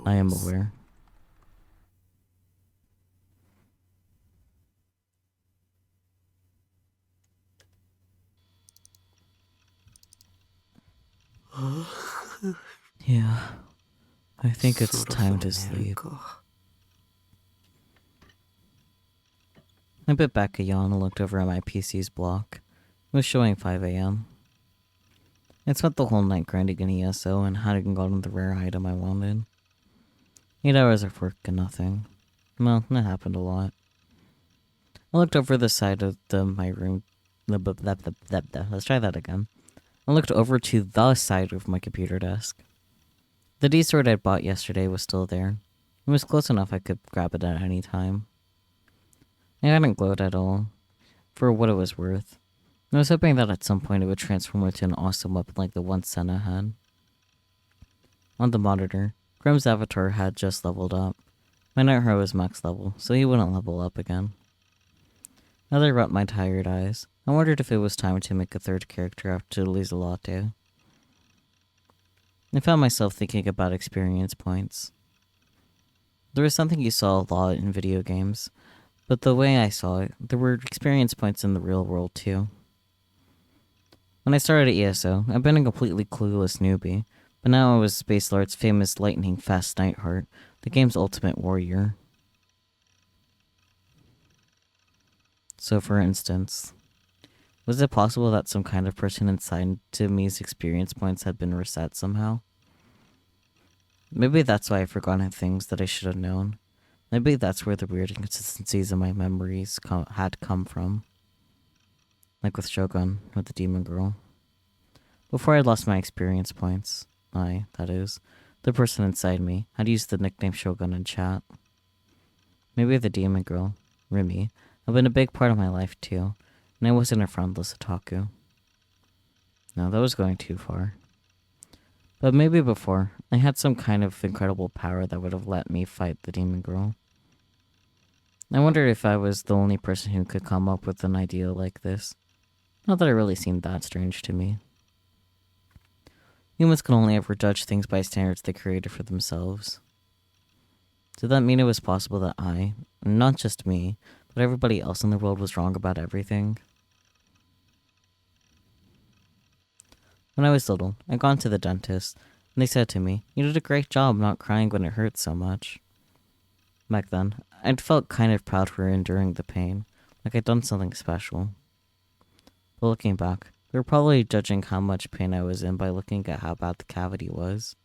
I am aware. Yeah, I think it's time to sleep. I bit back a yawn and looked over at my PC's block. It was showing 5 a.m. I spent the whole night grinding an ESO and hadn't gotten the rare item I wanted. 8 hours of work and nothing. Well, that happened a lot. I looked over the side of my room. Let's try that again. I looked over to the side of my computer desk. The D-sword I bought yesterday was still there. It was close enough I could grab it at any time. I hadn't glowed at all, for what it was worth. I was hoping that at some point it would transform into an awesome weapon like the one Senna had. On the monitor, Grimm's avatar had just leveled up. My Night Hero was max level, so he wouldn't level up again. As I rubbed my tired eyes, I wondered if it was time to make a third character after Lisa Latte. I found myself thinking about experience points. There was something you saw a lot in video games, but the way I saw it, there were experience points in the real world too. When I started at ESO, I'd been a completely clueless newbie, but now I was Space Lord's famous lightning-fast Nightheart, The game's ultimate warrior. So for instance, was it possible that some kind of person inside to me's experience points had been reset somehow? Maybe that's why I've forgotten things that I should have known. Maybe that's where the weird inconsistencies in my memories had come from. Like with Shogun, with the demon girl. Before I lost my experience points, that is, the person inside me, had used the nickname Shogun in chat. Maybe the demon girl, Rimi, had been a big part of my life too, and I wasn't a friendless otaku. No, that was going too far. But maybe before, I had some kind of incredible power that would have let me fight the demon girl. I wondered if I was the only person who could come up with an idea like this. Not that it really seemed that strange to me. Humans can only ever judge things by standards they created for themselves. Did that mean it was possible that I, and not just me, but everybody else in the world was wrong about everything? When I was little, I got to the dentist, and they said to me, "You did a great job not crying when it hurt so much." Back then, I'd felt kind of proud for enduring the pain, like I'd done something special. But looking back, they were probably judging how much pain I was in by looking at how bad the cavity was.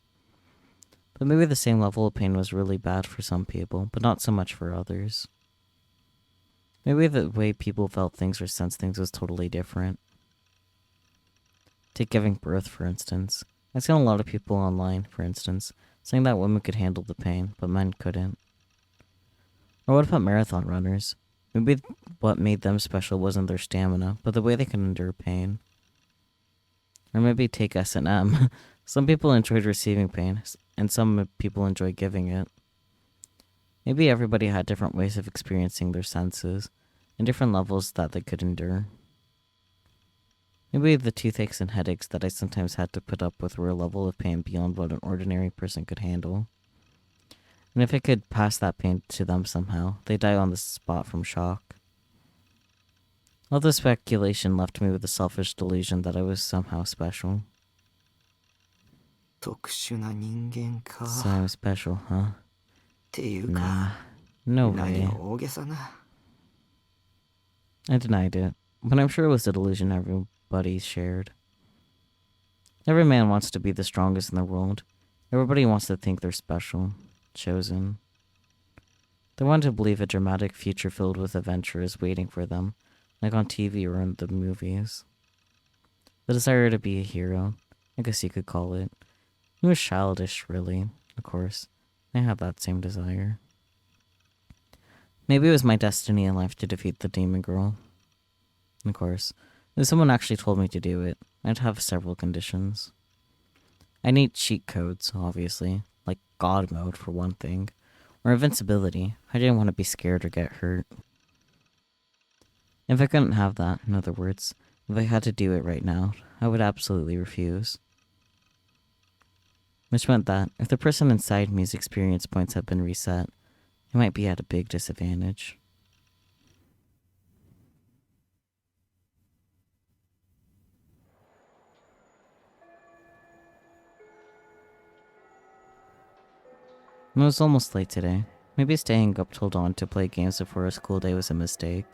But maybe the same level of pain was really bad for some people, but not so much for others. Maybe the way people felt things or sensed things was totally different. Take giving birth, for instance. I've seen a lot of people online, for instance, saying that women could handle the pain, but men couldn't. Or what about marathon runners? Maybe what made them special wasn't their stamina, but the way they could endure pain. Or maybe take S&M. Some people enjoyed receiving pain, and some people enjoyed giving it. Maybe everybody had different ways of experiencing their senses, and different levels that they could endure. Maybe the toothaches and headaches that I sometimes had to put up with were a level of pain beyond what an ordinary person could handle. And if I could pass that pain to them somehow, they'd die on the spot from shock. All this speculation left me with the selfish delusion that I was somehow special. 特殊な人間か。 So I'm special, huh? っていうか、 Nah. No 何 way. を大げさな。 I denied it, but I'm sure it was a delusion everybody shared. Every man wants to be the strongest in the world. Everybody wants to think they're special, chosen. They want to believe a dramatic future filled with adventure is waiting for them, like on TV or in the movies. The desire to be a hero, I guess you could call it. It was childish, really, of course. I had that same desire. Maybe it was my destiny in life to defeat the demon girl. Of course, if someone actually told me to do it, I'd have several conditions. I need cheat codes, obviously, like God mode for one thing, or invincibility. I didn't want to be scared or get hurt. If I couldn't have that, in other words, if I had to do it right now, I would absolutely refuse. Which meant that, if the person inside me's experience points had been reset, I might be at a big disadvantage. It was almost late today. Maybe staying up till dawn to play games before a school day was a mistake.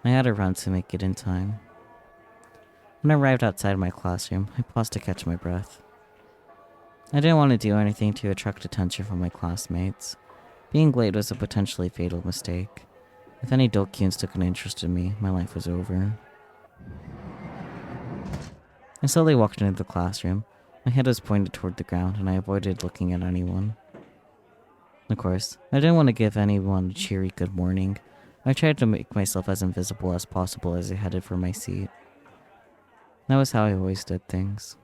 I had to run to make it in time. When I arrived outside my classroom, I paused to catch my breath. I didn't want to do anything to attract attention from my classmates. Being late was a potentially fatal mistake. If any Dokyuns took an interest in me, my life was over. I slowly walked into the classroom. My head was pointed toward the ground, and I avoided looking at anyone. Of course, I didn't want to give anyone a cheery good morning. I tried to make myself as invisible as possible as I headed for my seat. That was how I always did things.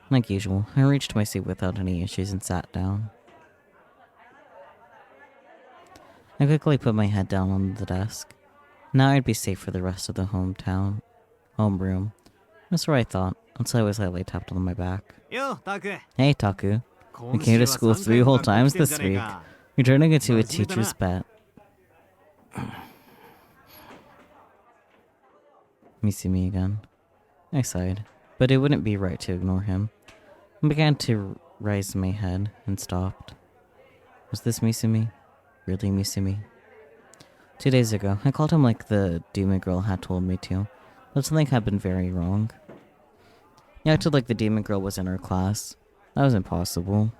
Like usual, I reached my seat without any issues and sat down. I quickly put my head down on the desk. Now I'd be safe for the rest of the homeroom. That's what I thought, until I was lightly tapped on my back. Yo, Taku. Hey, Taku. I came to school 3 whole times this week. You're turning into a teacher's pet. You see me again. I sighed, but it wouldn't be right to ignore him. I began to raised my head and stopped. Was this Misumi? Really Misumi? 2 days ago, I called him like the demon girl had told me to, but something had been very wrong. He acted like the demon girl was in our class. That was impossible.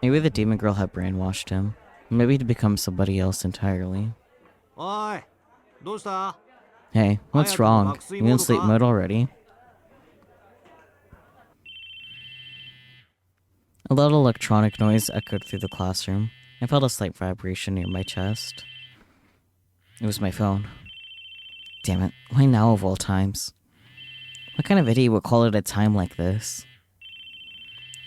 Maybe the demon girl had brainwashed him. Maybe he'd become somebody else entirely. おいどうした Hey, what's wrong? You in sleep mode already? A loud electronic noise echoed through the classroom. I felt a slight vibration near my chest. It was my phone. Damn it, why now of all times? What kind of idiot would call it a time like this?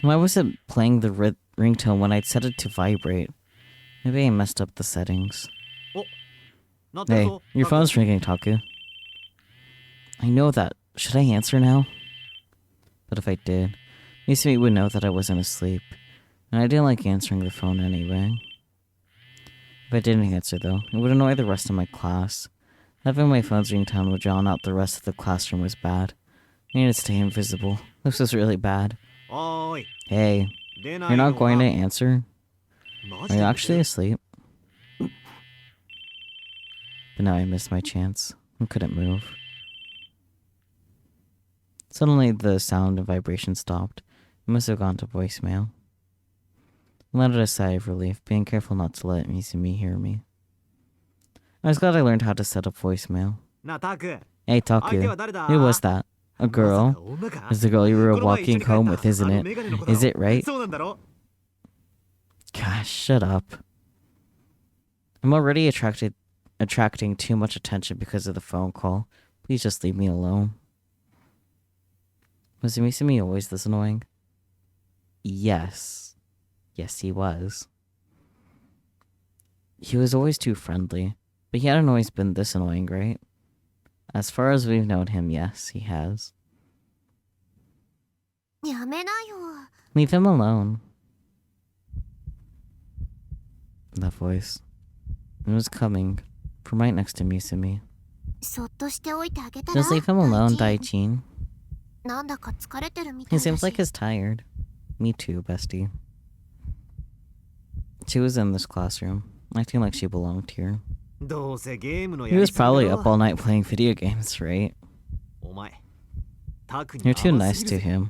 Why was it playing the ringtone when I'd set it to vibrate? Maybe I messed up the settings. なってる Hey, ぞ your phone's ringing, Taku. I know that. Should I answer now? But if I did, Misumi would know that I wasn't asleep, and I didn't like answering the phone anyway. If I didn't answer, though, it would annoy the rest of my class. Having my phone's ringtone would drown out the rest of the classroom was bad. I needed to stay invisible. This was really bad. おい Hey, 出ない you're の not going to か answer? マ Are ジ you で actually asleep? But now I missed my chance. I couldn't move. Suddenly, the sound and vibration stopped. It must have gone to voicemail. I let out a sigh of relief, being careful not to let Misumi hear me. I was glad I learned how to set up voicemail. なあタク Hey, 相 Taku. 手は誰だ Who was that? A まさか girl? 女か Is the girl you were この前 walking 一緒に帰った home with, isn't あの it? メガネの子だろ Is it right? そうなんだろ Gosh, shut up. I'm already attracting too much attention because of the phone call. Please just leave me alone. Was Misumi always this annoying? Yes. Yes, he was. He was always too friendly, but he hadn't always been this annoying, right? As far as we've known him, yes, he has. やめなよ。 Leave him alone. That voice. It was coming from right next to Misumi. そっとしておいてあげたら。 Just leave him alone, 大 Daichin. なんだか疲れてるみた He いだ seems し。 like he's tired. Me too, bestie. She was in this classroom, acting like she belonged here. どうせゲームの He やり was すぎだ probably ろ up all night playing video games, right? お前タクに You're too 甘 nice すぎ to るぜ him.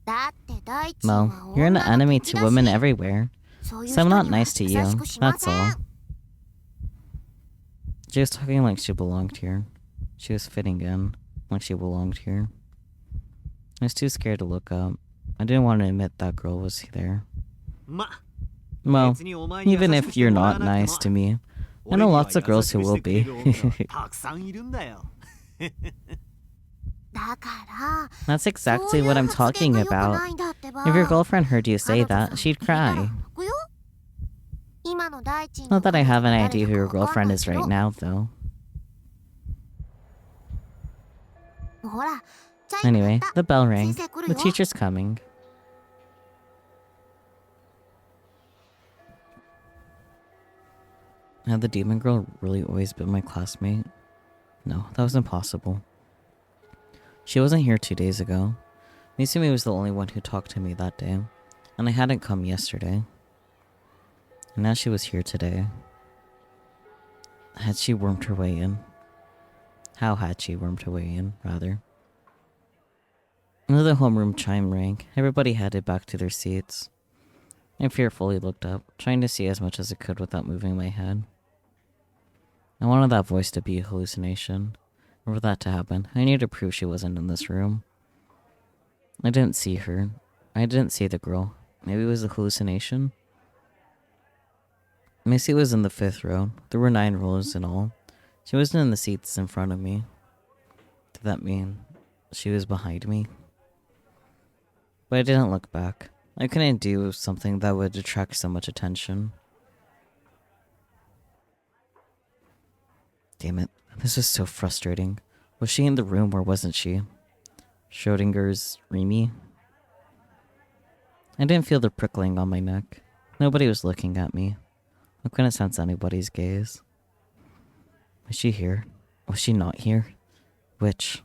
だって大地は Well, you're an 女の enemy 敵 to だし women everywhere. そういう So I'm 人 not には nice to 優 you. しくしませ That's ん all. She was talking like she belonged here. She was fitting in, like she belonged here. I was too scared to look up. I didn't want to admit that girl was there. ま Well, 別にお前に優 even し if くして you're もらわ not なくて nice も to me, I 俺 know には lots of girls who 優 will しくしてくれ be. る女がたくさんいるんだよだから、 That's そう exactly いう what I'm 発言 talking が良く about. ないんだってば。 If your girlfriend heard you 彼 say 女さん that, she'd 聞いたら cry. 泣くよ。今の大地 Not that I have an の idea who your 彼女が誰 girlfriend だか is わかん right ない now, though. けどほら、チャイム鳴 Anyway, った the bell rang. 先生来る The よ。 teacher's coming. Had the demon girl really always been my classmate? No, that was impossible. She wasn't here 2 days ago. Misumi was the only one who talked to me that day, and I hadn't come yesterday. And now she was here today. Had she wormed her way in? How had she wormed her way in, rather? Another homeroom chime rang. Everybody headed back to their seats. I fearfully looked up, trying to see as much as I could without moving my head. I wanted that voice to be a hallucination. For that to happen, I needed to prove she wasn't in this room. I didn't see her. I didn't see the girl. Maybe it was a hallucination? My seat was in the 5th row. There were 9 rows in all. She wasn't in the seats in front of me. Did that mean she was behind me? But I didn't look back. I couldn't do something that would attract so much attention. Damn it. This was so frustrating. Was she in the room or wasn't she? Schrodinger's Remy? I didn't feel the prickling on my neck. Nobody was looking at me. I couldn't sense anybody's gaze. Was she here? Was she not here? Which?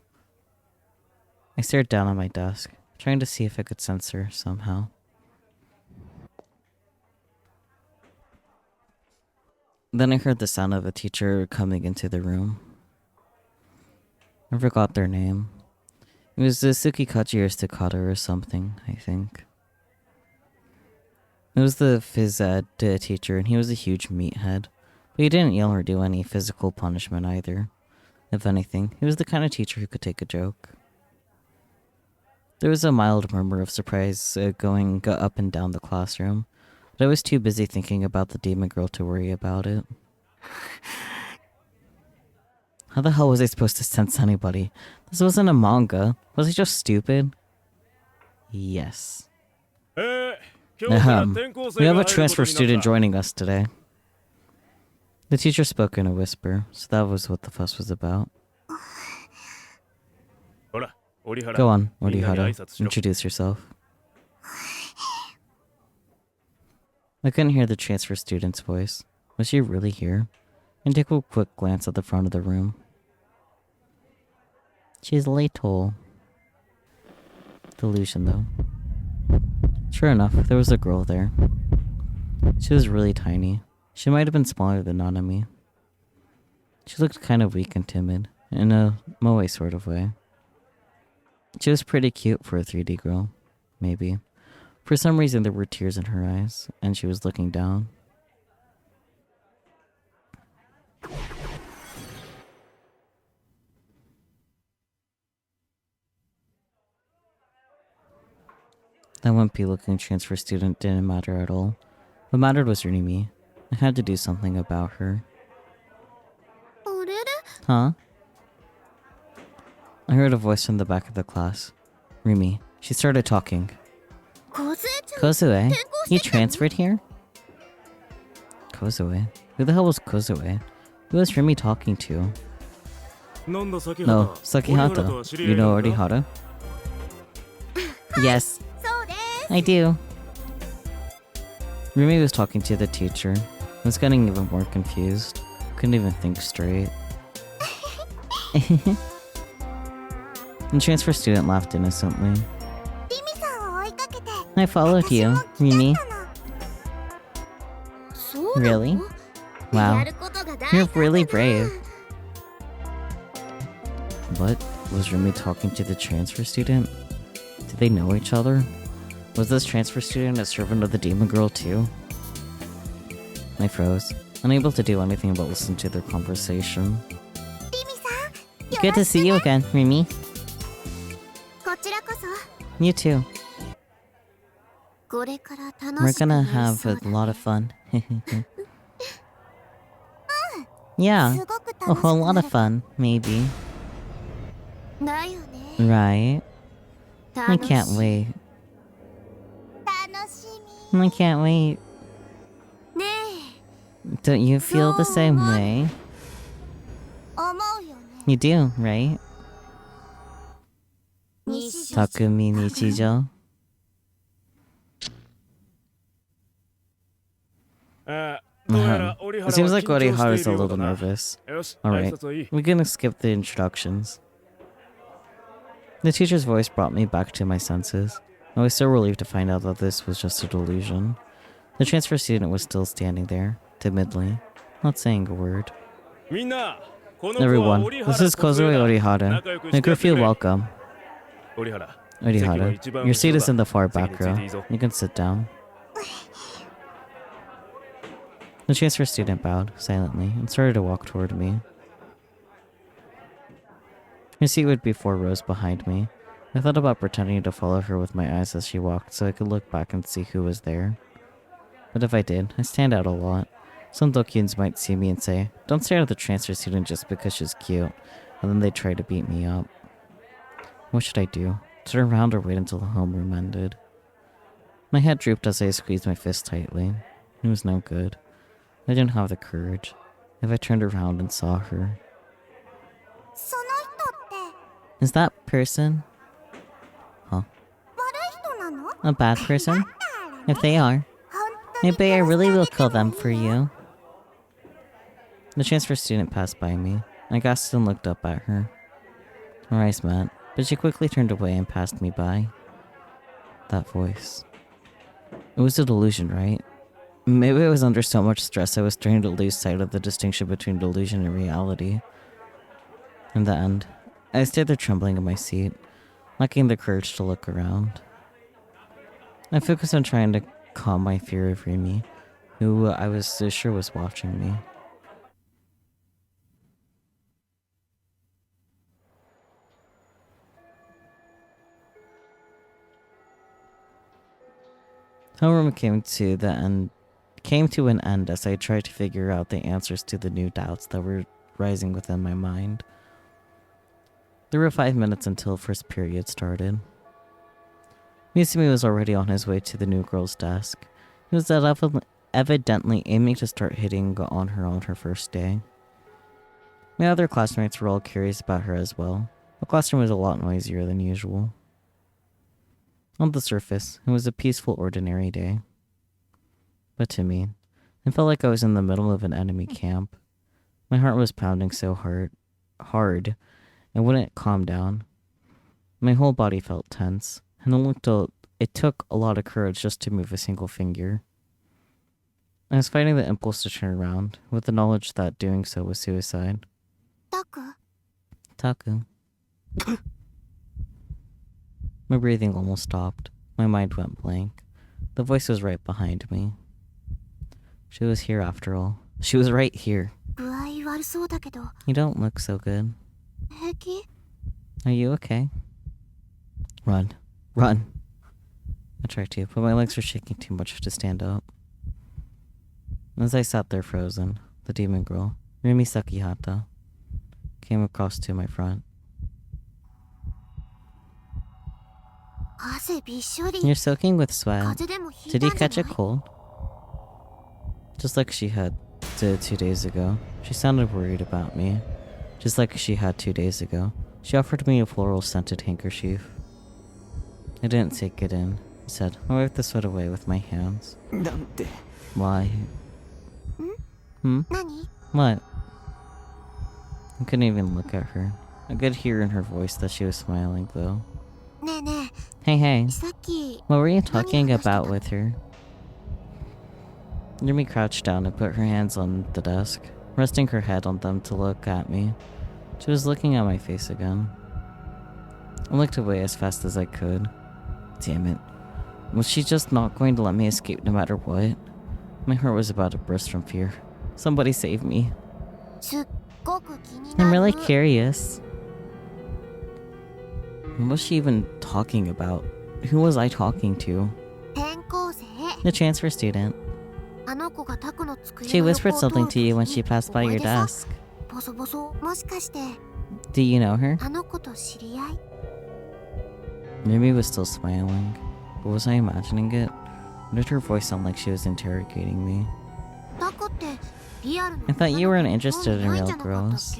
I stared down at my desk. trying to see if I could sense her somehow. Then I heard the sound of a teacher coming into the room. I forgot their name. It was the Tsukikachi or Staccato or something, I think. It was the phys ed teacher, and he was a huge meathead. But he didn't yell or do any physical punishment either. If anything, he was the kind of teacher who could take a joke. There was a mild murmur of surprise going up and down the classroom, but I was too busy thinking about the demon girl to worry about it. How the hell was I supposed to sense anybody? This wasn't a manga. Was I just stupid? Yes. We have a transfer student joining us today. The teacher spoke in a whisper, so that was what the fuss was about. Go on, Orihara. Introduce yourself. I couldn't hear the transfer student's voice. Was she really here? And took a quick glance at the front of the room. She's little. Delusion, though. Sure enough, there was a girl there. She was really tiny. She might have been smaller than Nanami. She looked kind of weak and timid, in a moe sort of way. She was pretty cute for a 3D girl, maybe. For some reason there were tears in her eyes, and she was looking down. That wimpy-looking transfer student didn't matter at all. What mattered was Rimi. I had to do something about her. Huh? I heard a voice from the back of the class. Rimi. She started talking. Kozue? You transferred here? Kozue? Who the hell was Kozue? Who was Rimi talking to? No, Sakihata. You know Orihara? Yes, I do. Rimi was talking to the teacher. I was getting even more confused. Couldn't even think straight. The transfer student laughed innocently. I followed you, Rimi. Really? Wow. You're really brave. What? Was Rimi talking to the transfer student? Did they know each other? Was this transfer student a servant of the demon girl too? I froze, unable to do anything but listen to their conversation. Good to see you again, Rimi. You too. We're gonna have a lot of fun. Yeah, a whole lot of fun, maybe. Right? I can't wait. I can't wait. Don't you feel the same way? You do, right? Takumi Nichijo. It seems like Orihara's a little nervous. Alright, we're gonna skip the introductions. The teacher's voice brought me back to my senses. I was so relieved to find out that this was just a delusion. The transfer student was still standing there, timidly, not saying a word. Everyone, this is Kozue Orihara. Make her feel welcome. Orihara, your seat is in the far back row. You can sit down. The transfer student bowed, silently, and started to walk toward me. Her seat would be 4 rows behind me. I thought about pretending to follow her with my eyes as she walked so I could look back and see who was there. But if I did, I stand out a lot. Some Dokyuns might see me and say, "Don't stare at the transfer student just because she's cute," and then they'd try to beat me up. What should I do? Turn around or wait until the homeroom ended? My head drooped as I squeezed my fist tightly. It was no good. I didn't have the courage. If I turned around and saw her... Is that person? Huh? A bad person? If they are, maybe I really will kill them for you. The transfer student passed by me. I gasped and looked up at her. Her eyes met, but she quickly turned away and passed me by. That voice. It was a delusion, right? Maybe I was under so much stress I was starting to lose sight of the distinction between delusion and reality. In the end, I stayed there trembling in my seat, lacking the courage to look around. I focused on trying to calm my fear of Remy, who I was so sure was watching me. Homeroom came to an end as I tried to figure out the answers to the new doubts that were rising within my mind. There were 5 minutes until first period started. Misumi was already on his way to the new girl's desk. He was evidently aiming to start hitting on her first day. My other classmates were all curious about her as well. The classroom was a lot noisier than usual. On the surface, it was a peaceful, ordinary day. But to me, it felt like I was in the middle of an enemy camp. My heart was pounding so hard, and wouldn't calm down. My whole body felt tense, and it took a lot of courage just to move a single finger. I was fighting the impulse to turn around, with the knowledge that doing so was suicide. Taku. My breathing almost stopped. My mind went blank. The voice was right behind me. She was here after all. She was right here. You don't look so good. Are you okay? Run. Run. I tried to, but my legs were shaking too much to stand up. As I sat there frozen, the demon girl, Rimi Sakihata, came across to my front. You're soaking with sweat. Did you catch a cold? Just like she did 2 days ago. She sounded worried about me. Just like she had 2 days ago. She offered me a floral scented handkerchief. I didn't take it in. I said, I wiped the sweat away with my hands. Why? What? I couldn't even look at her. I could hear in her voice that she was smiling, though. Hey. What were you talking about with her? Yumi crouched down and put her hands on the desk, resting her head on them to look at me. She was looking at my face again. I looked away as fast as I could. Damn it. Was she just not going to let me escape no matter what? My heart was about to burst from fear. Somebody save me. I'm really curious. What was she even talking about? Who was I talking to? The transfer student. She whispered something to you when she passed by your desk. Do you know her? Mimi was still smiling, but was I imagining it? Or did her voice sound like she was interrogating me? I thought you weren't interested in real girls.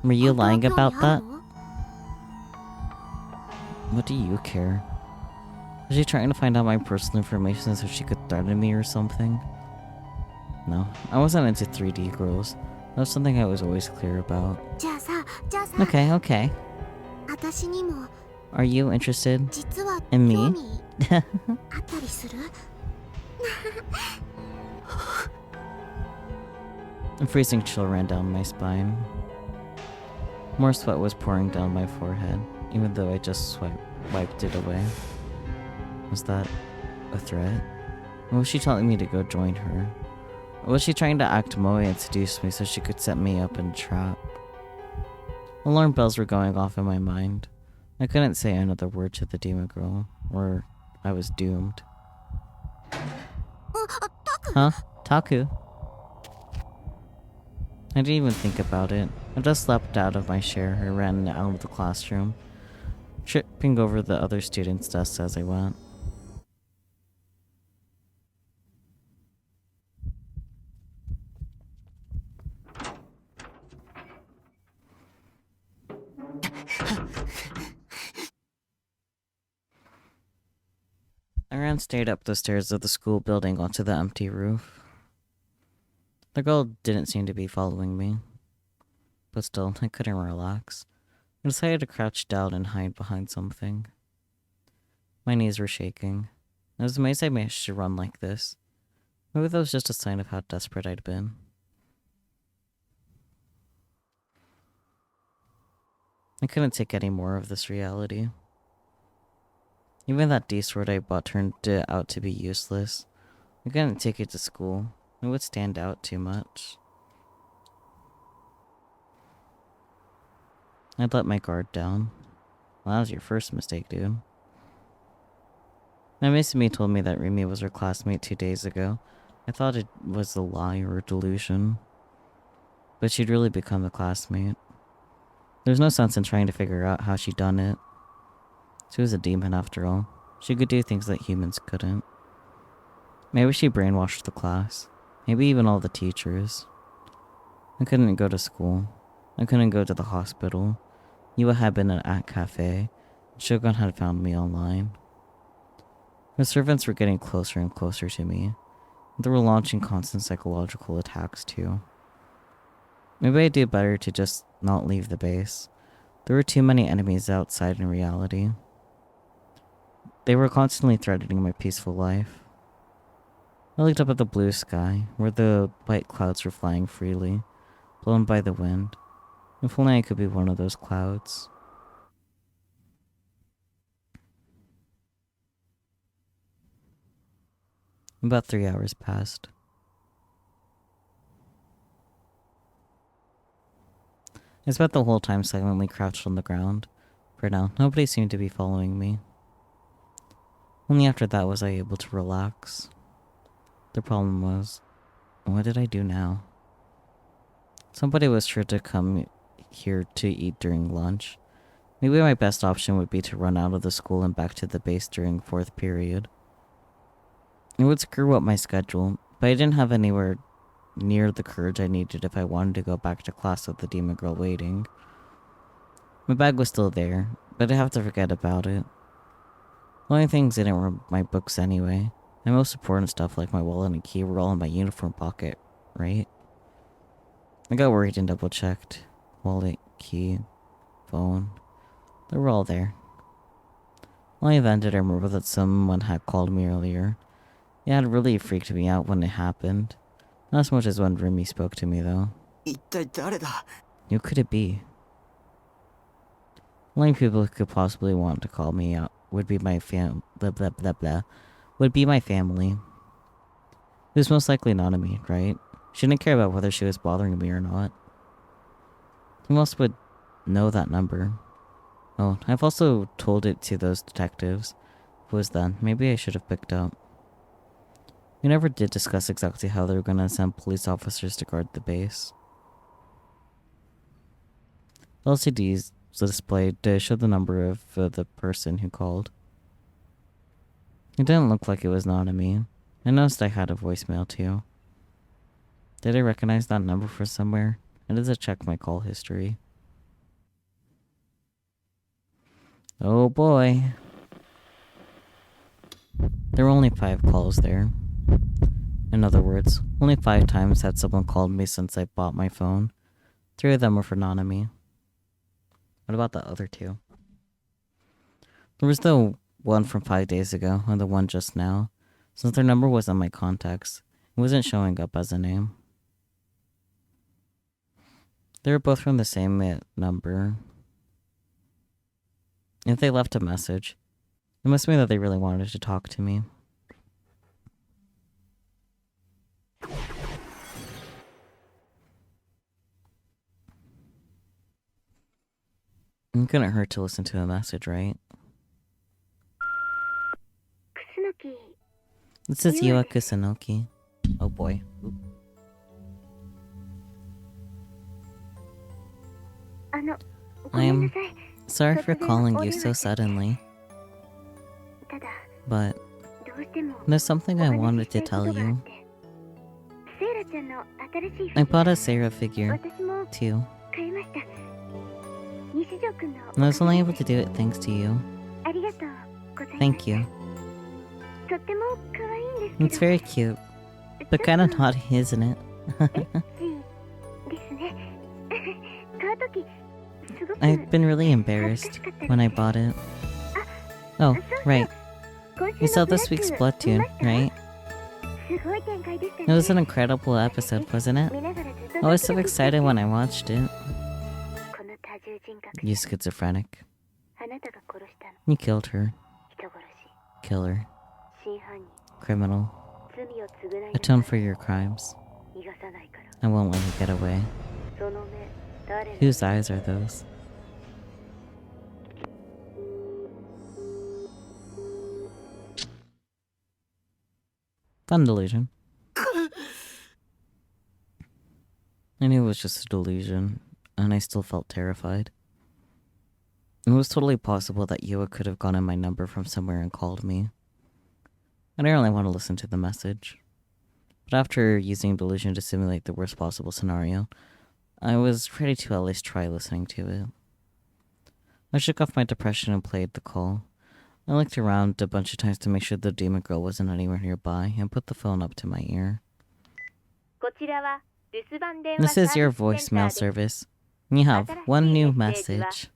Were you lying about that? What do you care? Was she trying to find out my personal information so she could threaten me or something? No, I wasn't into 3D girls. That was something I was always clear about. Okay. Are you interested in me? A freezing chill ran down my spine. More sweat was pouring down my forehead, even though I just wiped it away. Was that a threat? Or was she telling me to go join her? Or was she trying to act moe and seduce me so she could set me up in a trap? Alarm bells were going off in my mind. I couldn't say another word to the demon girl, or I was doomed. Huh? Taku? I didn't even think about it. I just leapt out of my chair and ran out of the classroom, tripping over the other students' desks as I went. I ran straight up the stairs of the school building onto the empty roof. The girl didn't seem to be following me, but still, I couldn't relax. I decided to crouch down and hide behind something. My knees were shaking. I was amazed I managed to run like this. Maybe that was just a sign of how desperate I'd been. I couldn't take any more of this reality. Even that D-sword I bought turned out to be useless. I couldn't take it to school. It would stand out too much. I'd let my guard down. Well, that was your first mistake, dude. Now, Miss Me told me that Remy was her classmate 2 days ago. I thought it was a lie or a delusion. But she'd really become a classmate. There's no sense in trying to figure out how she'd done it. She was a demon after all. She could do things that humans couldn't. Maybe she brainwashed the class. Maybe even all the teachers. I couldn't go to school. I couldn't go to the hospital. Yua had been at cafe. Shogun had found me online. The servants were getting closer and closer to me. They were launching constant psychological attacks too. Maybe I'd do better to just not leave the base. There were too many enemies outside in reality. They were constantly threatening my peaceful life. I looked up at the blue sky, where the white clouds were flying freely, blown by the wind. If only I could be one of those clouds. About 3 hours passed. I spent the whole time silently crouched on the ground. For now, nobody seemed to be following me. Only after that was I able to relax. The problem was, what did I do now? Somebody was sure to come here to eat during lunch. Maybe my best option would be to run out of the school and back to the base during 4th period. It would screw up my schedule, but I didn't have anywhere near the courage I needed if I wanted to go back to class with the demon girl waiting. My bag was still there, but I'd have to forget about it. The only things in it were my books anyway. My most important stuff like my wallet and key were all in my uniform pocket, right? I got worried and double checked. Wallet, key, phone. They were all there. Only then did I remember that someone had called me earlier. It had really freaked me out when it happened. Not as much as when Remy spoke to me, though. 一体誰だ Who could it be? Only people who could possibly want to call me out would be my would be my family. It was most likely not me, right? She didn't care about whether she was bothering me or not. Who else would know that number? Oh, I've also told it to those detectives. If it was then, maybe I should have picked up. We never did discuss exactly how they were going to send police officers to guard the base. LCDs displayed showed the number of the person who called. It didn't look like it was Nanami. I noticed I had a voicemail too. Did I recognize that number from somewhere? I did to check my call history. Oh boy. There were only 5 calls there. In other words, only 5 times had someone called me since I bought my phone. 3 of them were for Nanami. What about the other 2? There was the one from 5 days ago and the one just now. Since their number was on my contacts, it wasn't showing up as a name. They were both from the same number. If they left a message, it must mean that they really wanted to talk to me. It couldn't hurt to listen to a message, right? 楠木 This is Yua Kusunoki. Oh boy. Oop. ごめんな I'm さい sorry for calling you so suddenly, ただ but どうしても there's something お I 話 wanted しした to いこと tell があっ you. てセイラちゃんの新しいフ I ィギュ bought ア a Sarah figure, 私も too, 買いました西条くんの and I was only able to do it thanks to you. ありがとうございます Thank you. とっても可愛いんです It's けど very cute, but kinda naughty, isn't it? ですね買うときすごく I've been really embarrassed when I bought it. Oh, right. You saw this week's Splatoon, right? It was an incredible episode, wasn't it? I was so excited when I watched it. You schizophrenic. You killed her. Killer. Criminal. Atone for your crimes. I won't let you get away. Whose eyes are those? Fun delusion. I knew it was just a delusion, and I still felt terrified. It was totally possible that Yua could have gotten my number from somewhere and called me. I didn't really want to listen to the message. But after using delusion to simulate the worst possible scenario, I was ready to at least try listening to it. I shook off my depression and played the call. I looked around a bunch of times to make sure the demon girl wasn't anywhere nearby and put the phone up to my ear. This is your voicemail service. You have one new message.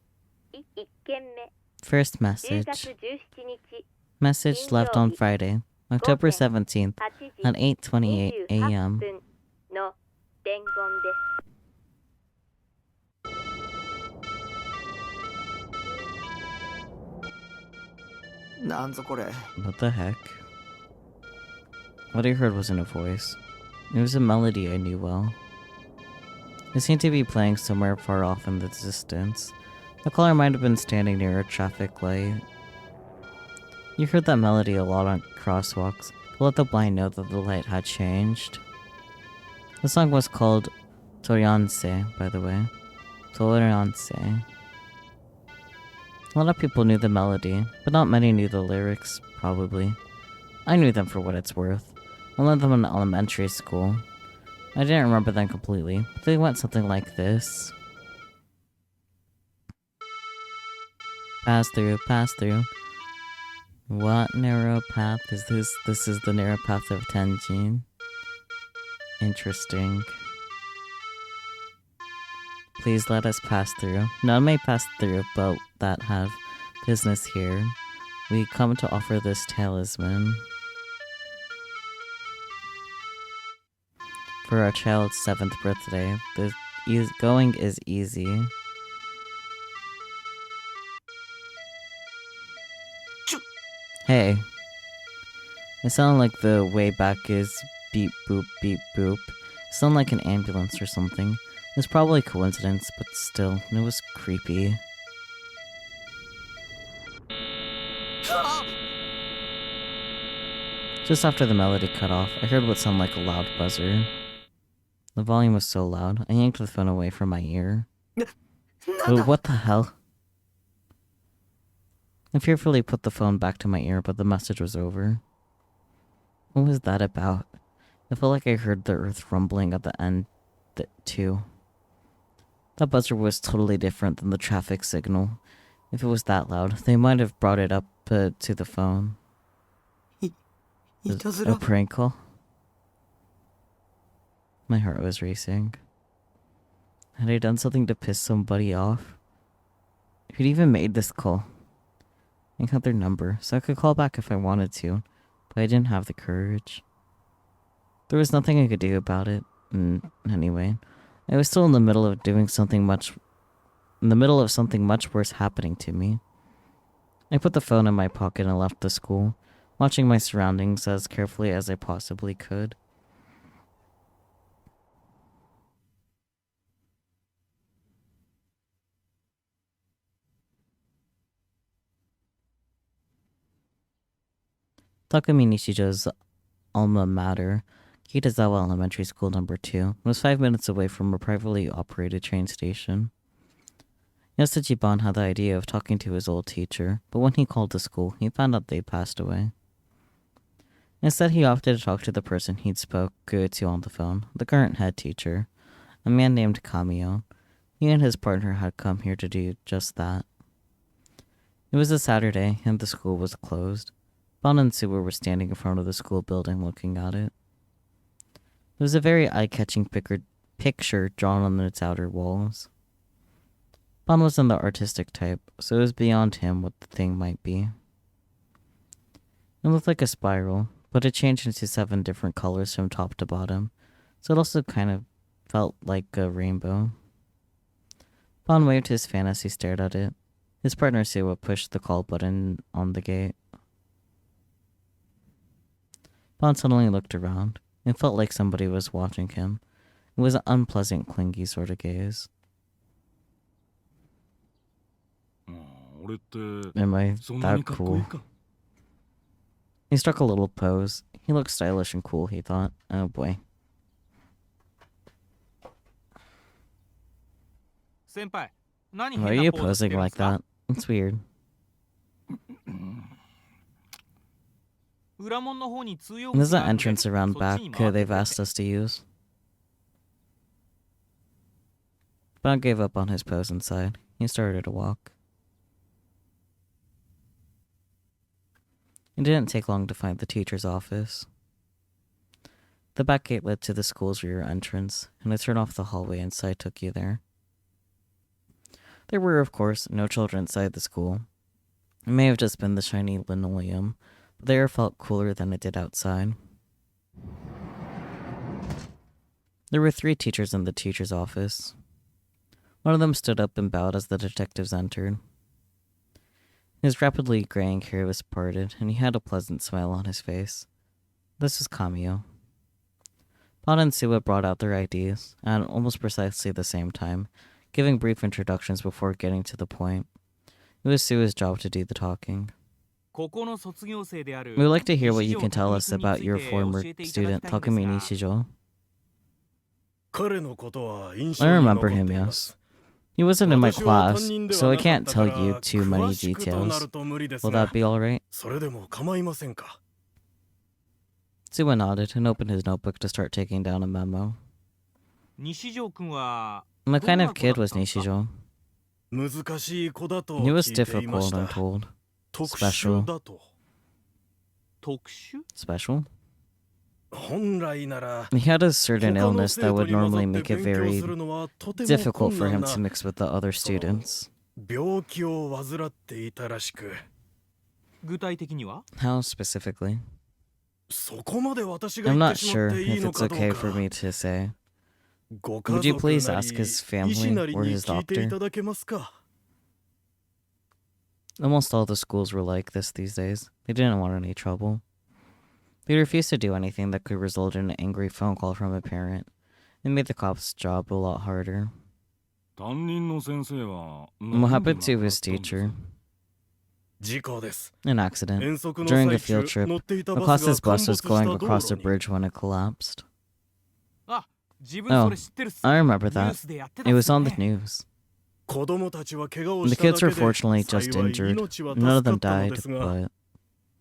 First message. Message left on Friday, October 17th at 8:28 a.m. なんぞこれ。 What the heck? What I heard wasn't a voice. It was a melody I knew well. It seemed to be playing somewhere far off in the distance. The caller might have been standing near a traffic light. You heard that melody a lot on crosswalks to let the blind know that the light had changed. The song was called Toyanse, by the way. Toyanse. A lot of people knew the melody, but not many knew the lyrics, probably. I knew them for what it's worth. I learned them in elementary school. I didn't remember them completely, but they went something like this. Pass through, pass through. What narrow path is this? This is the narrow path of Tenjin. Interesting. Please let us pass through. None may pass through, but that have business here. We come to offer this talisman for our child's 7th birthday. The going is easy. Hey. It sounded like the way back is beep boop beep boop. It sounded like an ambulance or something. It's probably a coincidence, but still, it was creepy. Just after the melody cut off, I heard what sounded like a loud buzzer. The volume was so loud, I yanked the phone away from my ear. Oh, what the hell? I fearfully put the phone back to my ear, but the message was over. What was that about? I felt like I heard the earth rumbling at the end, too. That buzzer was totally different than the traffic signal. If it was that loud, they might have brought it up to the phone. A prank call? My heart was racing. Had I done something to piss somebody off? Who'd even made this call? I got their number, so I could call back if I wanted to, but I didn't have the courage. There was nothing I could do about it, anyway. I was still in the middle of something much worse happening to me. I put the phone in my pocket and left the school, watching my surroundings as carefully as I possibly could. Takumi Nishijo's alma mater, Kitazawa Elementary School No. 2, was 5 minutes away from a privately operated train station. Yasajiban had the idea of talking to his old teacher, but when he called the school, he found out they'd passed away. Instead, he opted to talk to the person he'd spoke to on the phone, the current head teacher, a man named Kamio. He and his partner had come here to do just that. It was a Saturday, and the school was closed. Bon and Suwa were standing in front of the school building looking at it. There was a very eye-catching picture drawn on its outer walls. Bon wasn't the artistic type, so it was beyond him what the thing might be. It It looked like a spiral, but it changed into 7 different colors from top to bottom, so it also kind of felt like a rainbow. Bon waved his fan as he stared at it. His partner Siwa pushed the call button on the gate. Bon suddenly looked around. It felt like somebody was watching him. It was an unpleasant, clingy sort of gaze. Am I that cool? He struck a little pose. He looked stylish and cool, he thought. Oh boy. Why are you posing like that? It's weird. There's an entrance around back they've asked us to use. Bon gave up on his pose inside. He started to walk. It didn't take long to find the teacher's office. The back gate led to the school's rear entrance, and a turn off the hallway inside took you there. There were, of course, no children inside the school. It may have just been the shiny linoleum, but the air felt cooler than it did outside. There were 3 teachers in the teacher's office. One of them stood up and bowed as the detectives entered. His rapidly graying hair was parted, and he had a pleasant smile on his face. This was Kamiyo. Bon and Siwa brought out their IDs, at almost precisely the same time, giving brief introductions before getting to the point. It was Siwa's job to do the talking. We would like to hear what you can tell us about your former student, Takumi Nishijo. I remember him, yes. He wasn't in my class, so I can't tell you too many details. Will that be alright? Siwa nodded and opened his notebook to start taking down a memo. What kind of kid was Nishijo? He was difficult, I'm told. Special. Special? He had a certain illness that would normally make it very difficult for him to mix with the other students. How specifically? I'm not sure if it's okay for me to say. Would you please ask his family or his doctor? Almost all the schools were like this these days. They didn't want any trouble. They refused to do anything that could result in an angry phone call from a parent. It made the cop's job a lot harder. What happened to his teacher? An accident. During a field trip, a class's bus was going across a bridge when it collapsed. Oh, I remember that. It was on the news. The kids were fortunately just injured. None of them died, but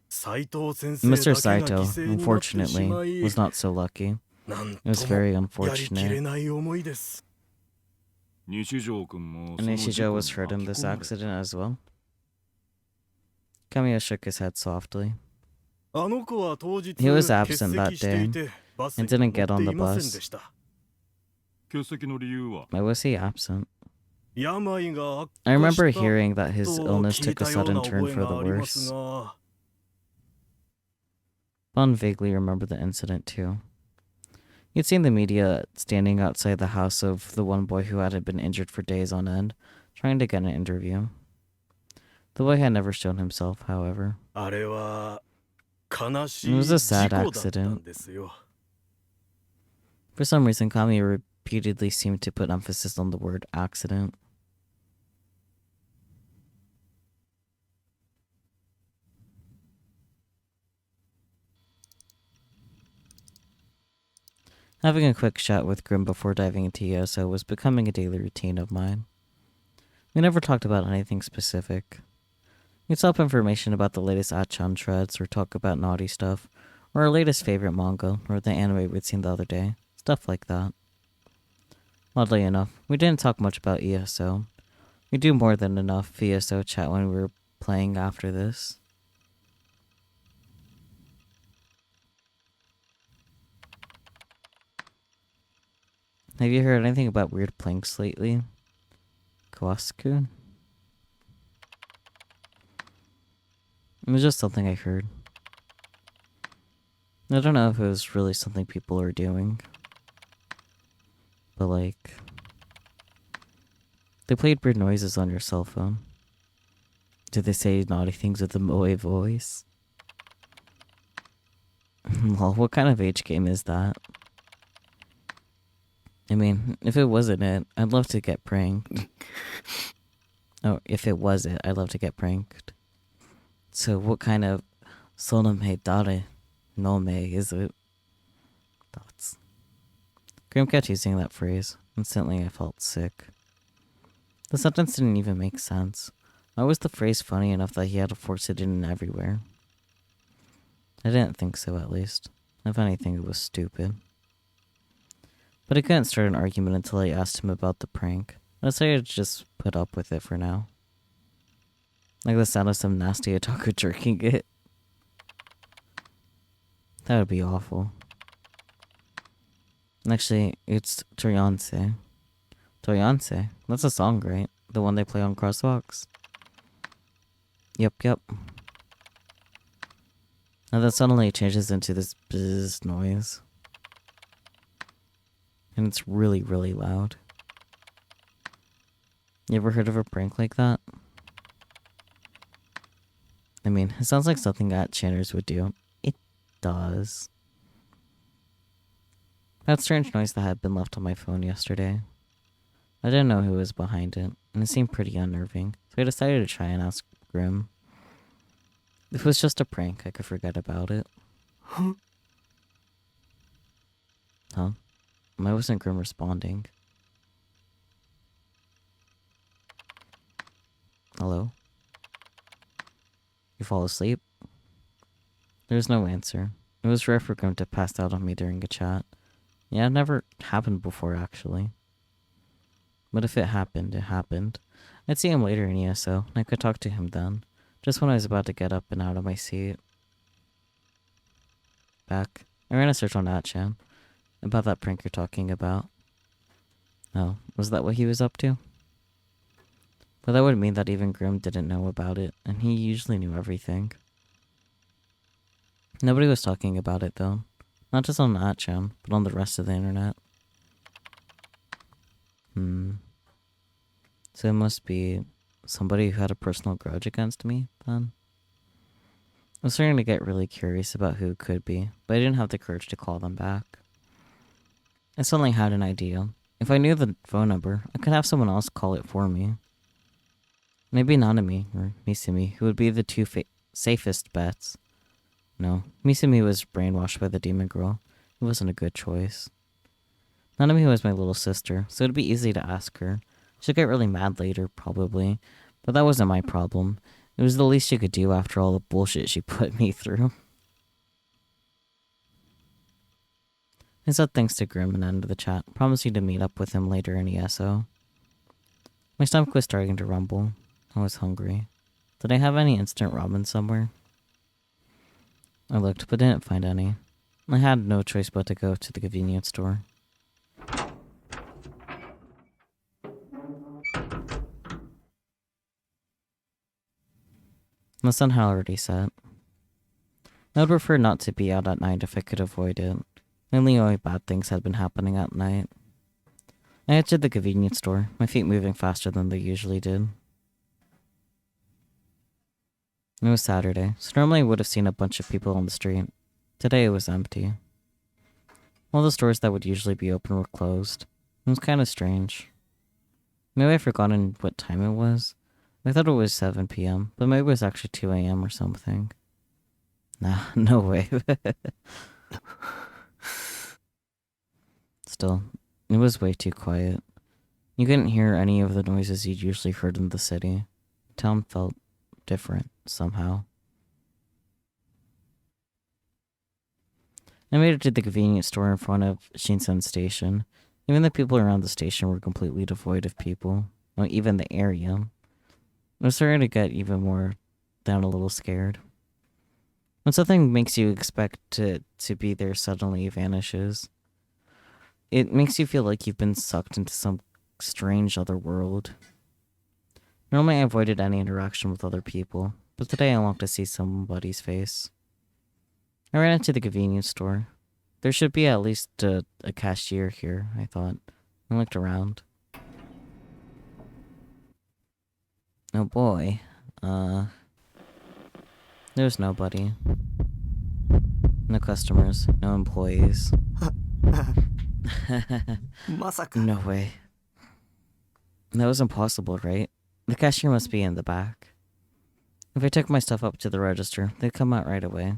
Mr. Saito, unfortunately, was not so lucky. It was very unfortunate. And Nishijo was hurt in this accident as well. Kamiya shook his head softly. He was absent that day and didn't get on the bus. Why was he absent? I remember hearing that his illness took a sudden turn for the worse. Bon vaguely remembered the incident too. He'd seen the media standing outside the house of the one boy who had been injured for days on end, trying to get an interview. The boy had never shown himself, however. It was a sad accident. For some reason, Kami repeatedly seemed to put emphasis on the word accident. Having a quick chat with Grim before diving into Yoso was becoming a daily routine of mine. We never talked about anything specific. We'd swap information about the latest Achan threads, or talk about naughty stuff, or our latest favorite manga, or the anime we'd seen the other day. Stuff like that. Oddly enough, we didn't talk much about ESO. We do more than enough ESO chat when we were playing after this. Have you heard anything about weird planks lately? Kawasuku? It was just something I heard. I don't know if it was really something people are doing. But like, they played weird noises on your cell phone. Did they say naughty things with a moe voice? Well, what kind of age game is that? I mean, if it wasn't it, I'd love to get pranked. Oh, if it was it, I'd love to get pranked. So what kind of sonome dare no me is it? Thoughts. Graham kept using that phrase. Instantly I felt sick. The sentence didn't even make sense. Why was the phrase funny enough that he had to force it in everywhere? I didn't think so, at least. If anything, it was stupid. But I couldn't start an argument until I asked him about the prank. I decided to just put up with it for now. Like the sound of some nasty otaku jerking it. That would be awful. Actually, it's Toryonse. Toryonse? That's a song, right? The one they play on crosswalks? Yep. And then suddenly it changes into this buzz noise. And it's really, really loud. You ever heard of a prank like that? I mean, it sounds like something that Channers would do. It does. That strange noise that had been left on my phone yesterday. I didn't know who was behind it, and it seemed pretty unnerving, so I decided to try and ask Grim. If it was just a prank, I could forget about it. Huh? Why wasn't Grim responding? Hello? You fall asleep? There was no answer. It was rare for Grim to pass out on me during a chat. Yeah, it never happened before, actually. But if it happened, it happened. I'd see him later in ESO, and I could talk to him then. Just when I was about to get up and out of my seat. Back. I ran a search on 8chan. About that prank you're talking about. Oh, was that what he was up to? But that would mean that even Grim didn't know about it, and he usually knew everything. Nobody was talking about it, though. Not just on 8chan, but on the rest of the internet. So it must be somebody who had a personal grudge against me, then? I was starting to get really curious about who it could be, but I didn't have the courage to call them back. I suddenly had an idea. If I knew the phone number, I could have someone else call it for me. Maybe Nanami or Misumi, who would be the two safest bets. No, Misumi was brainwashed by the demon girl. It wasn't a good choice. Nanami was my little sister, so it'd be easy to ask her. She'll get really mad later, probably, but that wasn't my problem. It was the least she could do after all the bullshit she put me through. I said thanks to Grim and ended the chat, promising to meet up with him later in ESO. My stomach was starting to rumble. I was hungry. Did I have any instant ramen somewhere? I looked, but didn't find any. I had no choice but to go to the convenience store. The sun had already set. I would prefer not to be out at night if I could avoid it. Mainly only bad things had been happening at night. I entered the convenience store, my feet moving faster than they usually did. It was Saturday, so normally I would have seen a bunch of people on the street. Today it was empty. All the stores that would usually be open were closed. It was kind of strange. Maybe I've forgotten what time it was. I thought it was 7 p.m., but maybe it was actually 2 a.m. or something. Nah, no way. Still, it was way too quiet. You couldn't hear any of the noises you'd usually heard in the city. The town felt different, somehow. I made it to the convenience store in front of Shinsen Station. Even the people around the station were completely devoid of people. Well, even the area. I was starting to get even more down a little scared. When something makes you expect it to be there suddenly vanishes, it makes you feel like you've been sucked into some strange other world. Normally I avoided any interaction with other people, but today I longed to see somebody's face. I ran into the convenience store. There should be at least a cashier here, I thought. I looked around. Oh boy. There's nobody. No customers. No employees. まさか No way. That was impossible, right? The cashier must be in the back. If I took my stuff up to the register, they'd come out right away.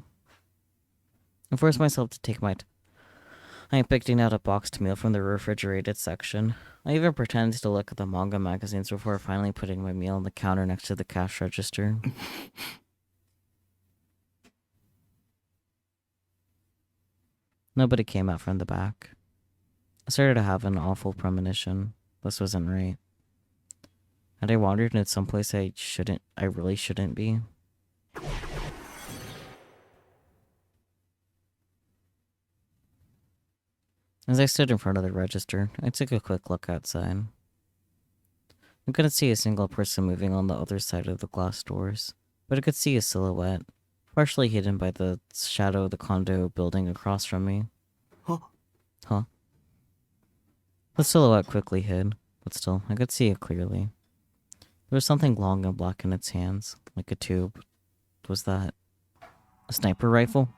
I forced myself to take my I am picking out a boxed meal from the refrigerated section. I even pretended to look at the manga magazines before finally putting my meal on the counter next to the cash register. Nobody came out from the back. I started to have an awful premonition. This wasn't right. Had I wandered into someplace I really shouldn't be? As I stood in front of the register, I took a quick look outside. I couldn't see a single person moving on the other side of the glass doors, but I could see a silhouette, partially hidden by the shadow of the condo building across from me. Huh? The silhouette quickly hid, but still, I could see it clearly. There was something long and black in its hands, like a tube. Was that a sniper rifle?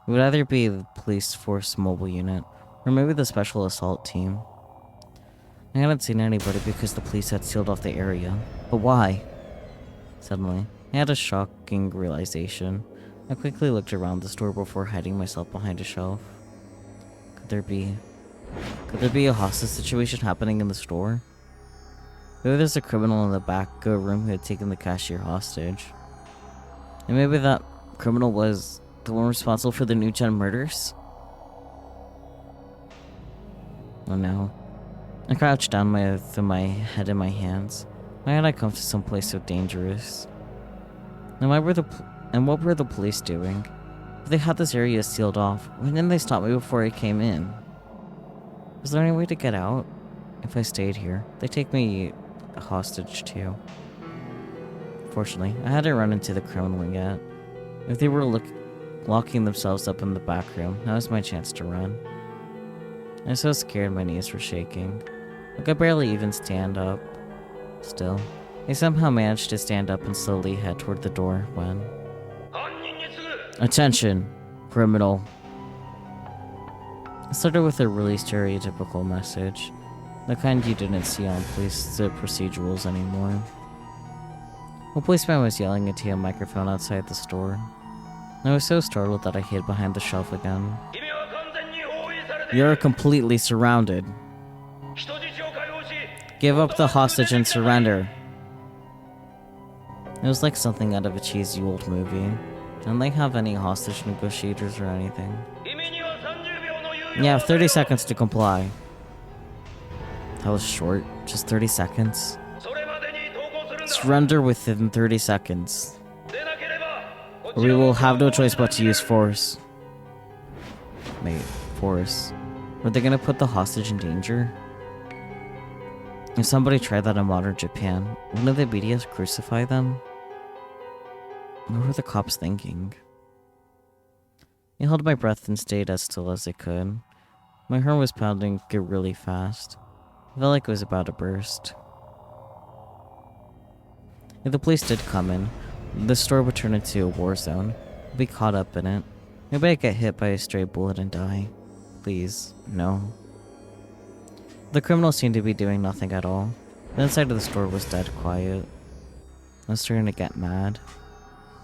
It would either be the police force mobile unit, or maybe the special assault team. I hadn't seen anybody because the police had sealed off the area. But why? Suddenly, I had a shocking realization. I quickly looked around the store before hiding myself behind a shelf. Could there be a hostage situation happening in the store? Maybe there's a criminal in the back room who had taken the cashier hostage. And maybe that criminal was the one responsible for the New Gen murders? Oh no. I crouched down with my head in my hands. Why had I come to some place so dangerous? And what were the police doing? If they had this area sealed off, why didn't they stop me before I came in? Was there any way to get out? If I stayed here, they'd take me hostage too. Fortunately, I hadn't run into the criminal yet. If they were locking themselves up in the back room, that was my chance to run. I was so scared my knees were shaking. I could barely even stand up. Still, I somehow managed to stand up and slowly head toward the door when... Attention, criminal. It started with a really stereotypical message. The kind you didn't see on police procedurals anymore. A policeman was yelling into a microphone outside the store. I was so startled that I hid behind the shelf again. You're completely surrounded. Give up the hostage and surrender. It was like something out of a cheesy old movie. Didn't they have any hostage negotiators or anything? You have 30 seconds to comply. That was short. Just 30 seconds. Surrender within 30 seconds. Or we will have no choice but to use force. Wait, force. Were they gonna put the hostage in danger? If somebody tried that in modern Japan, wouldn't the media crucify them? What were the cops thinking? I held my breath and stayed as still as I could. My heart was pounding really fast. I felt like it was about to burst. If the police did come in, the store would turn into a war zone. I'd be caught up in it. Maybe I'd get hit by a stray bullet and die. Please, no. The criminal seemed to be doing nothing at all. The inside of the store was dead quiet. I was starting to get mad.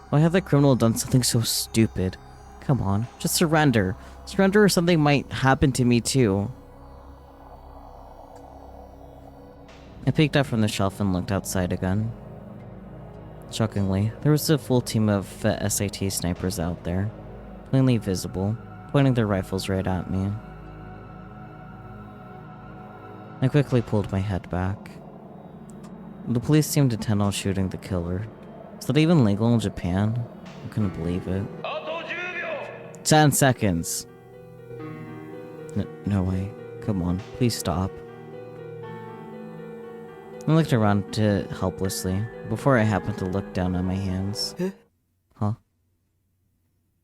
Why had the criminal done something so stupid? Come on, just surrender. Surrender or something might happen to me too. I peeked up from the shelf and looked outside again. Shockingly, there was a full team of SAT snipers out there, plainly visible, pointing their rifles right at me. I quickly pulled my head back. The police seemed intent on shooting the killer. Is that even legal in Japan? I couldn't believe it. 10 seconds! No way. Come on, please stop. I looked around helplessly, before I happened to look down at my hands. Eh? Huh?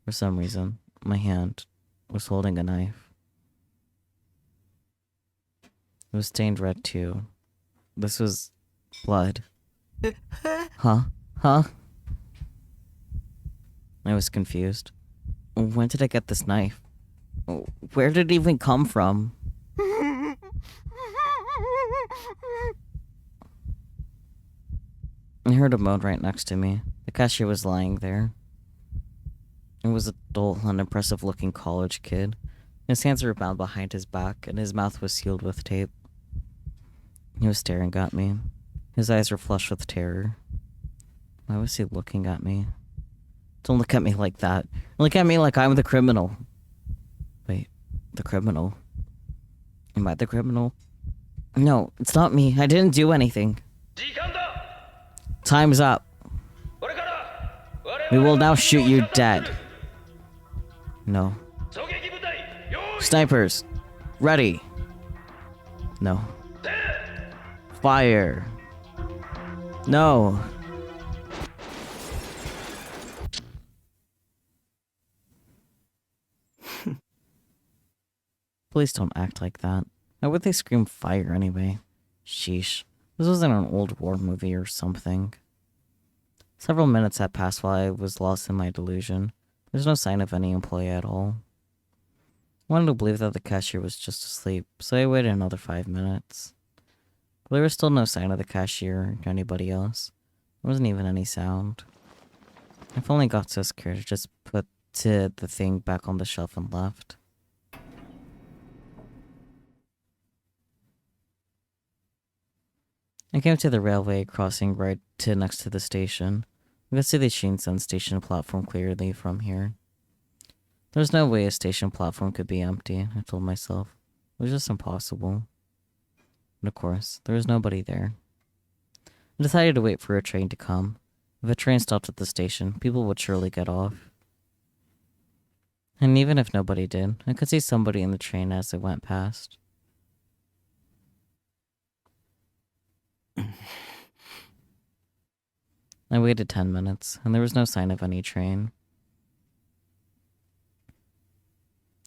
For some reason, my hand was holding a knife. It was stained red too. This was blood. Huh? Huh? I was confused. When did I get this knife? Where did it even come from? I heard a moan right next to me. The cashier was lying there. It was a dull, unimpressive looking college kid. His hands were bound behind his back, and his mouth was sealed with tape. He was staring at me. His eyes were flushed with terror. Why was he looking at me? Don't look at me like that. Look at me like I'm the criminal. Wait, the criminal? Am I the criminal? No, it's not me. I didn't do anything. Time's up. We will now shoot you dead. No. Snipers, ready. No. Fire. No. Please don't act like that. Why would they scream fire anyway? Sheesh. This wasn't an old war movie or something. Several minutes had passed while I was lost in my delusion. There's no sign of any employee at all. I wanted to believe that the cashier was just asleep, so I waited another 5 minutes. But there was still no sign of the cashier or anybody else. There wasn't even any sound. I finally got so scared I just put the thing back on the shelf and left. I came to the railway crossing right next to the station. I could see the Shinsen station platform clearly from here. There's no way a station platform could be empty, I told myself. It was just impossible. But of course, there was nobody there. I decided to wait for a train to come. If a train stopped at the station, people would surely get off. And even if nobody did, I could see somebody in the train as it went past. I waited 10 minutes, and there was no sign of any train.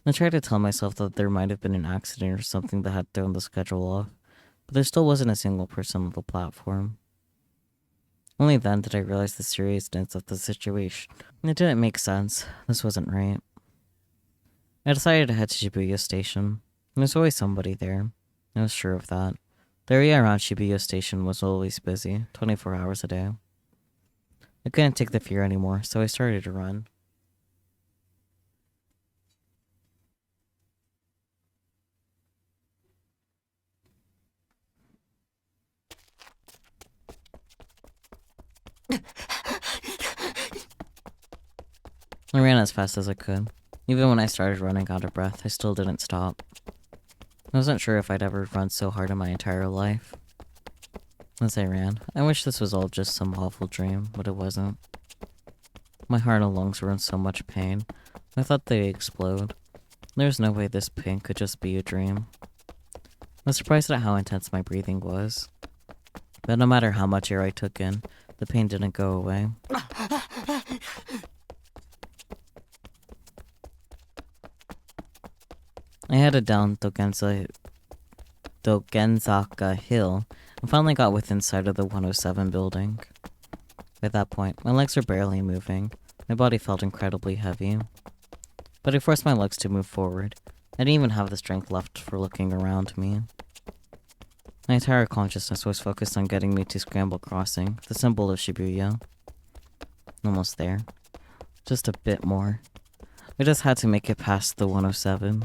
I tried to tell myself that there might have been an accident or something that had thrown the schedule off, but there still wasn't a single person on the platform. Only then did I realize the seriousness of the situation. It didn't make sense. This wasn't right. I decided to head to Shibuya Station. There's always somebody there. I was sure of that. The area around Shibuya Station was always busy, 24 hours a day. I couldn't take the fear anymore, so I started to run. I ran as fast as I could. Even when I started running out of breath, I still didn't stop. I wasn't sure if I'd ever run so hard in my entire life. As I ran, I wish this was all just some awful dream, but it wasn't. My heart and lungs were in so much pain, I thought they'd explode. There was no way this pain could just be a dream. I was surprised at how intense my breathing was. But no matter how much air I took in, the pain didn't go away. I headed down Dogenzaka Hill and finally got within sight of the 107 building. By that point, my legs were barely moving. My body felt incredibly heavy. But I forced my legs to move forward. I didn't even have the strength left for looking around me. My entire consciousness was focused on getting me to Scramble Crossing, the symbol of Shibuya. Almost there. Just a bit more. I just had to make it past the 107.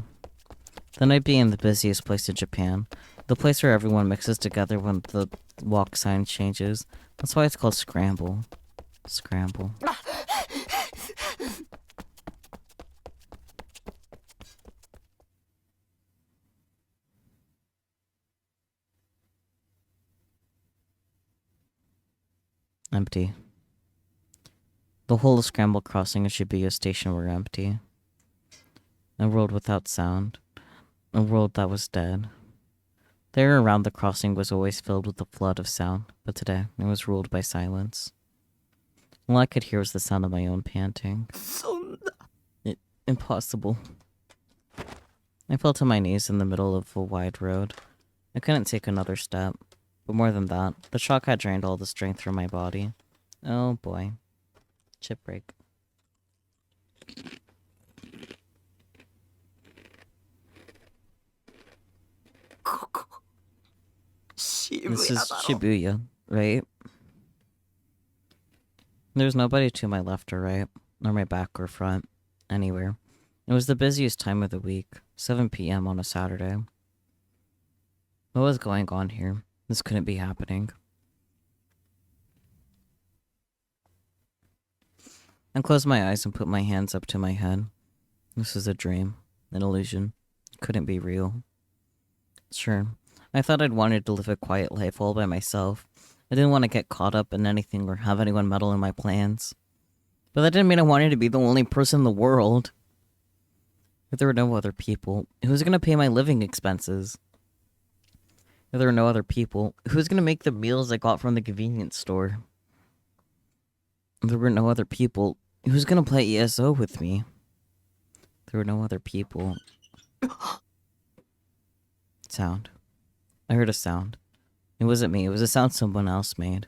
Then I'd be in the busiest place in Japan, the place where everyone mixes together when the walk sign changes. That's why it's called Scramble. Scramble. Empty. The whole of Scramble Crossing and Shibuya Station were empty. A world without sound. A world that was dead. The air around the crossing was always filled with a flood of sound, but today it was ruled by silence. All I could hear was the sound of my own panting. そんな Impossible. I fell to my knees in the middle of a wide road. I couldn't take another step. But more than that, the shock had drained all the strength from my body. Oh boy. Chip break. This is Shibuya, right? There's nobody to my left or right, or my back or front, anywhere. It was the busiest time of the week, 7 p.m. on a Saturday. What was going on here? This couldn't be happening. I closed my eyes and put my hands up to my head. This is a dream, an illusion. It couldn't be real. Sure, I thought I'd wanted to live a quiet life all by myself. I didn't want to get caught up in anything or have anyone meddle in my plans. But that didn't mean I wanted to be the only person in the world. If there were no other people, who's going to pay my living expenses? If there were no other people, who's going to make the meals I got from the convenience store? If there were no other people, who's going to play ESO with me? If there were no other people. Sound. I heard a sound. It wasn't me, it was a sound someone else made.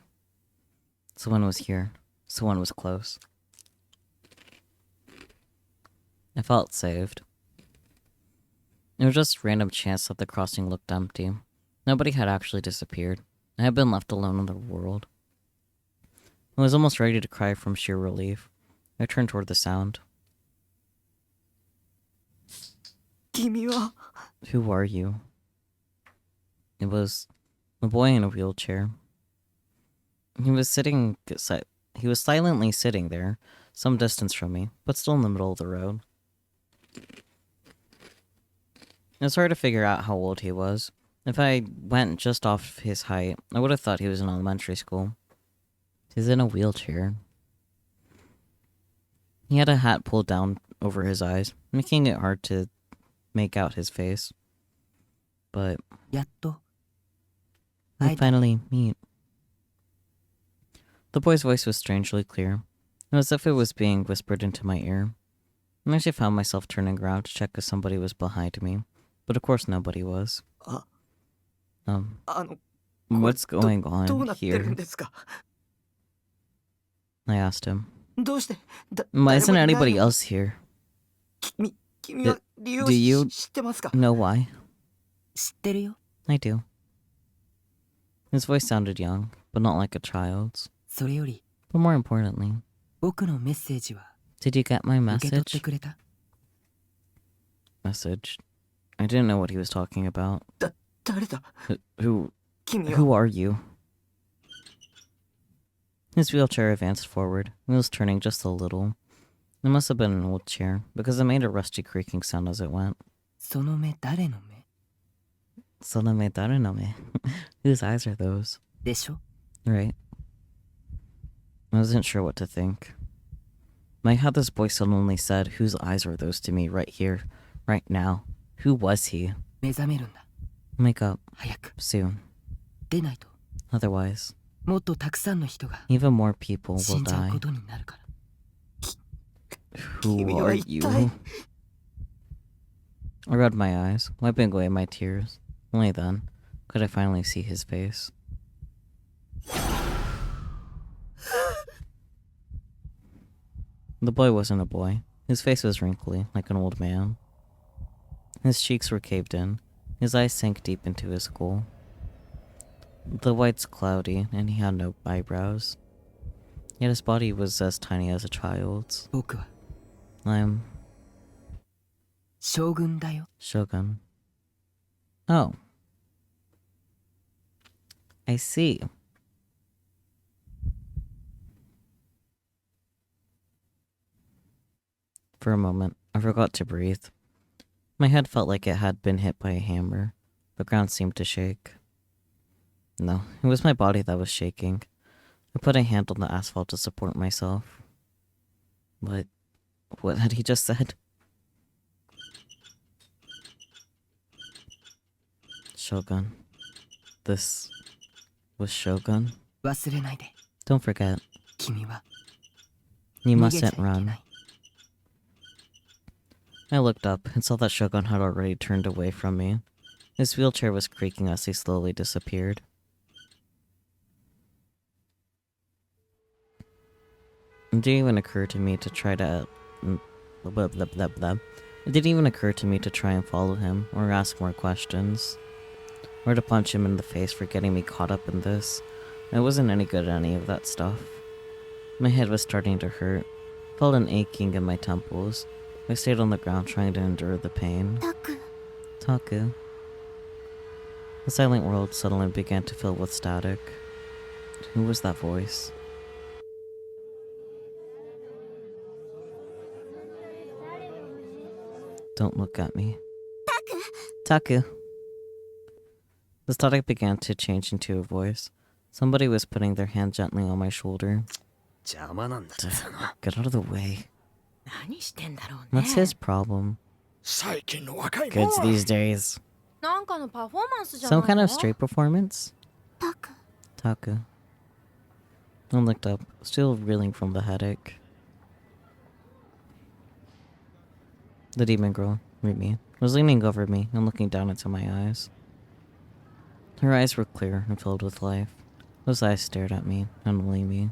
Someone was here. Someone was close. I felt saved. It was just random chance that the crossing looked empty. Nobody had actually disappeared. I had been left alone in the world. I was almost ready to cry from sheer relief. I turned toward the sound. 君は Who are you? It was a boy in a wheelchair. He was silently sitting there, some distance from me, but still in the middle of the road. It was hard to figure out how old he was. If I went just off his height, I would have thought he was in elementary school. He's in a wheelchair. He had a hat pulled down over his eyes, making it hard to make out his face. But やっと we finally meet. The boy's voice was strangely clear, as if it was being whispered into my ear. I actually found myself turning around to check if somebody was behind me, but of course nobody was. あの What's going どう on なってる here? んですか I asked him. どうして Why 誰 isn't もいない anybody の else here? 君は理由を Do you 知ってますか know why? 知ってるよ I do. His voice sounded young, but not like a child's. それより But more importantly, 僕のメッセージは did you get my 受け取って message? くれた Message. I didn't know what he was talking about. 誰だ Who 君は Who are you? His wheelchair advanced forward, wheels turning just a little. It must have been an old chair, because it made a rusty creaking sound as it went. その目誰の目 Soname Darename. Whose eyes are those? でしょ Right. I wasn't sure what to think. I had this voice suddenly said, whose eyes are those to me right here, right now? Who was he? 目覚めるんだ Wake up, 早く soon. 出ないと Otherwise, もっとたくさんの人が even more people 死 will んじゃう die. ことになるから Who 君は are 一 you? 体 I rubbed my eyes, wiping away my tears. Only then could I finally see his face. The boy wasn't a boy. His face was wrinkly, like an old man. His cheeks were caved in. His eyes sank deep into his skull. The white's cloudy, and he had no eyebrows. Yet his body was as tiny as a child's. 僕は I'm 将軍だよ Shogun. Oh. I see. For a moment, I forgot to breathe. My head felt like it had been hit by a hammer. The ground seemed to shake. No, it was my body that was shaking. I put a hand on the asphalt to support myself. What had he just said? Shogun. This was Shogun? 忘れないで Don't forget, 君は you 逃げちゃい mustn't けな run. い I looked up and saw that Shogun had already turned away from me. His wheelchair was creaking as he slowly disappeared. It didn't even occur to me to try to... Blah, blah, blah, blah. It didn't even occur to me to try and follow him, or ask more questions. Or to punch him in the face for getting me caught up in this. I wasn't any good at any of that stuff. My head was starting to hurt. Felt an aching in my temples. I stayed on the ground trying to endure the pain. タク Taku. The silent world suddenly began to fill with static. Who was that voice? Don't look at me. Taku. The static began to change into a voice. Somebody was putting their hand gently on my shoulder. 邪魔なんだってな。 Get out of the way. 何してんだろうね。 What's his problem? 最近の若い Kids these days. なんかのパフォーマンスじゃない Some kind of straight performance? タク Taku. I looked up, still reeling from the headache. The demon girl, Rimi, was leaning over me and looking down into my eyes. Her eyes were clear and filled with life. Those eyes stared at me, and only me.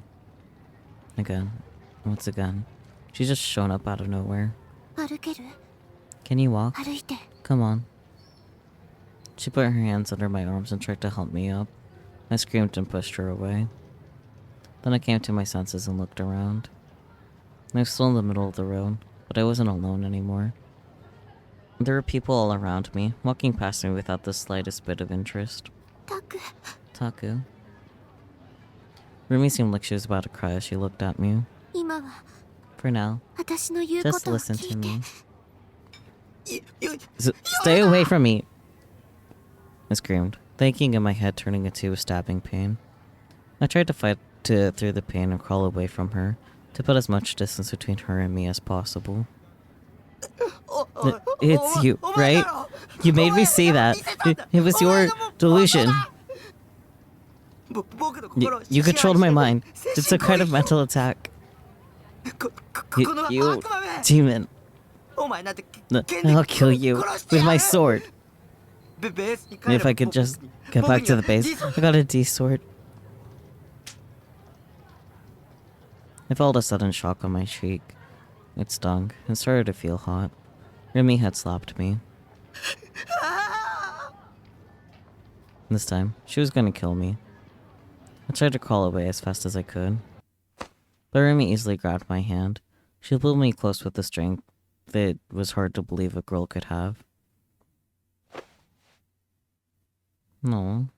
Again. Once again. She's just shown up out of nowhere. 歩ける Can you walk? 歩いて Come on. She put her hands under my arms and tried to help me up. I screamed and pushed her away. Then I came to my senses and looked around. I was still in the middle of the road, but I wasn't alone anymore. There were people all around me, walking past me without the slightest bit of interest. タク Taku. Rumi seemed like she was about to cry as she looked at me. 今は For now, 私の言うこ just とを listen 聞 to いて me. Stay away from me! I screamed, the aching in my head turning into a stabbing pain. I tried to fight through the pain and crawl away from her, to put as much distance between her and me as possible. It's you, right? You made me see that. It was your delusion. You controlled my mind. It's a kind of mental attack. You demon. I'll kill you with my sword. If I could just get back to the base. I got a D sword. I felt a sudden shock on my cheek. It stung and started to feel hot. Remy had slapped me. This time, she was gonna kill me. I tried to crawl away as fast as I could. But Remy easily grabbed my hand. She pulled me close with the strength that was hard to believe a girl could have. No.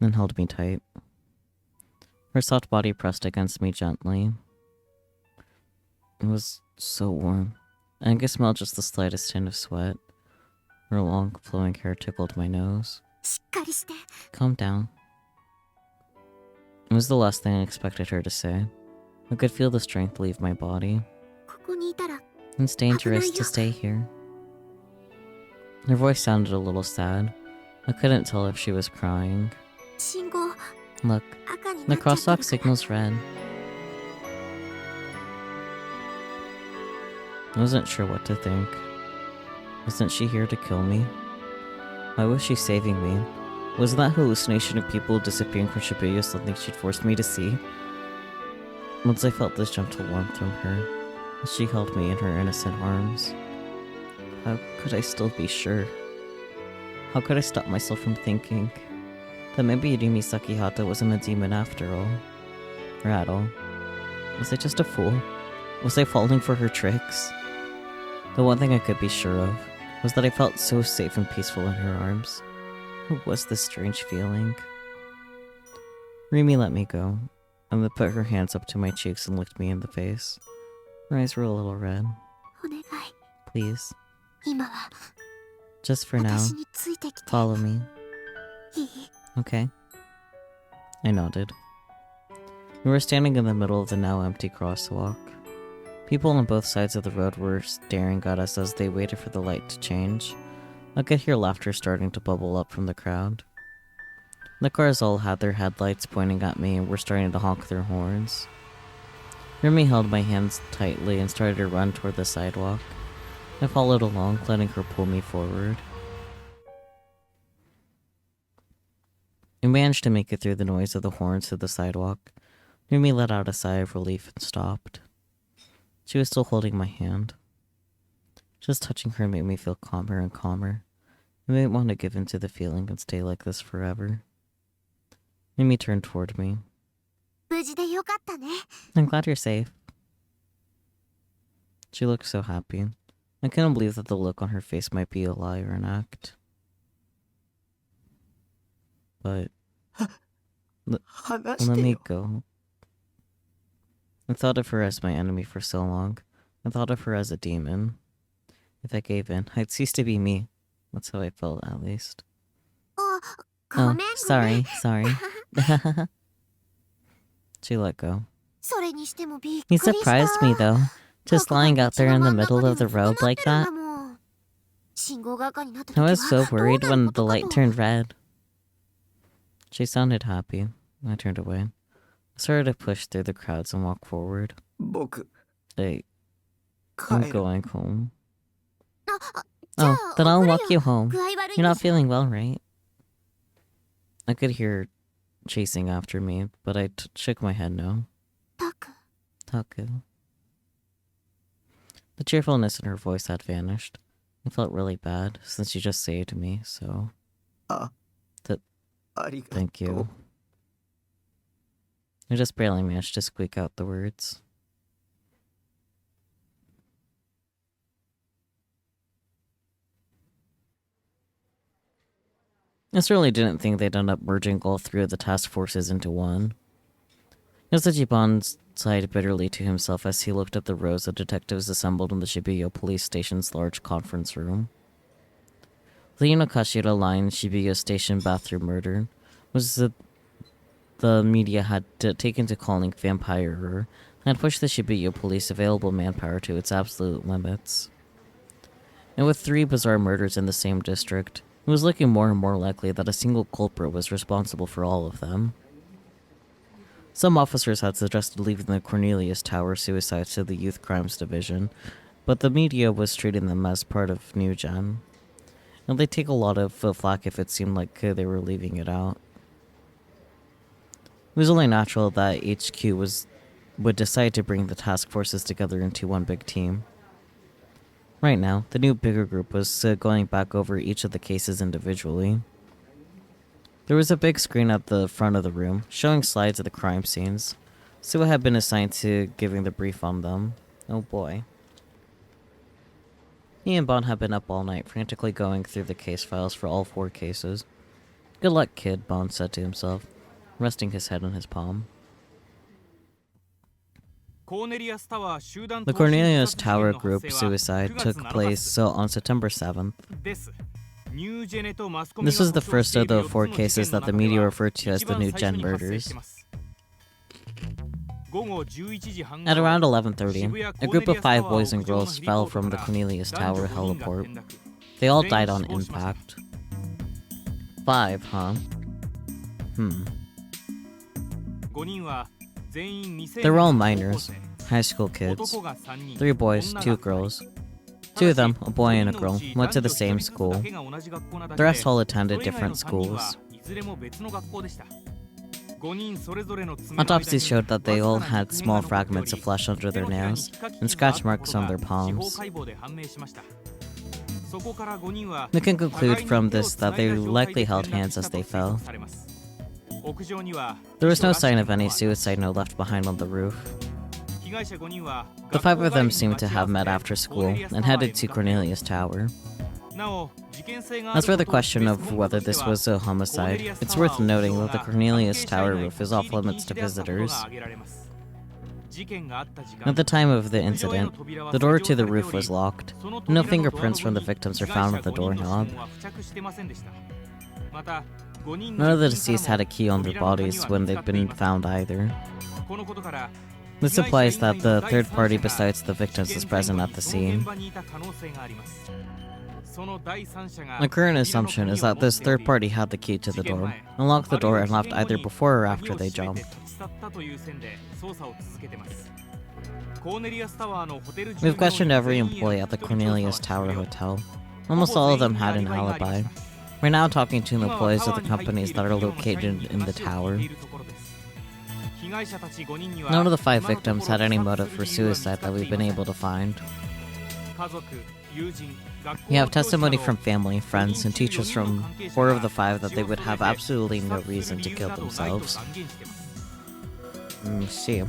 Then held me tight. Her soft body pressed against me gently. It was so warm. I could smell just the slightest hint of sweat. Her long, flowing hair tickled my nose. しっかりして Calm down. It was the last thing I expected her to say. I could feel the strength leave my body. ここにいたら It's dangerous to stay here. Her voice sounded a little sad. I couldn't tell if she was crying. 信号 Look, 赤に the なっちゃって crosswalk るから signal's red. I wasn't sure what to think. Wasn't she here to kill me? Why was she saving me? Was that hallucination of people disappearing from Shibuya something she'd forced me to see? Once I felt this gentle warmth from her, as she held me in her innocent arms. How could I still be sure? How could I stop myself from thinking that maybe Yurimi Sakihata wasn't a demon after all? Or at all? Was I just a fool? Was I falling for her tricks? The one thing I could be sure of was that I felt so safe and peaceful in her arms. What was this strange feeling? Rimi let me go, and then put her hands up to my cheeks and looked me in the face. Her eyes were a little red. お願い Please, 今は just for now, 私についてきて follow me, いい okay? I nodded. We were standing in the middle of the now empty crosswalk. People on both sides of the road were staring at us as they waited for the light to change. I could hear laughter starting to bubble up from the crowd. The cars all had their headlights pointing at me and were starting to honk their horns. Remy held my hands tightly and started to run toward the sidewalk. I followed along, letting her pull me forward. I managed to make it through the noise of the horns to the sidewalk. Remy let out a sigh of relief and stopped. She was still holding my hand. Just touching her made me feel calmer and calmer. I didn't want to give in to the feeling and stay like this forever. Remy turned toward me. 無事でよかったね。 I'm glad you're safe. She looked so happy. I couldn't believe that the look on her face might be a lie or an act. But... let me go. I thought of her as my enemy for so long. I thought of her as a demon. If I gave in, I'd cease to be me. That's how I felt, at least. あ、ごめんごめん。 sorry. She let go. それにしてもびっく He りした。 surprised me, though. Just lying out there in the middle of the road like that. 信号が赤になった時 I は was so どう worried なる when こ the とか light と。 turned red. She sounded happy. I turned away. I started to push through the crowds and walk forward. 僕 I'm 帰る going home. あ、じゃ Oh, あ then I'll 送る walk よ you home. 具合悪い You're ん not でしょ feeling well, right? I could hear her chasing after me, but I shook my head no. たく Taku. The cheerfulness in her voice had vanished. I felt really bad, since she just saved me, so... ありがとう Thank you. I just barely managed to squeak out the words. I certainly didn't think they'd end up merging all three of the task forces into one. Yosajiban sighed bitterly to himself as he looked at the rows of detectives assembled in the Shibuya police station's large conference room. The Inokashira line Shibuya Station bathroom murder was the media had taken to calling vampire and had pushed the Shibuya police available manpower to its absolute limits. And with 3 bizarre murders in the same district, it was looking more and more likely that a single culprit was responsible for all of them. Some officers had suggested leaving the Cornelius Tower suicides to the Youth Crimes Division, but the media was treating them as part of New Gen. And they'd take a lot of flack if it seemed like they were leaving it out. It was only natural that HQ would decide to bring the task forces together into one big team. Right now, the new bigger group was going back over each of the cases individually. There was a big screen at the front of the room, showing slides of the crime scenes. Suwa had been assigned to giving the brief on them. Oh boy. He and Bon had been up all night, frantically going through the case files for all 4 cases. Good luck, kid, Bon said to himself, resting his head on his palm. The Cornelius Tower group suicide took place on September 7th. This was the first of the 4 cases that the media referred to as the New Gen murders. At around 11:30, a group of 5 boys and girls fell from the Cornelius Tower heliport. They all died on impact. 5, huh? They were all minors, high school kids. 3 boys, 2 girls. 2 of them, a boy and a girl, went to the same school. The rest all attended different schools. Autopsies showed that they all had small fragments of flesh under their nails and scratch marks on their palms. We can conclude from this that they likely held hands as they fell. There was no sign of any suicide note left behind on the roof. The 5 of them seemed to have met after school and headed to Cornelius Tower. As for the question of whether this was a homicide, it's worth noting that the Cornelius Tower roof is off limits to visitors. At the time of the incident, the door to the roof was locked. No fingerprints from the victims were found on the doorknob. None of the deceased had a key on their bodies when they'd been found either. This implies that the third party besides the victims was present at the scene. My current assumption is that this third party had the key to the door, unlocked the door and left either before or after they jumped. We've questioned every employee at the Cornelius Tower Hotel. Almost all of them had an alibi. We're now talking to the employees of the companies that are located in the tower. None of the 5 victims had any motive for suicide that we've been able to find. We have testimony from family, friends, and teachers from 4 of the 5 that they would have absolutely no reason to kill themselves. See.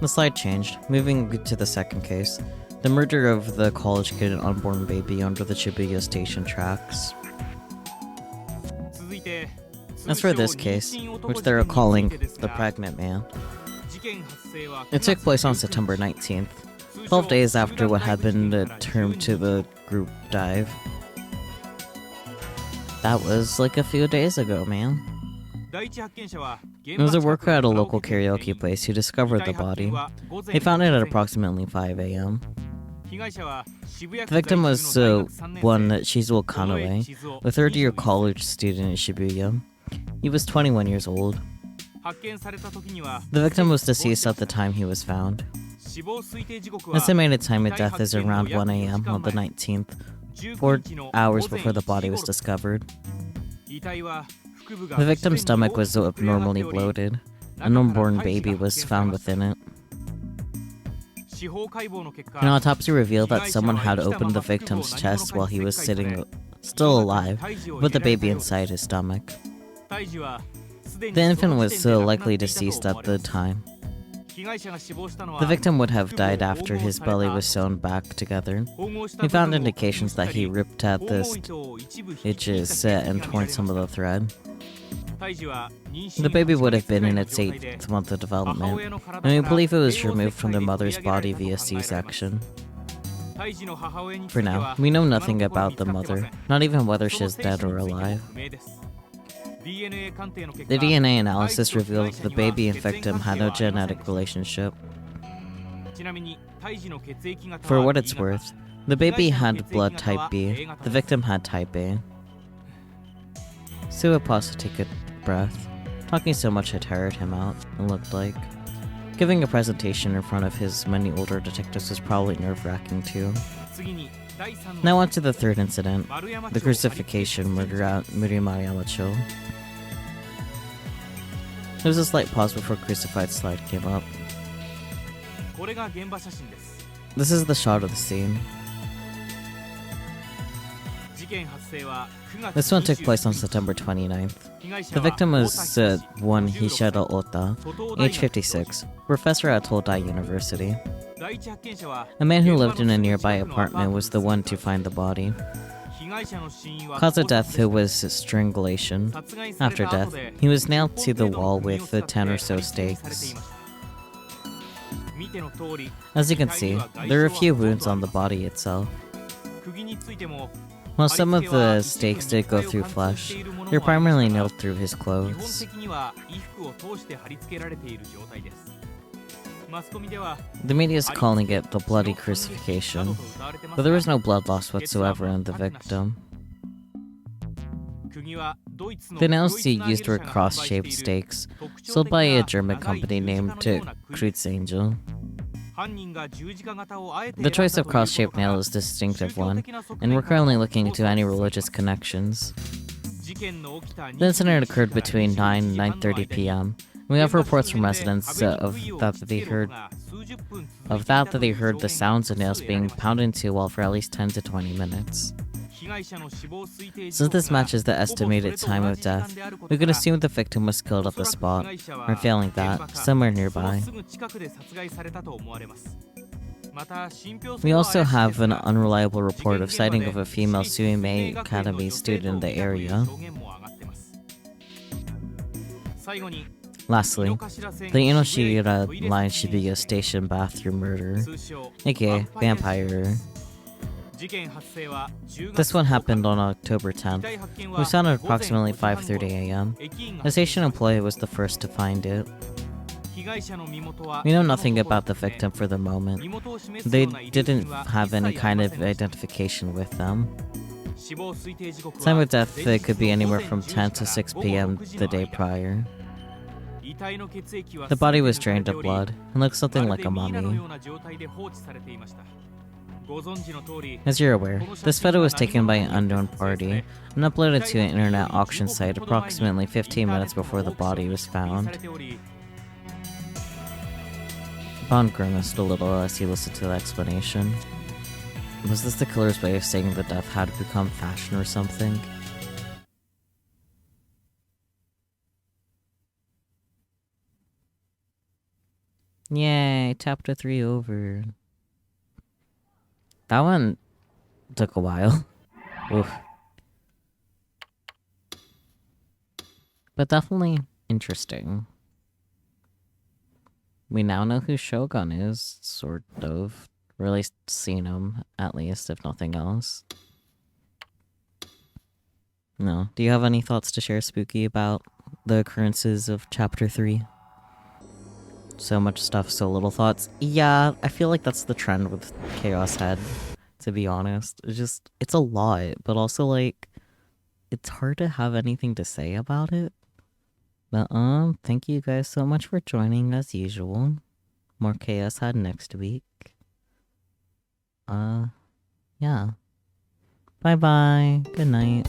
The slide changed, moving to the second case. The murder of the college kid and unborn baby under the Shibuya station tracks. As for this case, which they're calling the pregnant man, it took place on September 19th, 12 days after what had been termed to the group dive. That was like a few days ago, man. It was a worker at a local karaoke place who discovered the body. They found it at approximately 5 a.m. The victim was one Shizuo Kanoe, a third-year college student in Shibuya. He was 21 years old. The victim was deceased at the time he was found. Estimated time of death is around 1 a.m. on the 19th, 4 hours before the body was discovered. The victim's stomach was abnormally bloated. An unborn baby was found within it. An autopsy revealed that someone had opened the victim's chest while he was still alive, with the baby inside his stomach. The infant was likely deceased at the time. The victim would have died after his belly was sewn back together. We found indications that he ripped at the stitches and torn some of the thread. The baby would have been in its 8th month of development, and we believe it was removed from the mother's body via C-section. For now, we know nothing about the mother, not even whether she is dead or alive. The DNA analysis revealed that the baby and victim had no genetic relationship. For what it's worth, the baby had blood type B, the victim had type A. Sue paused to take a breath. Talking so much had tired him out, it looked like. Giving a presentation in front of his many older detectives was probably nerve-wracking too. Now on to the third incident, the crucifixion murder at Maruyama-cho. There was a slight pause before crucified slide came up. This is the shot of the scene. This one took place on September 29th. The victim was one Hishida Ota, age 56, professor at Todai University. A man who lived in a nearby apartment was the one to find the body. Cause of death was strangulation. After death, he was nailed to the wall with 10 or so stakes. As you can see, there are a few wounds on the body itself. While some of the stakes did go through flesh, they were primarily nailed through his clothes. The media is calling it the bloody crucifixion, but there was no blood loss whatsoever in the victim. The nails he used were cross-shaped stakes, sold by a German company named Kreuzangel. The choice of cross-shaped nail is a distinctive one, and we're currently looking into any religious connections. The incident occurred between 9 and 9:30 p.m. We have reports from residents of that they heard the sounds of nails being pounded into wall for at least 10 to 20 minutes. Since this matches the estimated time of death, we could assume the victim was killed at the spot, or failing that, somewhere nearby. We also have an unreliable report of sighting of a female Suimei Academy student in the area. Lastly, the Inoshira Line Shibuya Station bathroom murder, aka vampire. This one happened on October 10th. It was found at approximately 5:30 a.m. The station employee was the first to find it. We know nothing about the victim for the moment. They didn't have any kind of identification with them. Time of death could be anywhere from 10 to 6 p.m. the day prior. The body was drained of blood and looked something like a mummy. As you're aware, this photo was taken by an unknown party and uploaded to an internet auction site approximately 15 minutes before the body was found. Bond grimaced a little as he listened to the explanation. Was this the killer's way of saying the death had become fashion or something? Yay, chapter 3 over. That one took a while. Oof. But definitely interesting. We now know who Shogun is, sort of. Or at least seen him, at least, if nothing else. No. Do you have any thoughts to share, Spooky, about the occurrences of chapter 3? So much stuff, so little thoughts. Yeah, I feel like that's the trend with Chaos Head, to be honest. It's a lot, but also, like, it's hard to have anything to say about it. But, thank you guys so much for joining as usual. More Chaos Head next week. Yeah. Bye-bye. Good night.